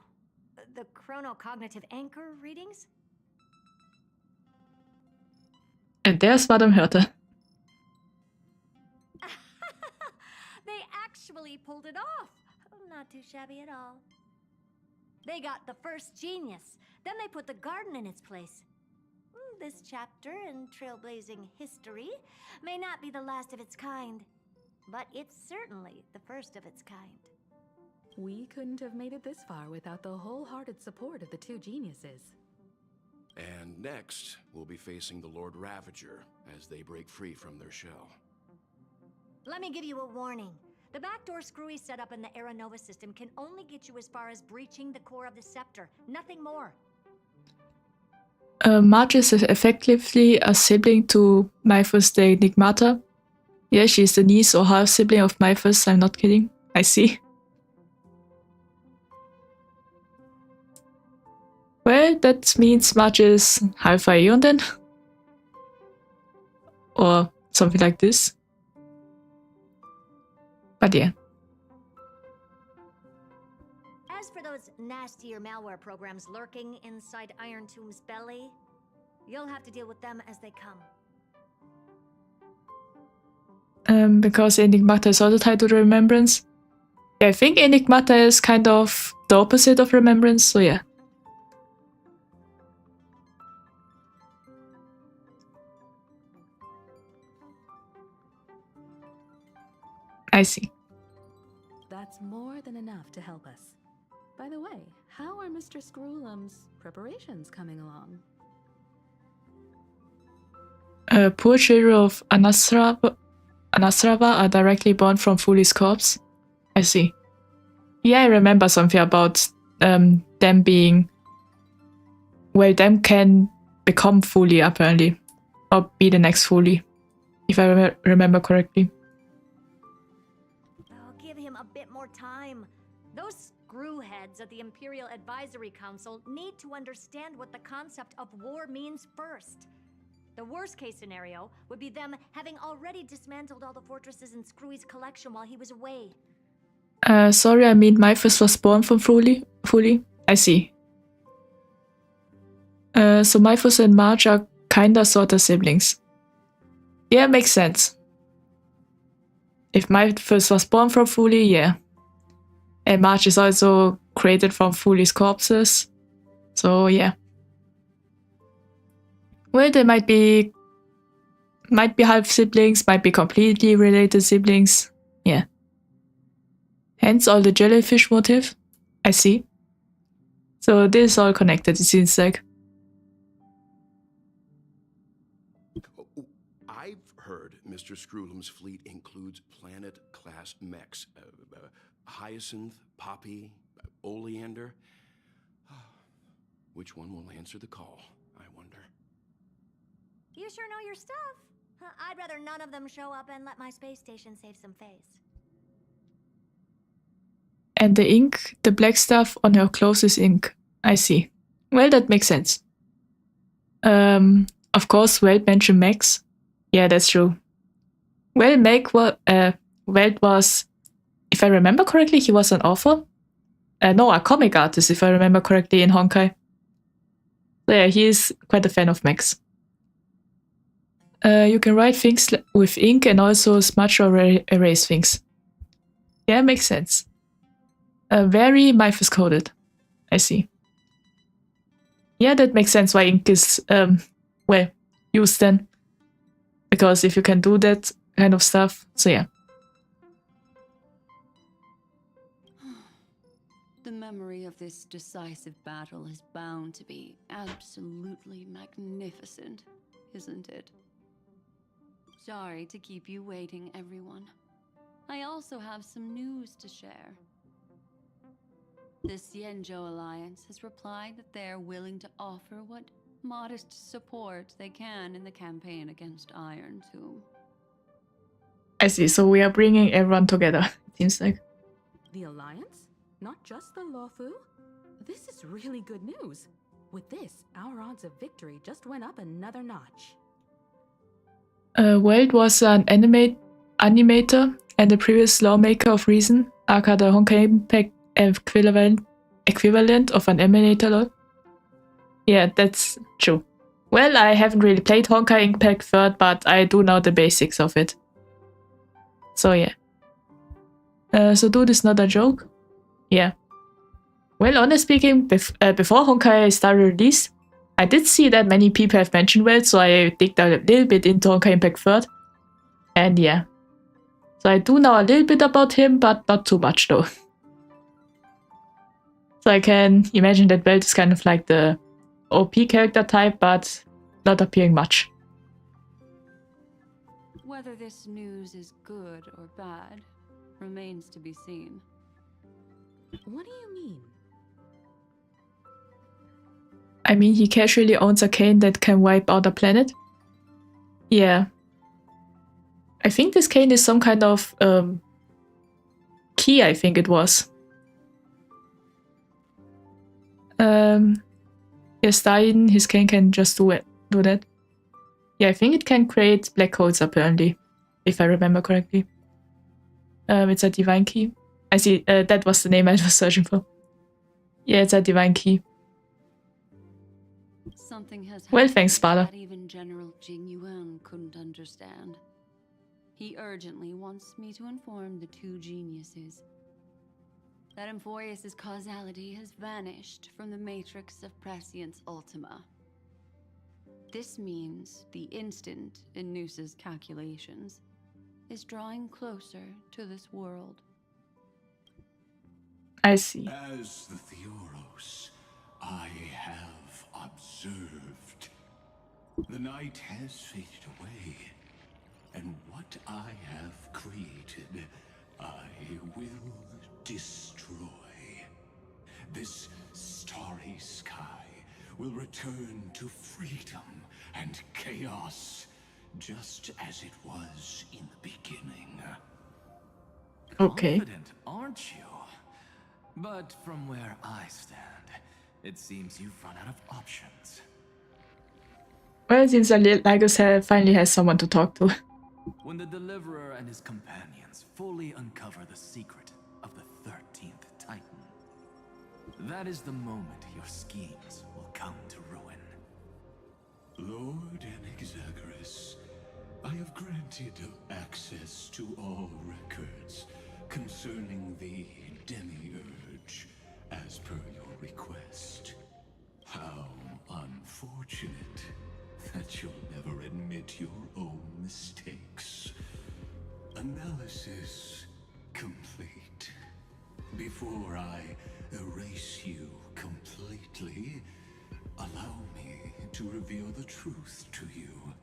B: The chronocognitive anchor readings?
A: And there's Madame Hörte.
B: They actually pulled it off. Not too shabby at all. They got the first genius. Then they put the garden in its place. This chapter in trailblazing history may not be the last of its kind, but it's certainly the first of its kind.
I: We couldn't have made it this far without the wholehearted support of the two geniuses. And next, we'll be facing the Lord Ravager as they break free from their shell.
J: Let me give you a warning. The backdoor screwy setup in the Aeronova system can only get you as far as breaching the core of the scepter, nothing more.
A: Marge is effectively a sibling to Mythos the Enigmata. Yeah, she's the niece or half-sibling of Mythos, I'm not kidding. I see. Well, that means Marge is half Aeon then? Or something like this. But yeah.
J: As for those nastier malware programs lurking inside Iron Tomb's belly, you'll have to deal with them as they come.
A: Because Enigmata is also tied to the Remembrance. Yeah, I think Enigmata is kind of the opposite of Remembrance, so yeah. I see.
K: That's more than enough to help us. By the way, how are Mr. Screwlum's preparations coming along?
A: Poor children of Anasrava are directly born from Fuli's corpse. I see. Yeah, I remember something about them being... Well, them can become Fuli, apparently. Or be the next Fuli, if I remember correctly.
J: Oh, give him a bit more time. Those screwheads at the Imperial Advisory Council need to understand what the concept of war means first. The worst case scenario would be them having already dismantled all the fortresses in Screwy's collection while he was away.
A: Sorry, I mean Mythos was born from Fuli. I see. So Mythos and Marge are kinda sorta siblings. Yeah, makes sense. If Mythos was born from Fuli, yeah. And Marge is also created from Fuli's corpses. So yeah. Well, they might be half siblings, might be completely related siblings. Yeah. Hence all the jellyfish motive. I see. So this is all connected, it seems like.
I: I've heard Mr. Screwlum's fleet includes planet-class mechs. Hyacinth, Poppy, Oleander. Which one will answer the call, I wonder?
J: You sure know your stuff. I'd rather none of them show up and let my space station save some face.
A: And the ink, the black stuff on her clothes is ink. I see. Well, that makes sense. Of course, Welt mentioned Max. Yeah, that's true. Well, Welt was, if I remember correctly, he was an author. No, a comic artist, if I remember correctly, in Honkai. So yeah, he is quite a fan of Max. You can write things with ink and also smudge or erase things. Yeah, makes sense. Very Mythos coded. I see. Yeah, that makes sense why ink is, well, used then. Because if you can do that kind of stuff, so yeah.
E: The memory of this decisive battle is bound to be absolutely magnificent, isn't it? Sorry to keep you waiting, everyone. I also have some news to share. The Xianzhou Alliance has replied that they're willing to offer what modest support they can in the campaign against Iron Tomb.
A: I see, so we are bringing everyone together, it seems like.
K: The Alliance? Not just the Luofu? This is really good news. With this, our odds of victory just went up another notch.
A: Welt was an animator and the previous lawmaker of Reason, aka the Honkai Impact equivalent of an emulator law. Yeah, that's true. Well, I haven't really played Honkai Impact 3rd, but I do know the basics of it. So yeah. So dude is not a joke? Yeah. Well, honestly speaking, before Honkai Star Rail released, I did see that many people have mentioned Welt, so I digged a little bit into Honkai Impact 3rd. And yeah. So I do know a little bit about him, but not too much though. So I can imagine that Welt is kind of like the OP character type, but not appearing much.
E: Whether this news is good or bad remains to be seen.
K: What do you mean?
A: I mean, he casually owns a cane that can wipe out a planet. Yeah. I think this cane is some kind of key, I think it was. Yes, Stein, his cane can just do that. Yeah, I think it can create black holes apparently, if I remember correctly. It's a divine key. I see, that was the name I was searching for. Yeah, it's a divine key.
E: Something has
A: well, thanks, Spada.
E: that even General Jing Yuan couldn't understand. He urgently wants me to inform the two geniuses that Amphorius' causality has vanished from the matrix of Prescience Ultima. This means the instant in Noose's calculations is drawing closer to this world.
A: I see.
I: As the Theoros, I have observed. The night has faded away, and what I have created, I will destroy. This starry sky will return to freedom and chaos, just as it was in the beginning.
A: Okay.
G: Confident, aren't you? But from where I stand, it seems you've run out of options.
A: Well, it seems like Lygus finally has someone to talk to.
G: When the Deliverer and his companions fully uncover the secret of the 13th Titan, that is the moment your schemes will come to ruin.
I: Lord Anexagoras, I have granted access to all records concerning the Demiurge, as per your request. How unfortunate that you'll never admit your own mistakes. Analysis complete. Before I erase you completely, allow me to reveal the truth to you,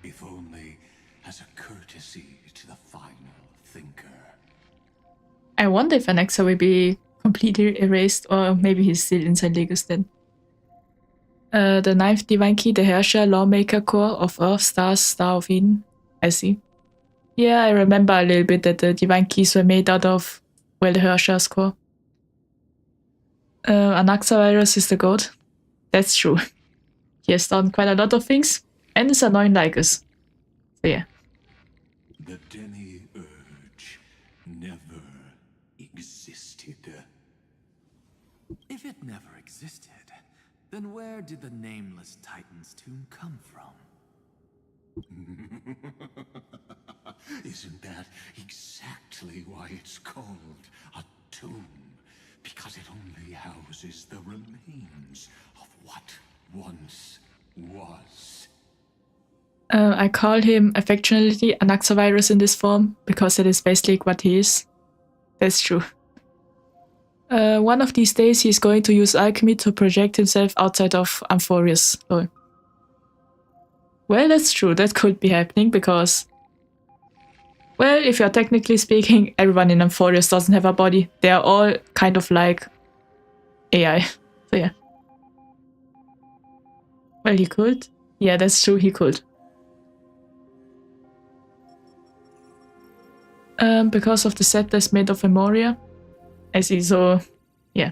I: if only as a courtesy to the final thinker.
A: I wonder if Anaxa will be completely erased, or maybe he's still inside Lygus then. The 9th Divine Key, the Herrscher, Lawmaker Core of Earth, Stars, Star of Eden. I see. Yeah, I remember a little bit that the Divine Keys were made out of, well, the Herrscher's core. Anaxavirus is the goat. That's true. He has done quite a lot of things, and is annoying Lygus. So yeah.
I: The Demiurge never existed.
G: If it never existed, then where did the nameless Titan's tomb come from?
I: Isn't that exactly why it's called a tomb? Because it only houses the remains of what once was.
A: I call him affectionately Anaxavirus in this form, because it is basically what he is. That's true. One of these days he's going to use alchemy to project himself outside of Amphorius. Oh. Well, that's true, that could be happening, because... Well, if you're technically speaking, everyone in Amphorius doesn't have a body. They are all kind of like AI. So yeah. Well, he could. Yeah, that's true, he could. Because of the set that's made of Memoria. I see, so yeah.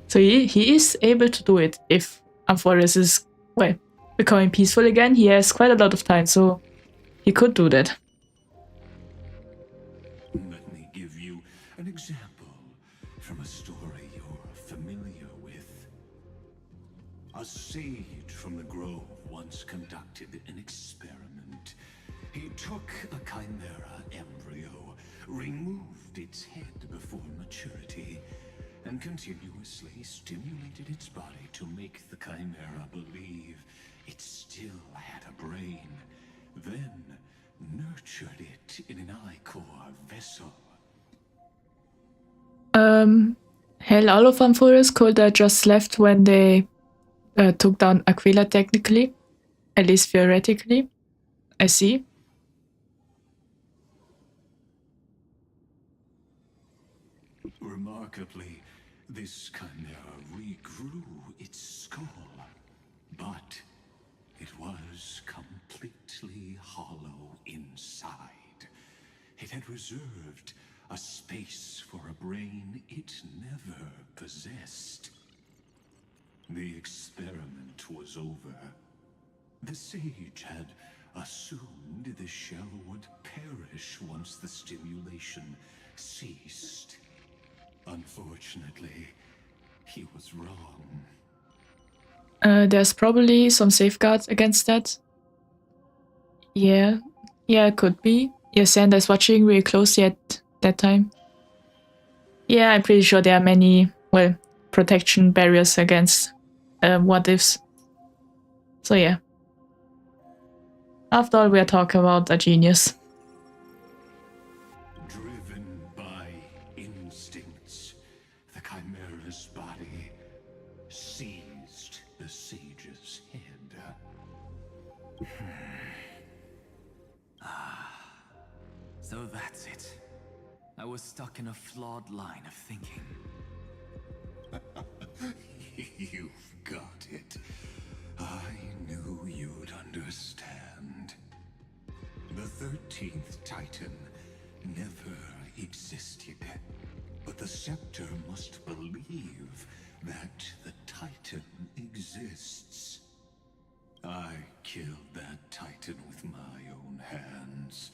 A: So he is able to do it if Amphorius is, well, becoming peaceful again. He has quite a lot of time, so he could do that.
I: Let me give you an example from a story you're familiar with. A sage from the Grove once conducted an experiment. He took a chimera embryo, removed its head before maturity, and continuously stimulated its body to make the chimera believe it still had a brain, then nurtured it in an ichor vessel.
A: Hell, all of Amphorius could have just left when they took down Aquila technically, at least theoretically. I see.
I: Remarkably, this chimera regrew its skull, but it was completely hollow inside. It had reserved a space for a brain it never possessed. The experiment was over. The sage had assumed the shell would perish once the stimulation ceased. Unfortunately, he was wrong.
A: There's probably some safeguards against that. Yeah, it could be. Yeah, Sander's watching really closely at that time. Yeah, I'm pretty sure there are many, well, protection barriers against what ifs. So yeah. After all, we are talking about a genius.
I: Driven by instincts, the chimera's body seized the sage's head.
G: So that's it. I was stuck in a flawed line of thinking.
I: You've got it. I knew you'd understand. The 13th Titan never existed. But the Scepter must believe that the Titan exists. I killed that Titan with my own hands.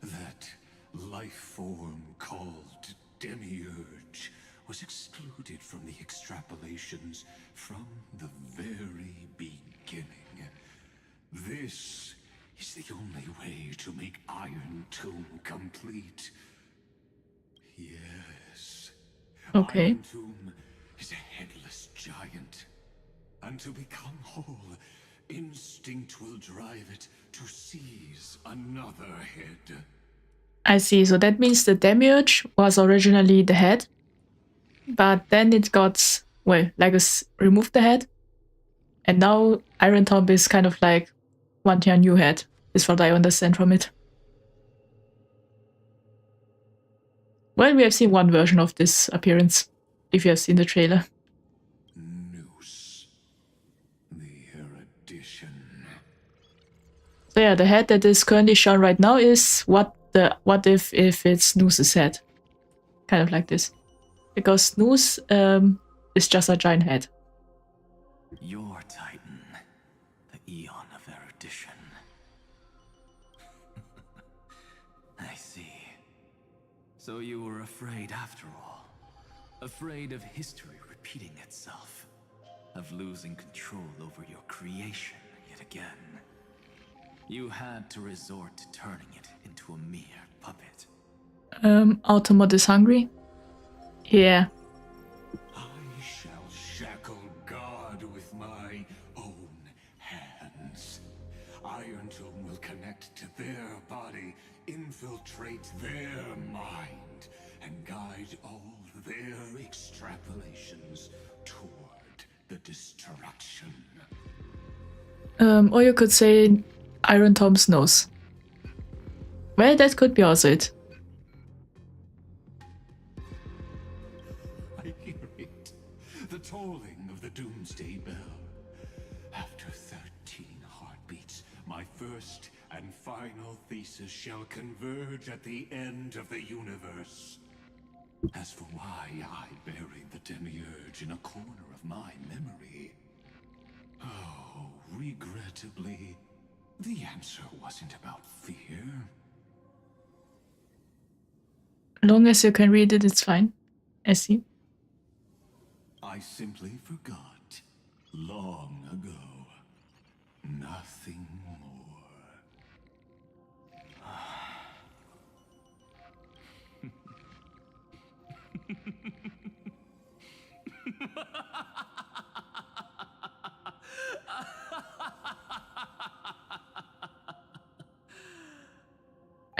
I: That life form called Demiurge was excluded from the extrapolations from the very beginning. This is the only way to make Iron Tomb complete. Yes.
A: Okay.
I: Iron Tomb is a headless giant. And to become whole, instinct will drive it to seize another head.
A: I see, so that means the Demiurge was originally the head, but then it got, well, Lagos removed the head, and now Iron Tomb is kind of like wanting a new head, is what I understand from it. Well, we have seen one version of this appearance, if you have seen the trailer.
I: Noose. The erudition.
A: So yeah, the head that is currently shown right now is what if it's Noose's head. Kind of like this. Because Noose is just a giant head.
G: Your Titan, the Eon of Erudition. I see. So you were afraid after all. Afraid of history repeating itself. Of losing control over your creation yet again. You had to resort to turning it into a mere puppet.
A: Automod is hungry? Yeah.
I: I shall shackle God with my own hands. Iron Tomb will connect to their body, infiltrate their mind, and guide all their extrapolations toward the destruction.
A: Or you could say Iron Tomb's nose. Well, that could be also it.
I: I hear it. The tolling of the Doomsday Bell. After 13 heartbeats, my first and final thesis shall converge at the end of the universe. As for why I buried the Demiurge in a corner of my memory, oh, regrettably, the answer wasn't about fear.
A: Long as you can read it, it's fine. I see.
I: I simply forgot long ago. Nothing more.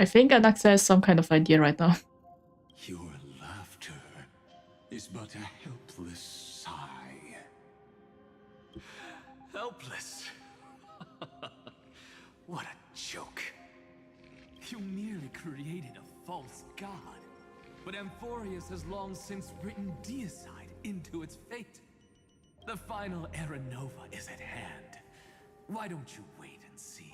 A: I think Anaxa has some kind of idea right now.
I: Your laughter is but a helpless sigh.
G: helpless. What a joke. You merely created a false god. But Amphorius has long since written deicide into its fate. The final Era Nova is at hand. Why don't you wait and see?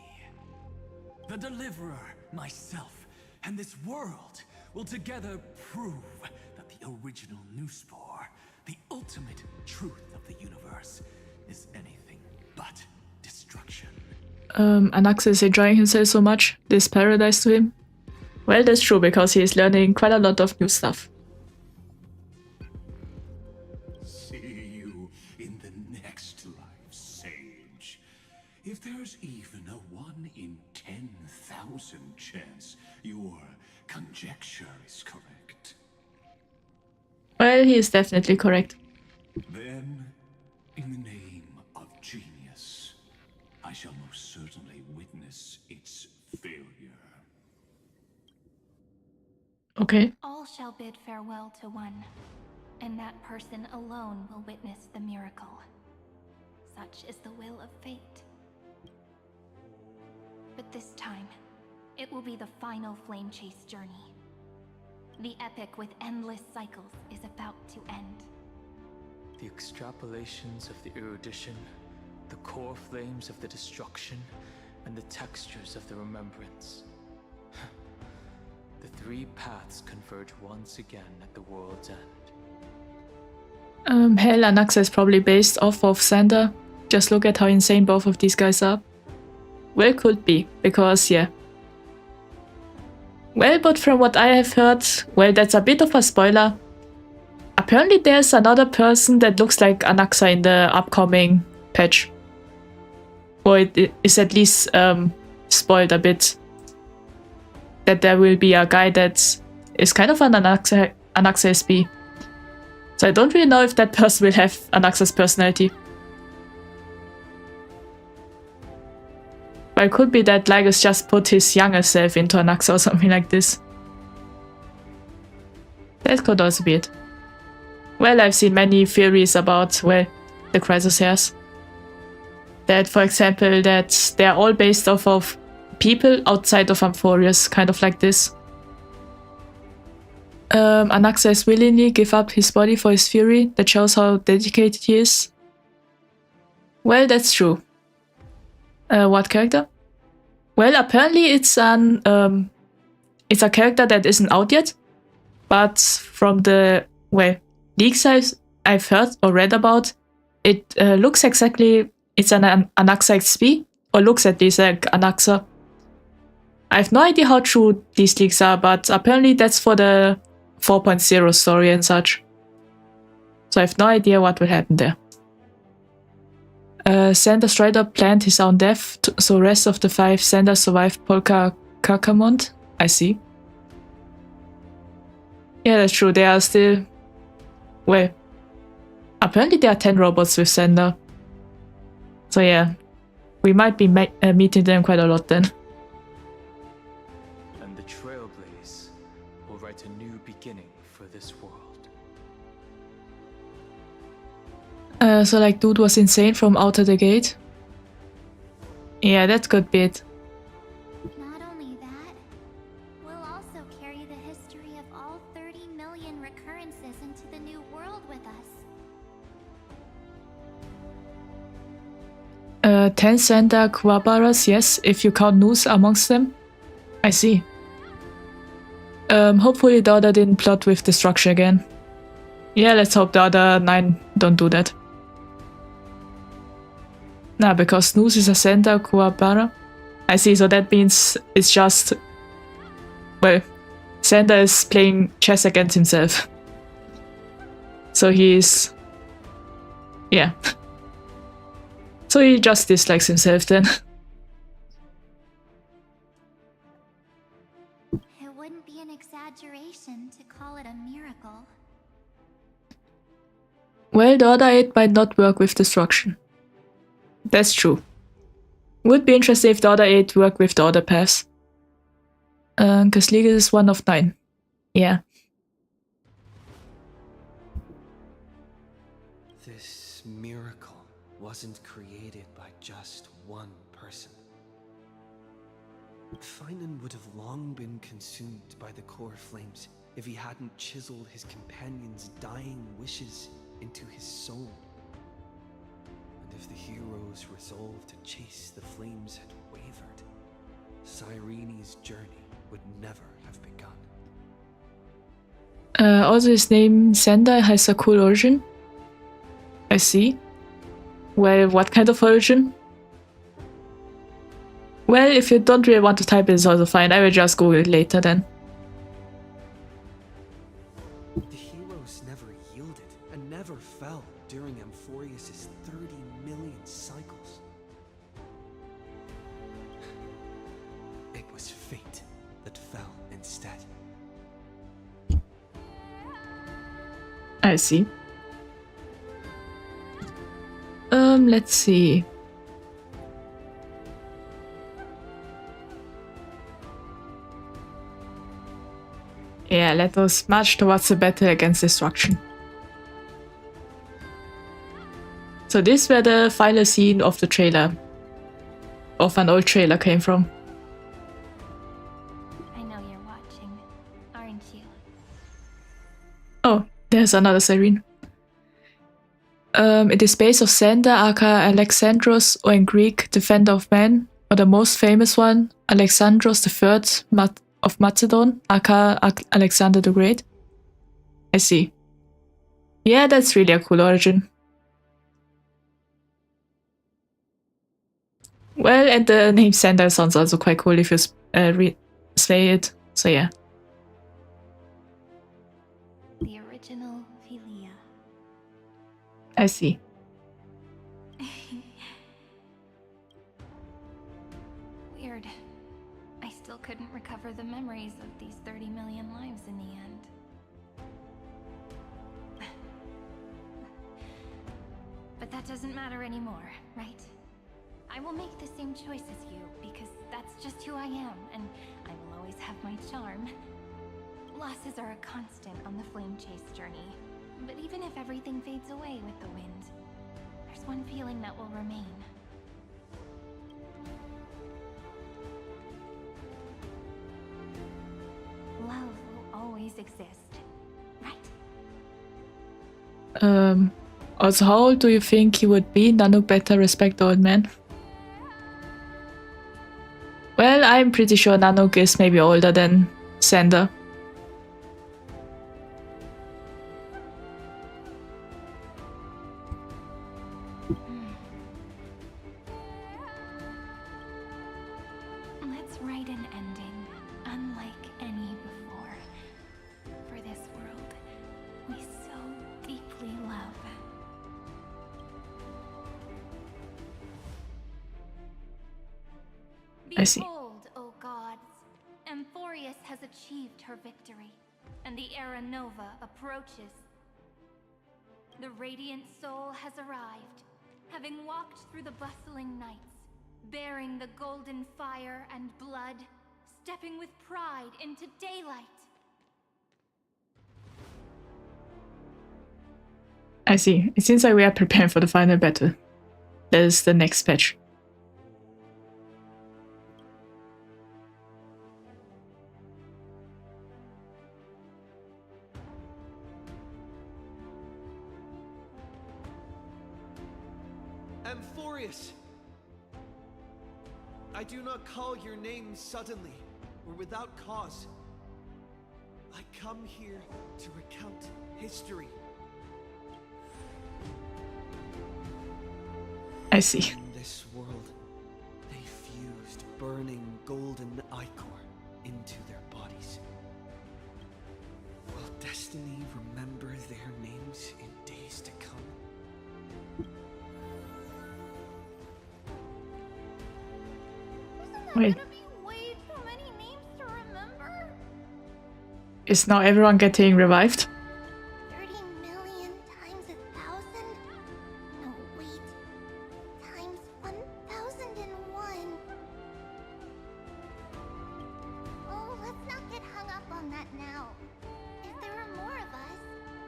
G: The Deliverer, myself, and this world will together prove that the original Newspore, the ultimate truth of the universe, is anything but destruction.
A: Anaxa is enjoying himself so much. This paradise to him. Well, that's true, because he is learning quite a lot of new stuff.
I: See you in the next life, Sage. If there's even a 1 in 10,000 chance your conjecture is correct,
A: Well, he is definitely correct.
I: then, in the name of genius, I shall most certainly witness its failure.
A: Okay.
H: All shall bid farewell to one, and that person alone will witness the miracle. Such is the will of fate. But this time, it will be the final flame chase journey. The epic with endless cycles is about to end.
C: The extrapolations of the erudition, the core flames of the destruction, and the textures of the remembrance. The three paths converge once again at the world's end.
A: Hell, Anaxa is probably based off of Xander. Just look at how insane both of these guys are. Well, could be, because yeah. Well, but from what I have heard, well, that's a bit of a spoiler. Apparently there's another person that looks like Anaxa in the upcoming patch. Or it is at least spoiled a bit. That there will be a guy that is kind of an Anaxa SB. So I don't really know if that person will have Anaxa's personality. But it could be that Lygus just put his younger self into Anaxa or something like this. That could also be it. Well, I've seen many theories about, well, the Crisis Hairs. That, for example, that they're all based off of people outside of Amphorius, kind of like this. Anaxa has willingly give up his body for his fury. That shows how dedicated he is. Well, that's true. What character? Well, apparently it's a character that isn't out yet, but from the leaks I've heard or read about, it looks exactly, it's an Anaxa XP, or looks at least like Anaxa. I have no idea how true these leaks are, but apparently that's for the 4.0 story and such. So I have no idea what will happen there. Xander straight up planned his own death, so rest of the 5 Xanders survived Polka Kakamont. I see. Yeah, that's true. There are still... Well, apparently there are 10 robots with Xander. So yeah, we might be meeting them quite a lot then.
C: And the Trailblaze will write a new beginning for this world.
A: So like dude was insane from Out of the Gate? Yeah, that could be it.
H: Not only that, we'll also carry the history of all 30 million recurrences into the new world with us.
A: 10 Xander Kuwabaras, yes, if you count Noose amongst them. I see. Hopefully the other didn't plot with destruction again. Yeah, let's hope the other 9 don't do that. Nah, because Noose is a Xander Kuwabara. I see, so that means it's just... Well, Xander is playing chess against himself. So he's... Yeah. So he just dislikes himself then.
H: It wouldn't be an exaggeration to call it a miracle.
A: Well, the other 8 might not work with destruction. That's true. Would be interesting if the other 8 work with the other paths. Because Liga is 1 of 9. Yeah.
D: This miracle wasn't created by Finan would have long been consumed by the core flames if he hadn't chiseled his companion's dying wishes into his soul. And if the hero's resolve to chase the flames had wavered, Cyrene's journey would never have begun.
A: Also his name Xander has a cool origin. I see. Well, what kind of origin? Well, if you don't really want to type it, it's also fine. I will just Google it later then.
D: The heroes never yielded and never fell during Amphorius' 30 million cycles. It was fate that fell instead.
A: I see. Let's see. Yeah, let us march towards the battle against destruction. So this where the final scene of the trailer, of an old trailer, came from.
H: I know you're watching, aren't you?
A: Oh, there's another siren. It is based of Xander, aka Alexandros, or in Greek, Defender of Man, or the most famous one, Alexandros III of Macedon, aka Alexander the Great. I see. Yeah, that's really a cool origin. Well, and the name Xander sounds also quite cool if you say it, so yeah.
H: The original Philia.
A: I see.
H: Weird. I still couldn't recover the memories of these 30 million lives in the end. But that doesn't matter anymore, right? I will make the same choice as you, because that's just who I am, and I will always have my charm. Losses are a constant on the flame chase journey, but even if everything fades away with the wind, there's one feeling that will remain. Love will always exist, right?
A: Also, how old do you think he would be? Nanook better respect the old man. Well, I'm pretty sure Nanook is maybe older than Xander.
H: Let's write an ending, unlike any before. For this world we so deeply love.
A: I see.
H: Behold, O gods, Amphorius has achieved her victory, and the Era Nova approaches. The radiant soul has arrived, having walked through the bustling nights, bearing the golden fire and blood, stepping with pride into daylight.
A: I see. It seems like we are preparing for the final battle. That is the next patch.
D: Amphorius! I do not call your name suddenly, or without cause. I come here to recount history.
A: I see.
D: In this world, they fused burning golden ichor into their bodies. Will destiny remember their names in days to come?
A: Wait.
H: Gonna be way too many names to remember.
A: Is now everyone getting revived?
H: 30 million times 1,000? No, wait. Times 1,001. Oh, let's not get hung up on that now. If there are more of us,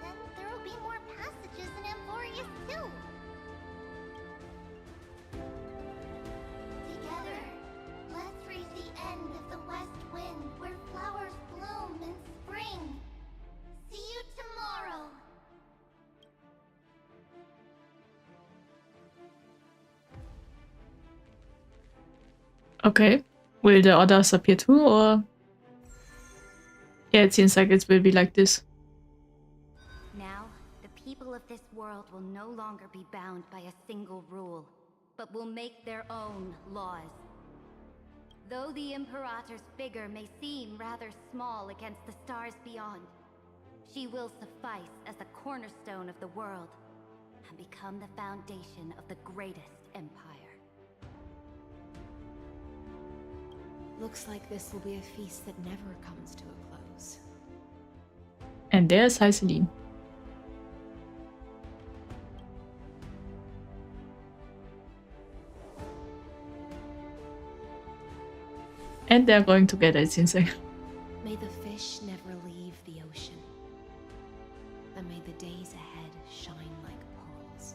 H: then there will be more passages in Amphorius too. Together, let's reach the end of the
A: Okay. Will the others appear too, or... Yeah, it seems like it will be like this.
H: Now, the people of this world will no longer be bound by a single rule, but will make their own laws. Though the Imperator's figure may seem rather small against the stars beyond, she will suffice as the cornerstone of the world and become the foundation of the greatest empire.
B: Looks like this will be a feast that never comes to a close.
A: And there's Hyceline. And they're going together, it seems like.
B: May the fish never leave the ocean, and may the days ahead shine like pearls.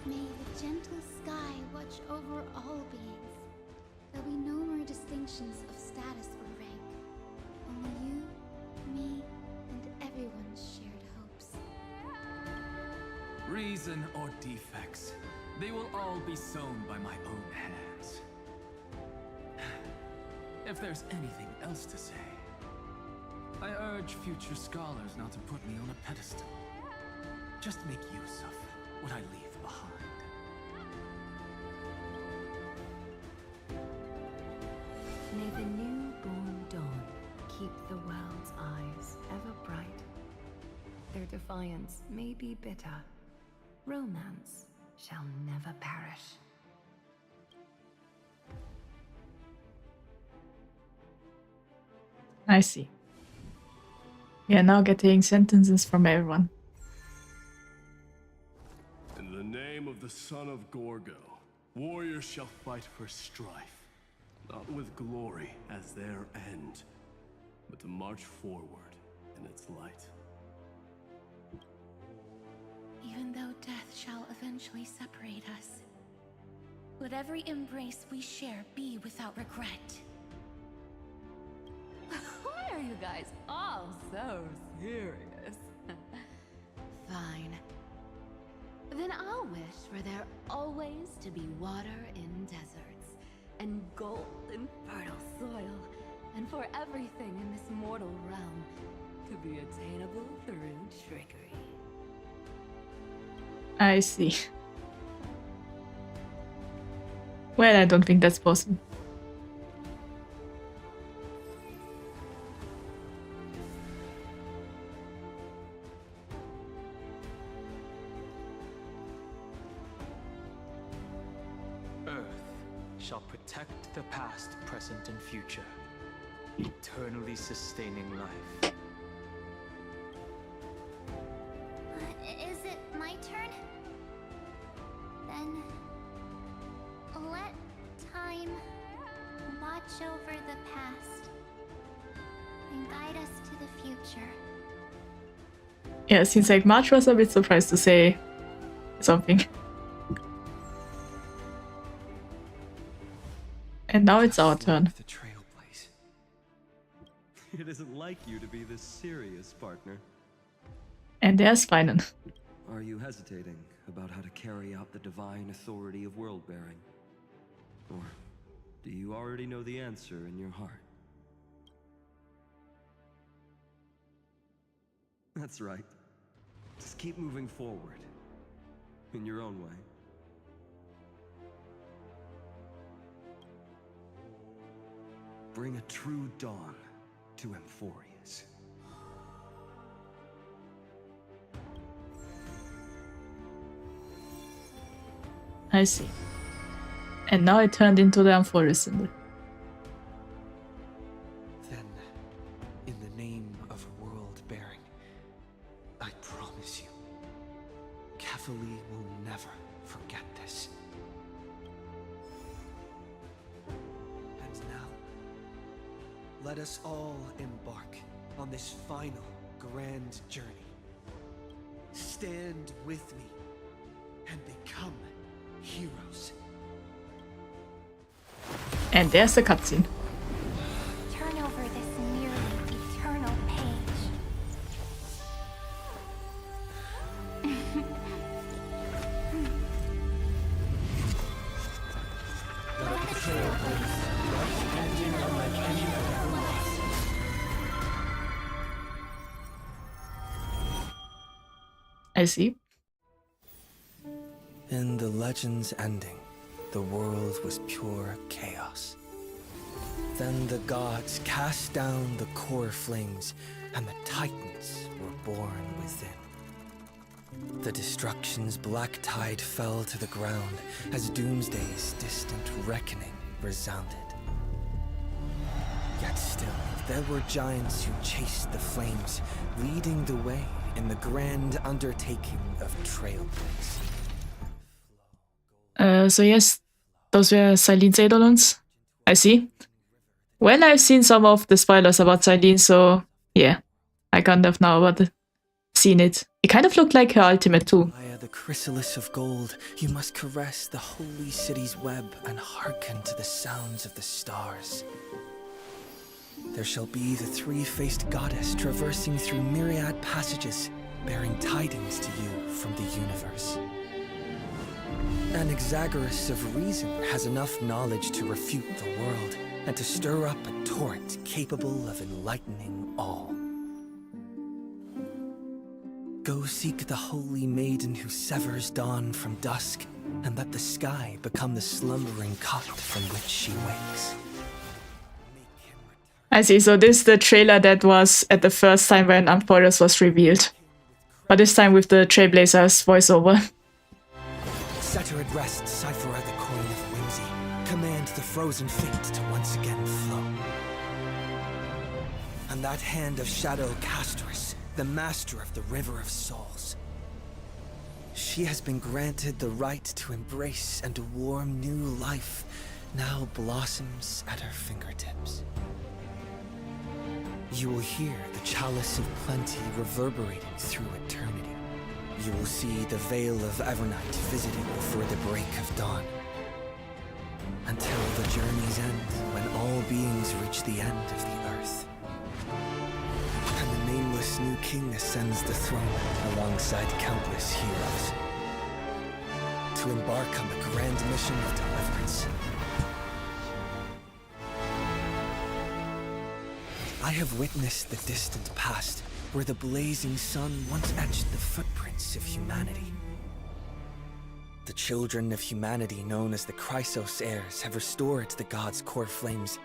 H: May the gentle sky watch over all beings. There'll be no more distinctions of status or rank. Only you, me, and everyone's shared hopes.
G: Reason or defects, they will all be sown by my own hands. If there's anything else to say, I urge future scholars not to put me on a pedestal. Just make use of what I leave behind.
B: May the newborn dawn keep the world's eyes ever bright. Their defiance may be bitter. Romance shall never perish.
A: I see. We are now getting sentences from everyone.
L: In the name of the son of Gorgo, warriors shall fight for strife, not with glory as their end, but to march forward in its light.
H: Even though death shall eventually separate us, let every embrace we share be without regret.
E: Why are you guys all so serious?
B: Fine. Then I'll wish for there always to be water in deserts,
E: And gold in fertile soil, and for everything in this mortal realm to be attainable through trickery.
A: I see. Well, I don't think that's possible.
C: Earth shall protect the past, present, and future, eternally sustaining life.
H: Is it my turn? Then let time watch over the past and guide us to the future.
A: Yeah, it seems like March was a bit surprised to say something. And now it's our turn.
D: The trail place. It isn't like you to be this serious, partner.
A: And there's Finan.
D: Are you hesitating about how to carry out the divine authority of world-bearing? Or do you already know the answer in your heart? That's right. Just keep moving forward. In your own way. Bring a true dawn to Emphorius.
A: I see. And now it turned into the Amphora symbol.
D: Then, in the name of world-bearing, I promise you, Catholi will never forget this. And now, let us all embark on this final grand journey. Stand with me and become heroes.
A: And there's the cutscene.
H: Turn over this nearly eternal page.
A: I see.
D: In the legend's ending, the world was pure chaos. Then the gods cast down the core flames, and the titans were born within. The destruction's black tide fell to the ground as Doomsday's distant reckoning resounded. Yet still, there were giants who chased the flames, leading the way in the grand undertaking of Trailblaze.
A: So yes, those were Cylene's Eidolons. I see. Well, I've seen some of the spoilers about Cylene, so yeah, I kind of know about it. Seen it. It kind of looked like her ultimate too.
D: Via the chrysalis of gold, you must caress the holy city's web and hearken to the sounds of the stars. There shall be the three-faced goddess traversing through myriad passages, bearing tidings to you from the universe. An Exagoras of reason has enough knowledge to refute the world and to stir up a torrent capable of enlightening all. Go seek the holy maiden who severs dawn from dusk, and let the sky become the slumbering cot from which she wakes.
A: I see, so this is the trailer that was at the first time when Amphorius was revealed. But this time with the Trailblazers voiceover.
D: Set her at rest, cipher out the coin of whimsy. Command the frozen fate to once again flow. And that hand of Shadow Castress, the master of the River of Souls. She has been granted the right to embrace and to warm new life, now blossoms at her fingertips. You will hear the chalice of plenty reverberating through eternity. You will see the veil of Evernight visited before the break of dawn. Until the journey's end, when all beings reach the end of the earth. And the nameless new king ascends the throne alongside countless heroes. To embark on the grand mission of deliverance. I have witnessed the distant past, where the blazing sun once etched the footprints of humanity. The children of humanity, known as the Chrysos heirs, have restored the gods' core flames.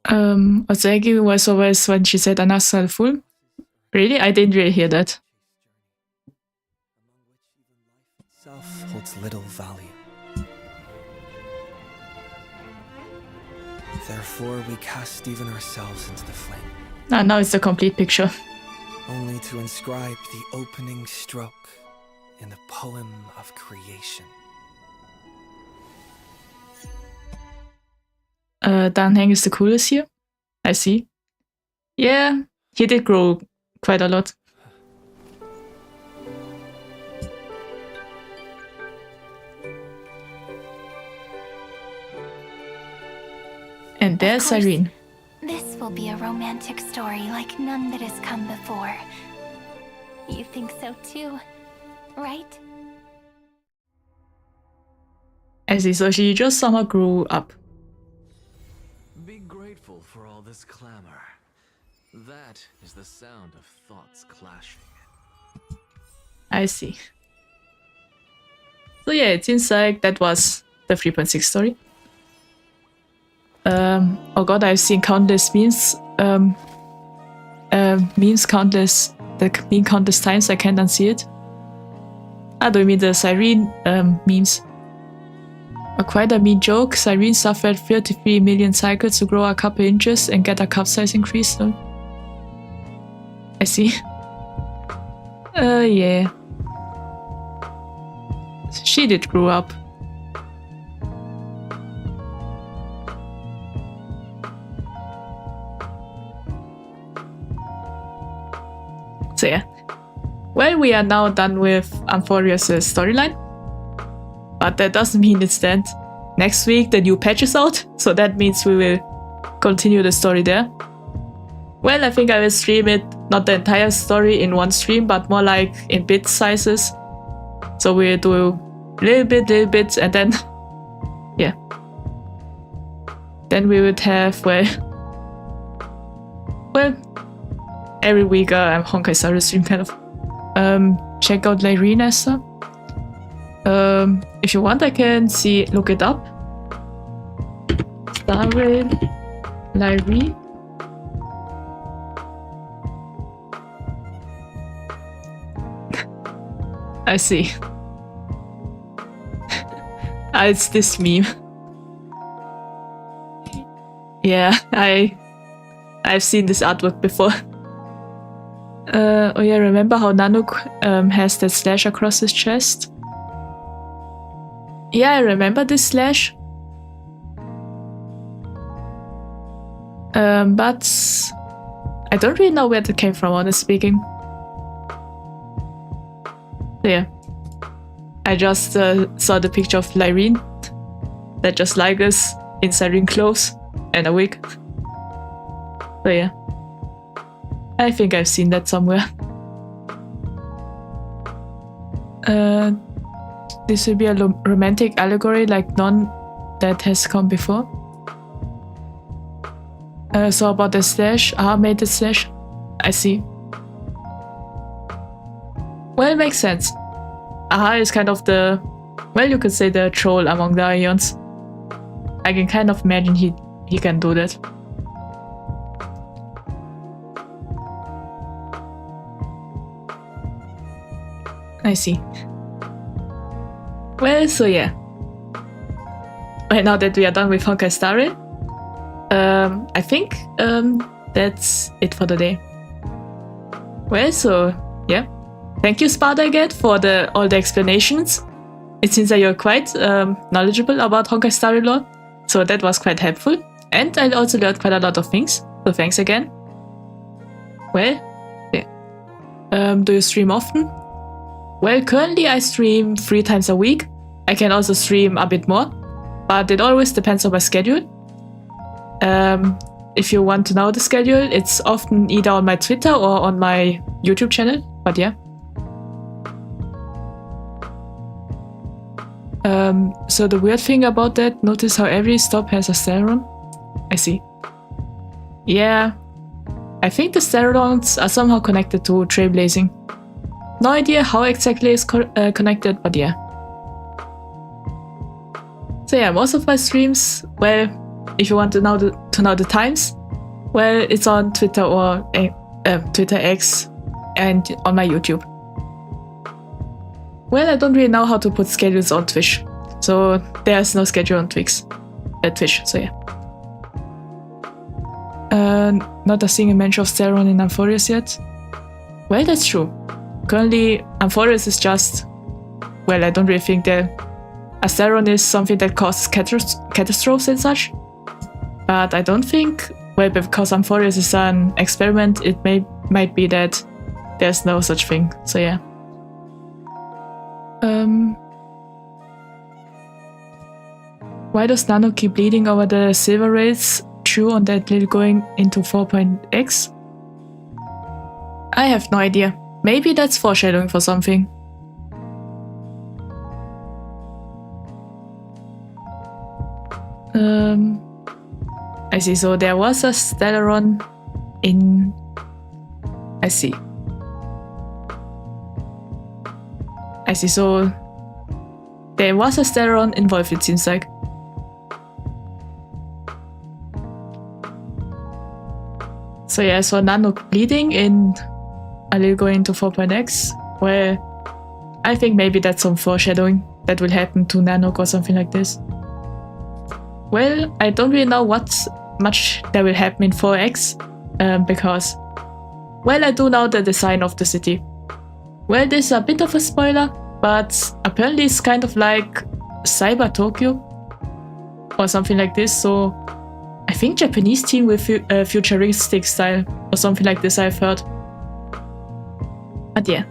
A: Ozeki was always when she said Anasal full. Really? I didn't really hear that.
D: Itself holds little value. Therefore, we cast even ourselves into the flame.
A: Now it's the complete picture.
D: Only to inscribe the opening stroke in the poem of creation.
A: Danheng is the coolest here. I see. Yeah, he did grow quite a lot. And there's Cyrene.
H: This will be a romantic story like none that has come before. You think so too, right?
A: I see, so she just somehow grew up.
G: Be grateful for all this clamor. That is the sound of thoughts clashing.
A: I see. So yeah, it seems like that was the 3.6 story. Oh god, I've seen countless memes. Memes countless times, I can't unsee it. Ah, do you mean the Cyrene memes? Quite a mean joke. Cyrene suffered 33 million cycles to grow a couple inches and get a cup size increase. No? I see. Yeah. She did grow up. So yeah. Well, we are now done with Amphorius' storyline. But that doesn't mean it's dead. Next week the new patch is out, so that means we will continue the story there. Well, I think I will stream it, not the entire story in one stream, but more like in bit sizes. So we'll do little bit, and then, yeah. then we would have, well, every week Honkai Star Rail stream kind of. Check out Lyrene Esther. If you want, I can look it up. Star Rail, Lyrene. I see. It's this meme. Yeah, I've seen this artwork before. Oh yeah, remember how Nanook has that slash across his chest? Yeah, I remember this slash. But I don't really know where that came from, honestly speaking. Yeah. I just saw the picture of Lyrene that just like us in siren clothes and a wig. So yeah. I think I've seen that somewhere. This will be a romantic allegory like none that has come before. So about the slash, made the slash. I see. Well, it makes sense. Is kind of the, well, you could say the troll among the Ions. I can kind of imagine he can do that. I see. Well, so yeah. Right now that we are done with Honkai Star Rail, I think that's it for the day. Well, so yeah. Thank you, Sparta, again, for all the explanations. It seems that you're quite knowledgeable about Honkai Star Rail lore, so that was quite helpful. And I also learned quite a lot of things, so thanks again. Well, yeah. Do you stream often? Well, currently I stream 3 times a week. I can also stream a bit more, but it always depends on my schedule. If you want to know the schedule, it's often either on my Twitter or on my YouTube channel, but yeah. So the weird thing about that, notice how every stop has a Stellaron? I see. Yeah, I think the Stellarons are somehow connected to trailblazing. No idea how exactly it's connected, but yeah. So yeah, most of my streams, well, if you want to know the times, well, it's on Twitter or Twitter X and on my YouTube. Well, I don't really know how to put schedules on Twitch, so there's no schedule on Twitch, so yeah. Not a single mention of Stellaron in Amphorius yet. Well, that's true. Currently, Amphorius is just, well, I don't really think that a Stellaron is something that causes catastrophes and such. But I don't think, well, because Amphorius is an experiment, it might be that there's no such thing, so yeah. Why does Nano keep bleeding over the silver rails true on that little going into 4.x? I have no idea. Maybe that's foreshadowing for something. I see, so there was a Stellaron in... I see, so there was a Stellaron involved, it seems like. So yeah, so Nanook bleeding in a little going to 4.x. Well, I think maybe that's some foreshadowing that will happen to Nanook or something like this. Well, I don't really know what much that will happen in 4x, because, well, I do know the design of the city. Well, this is a bit of a spoiler, but apparently it's kind of like Cyber Tokyo or something like this, so I think Japanese team with futuristic style or something like this I've heard. But yeah.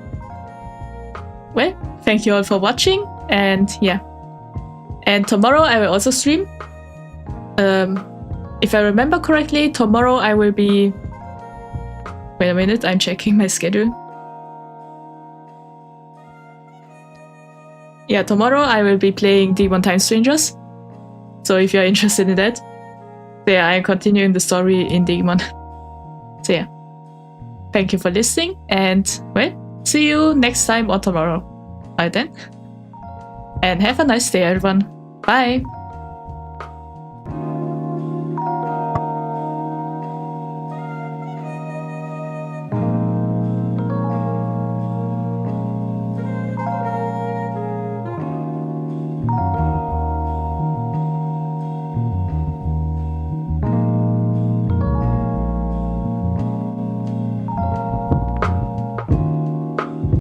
A: Well, thank you all for watching, and yeah. And tomorrow I will also stream. If I remember correctly, tomorrow I will be... Wait a minute, I'm checking my schedule. Yeah, tomorrow I will be playing D1 Time Strangers. So if you're interested in that. So yeah, I'm continuing the story in Digimon. So yeah, thank you for listening, and well, see you next time or tomorrow. Bye then, and have a nice day, everyone. Bye.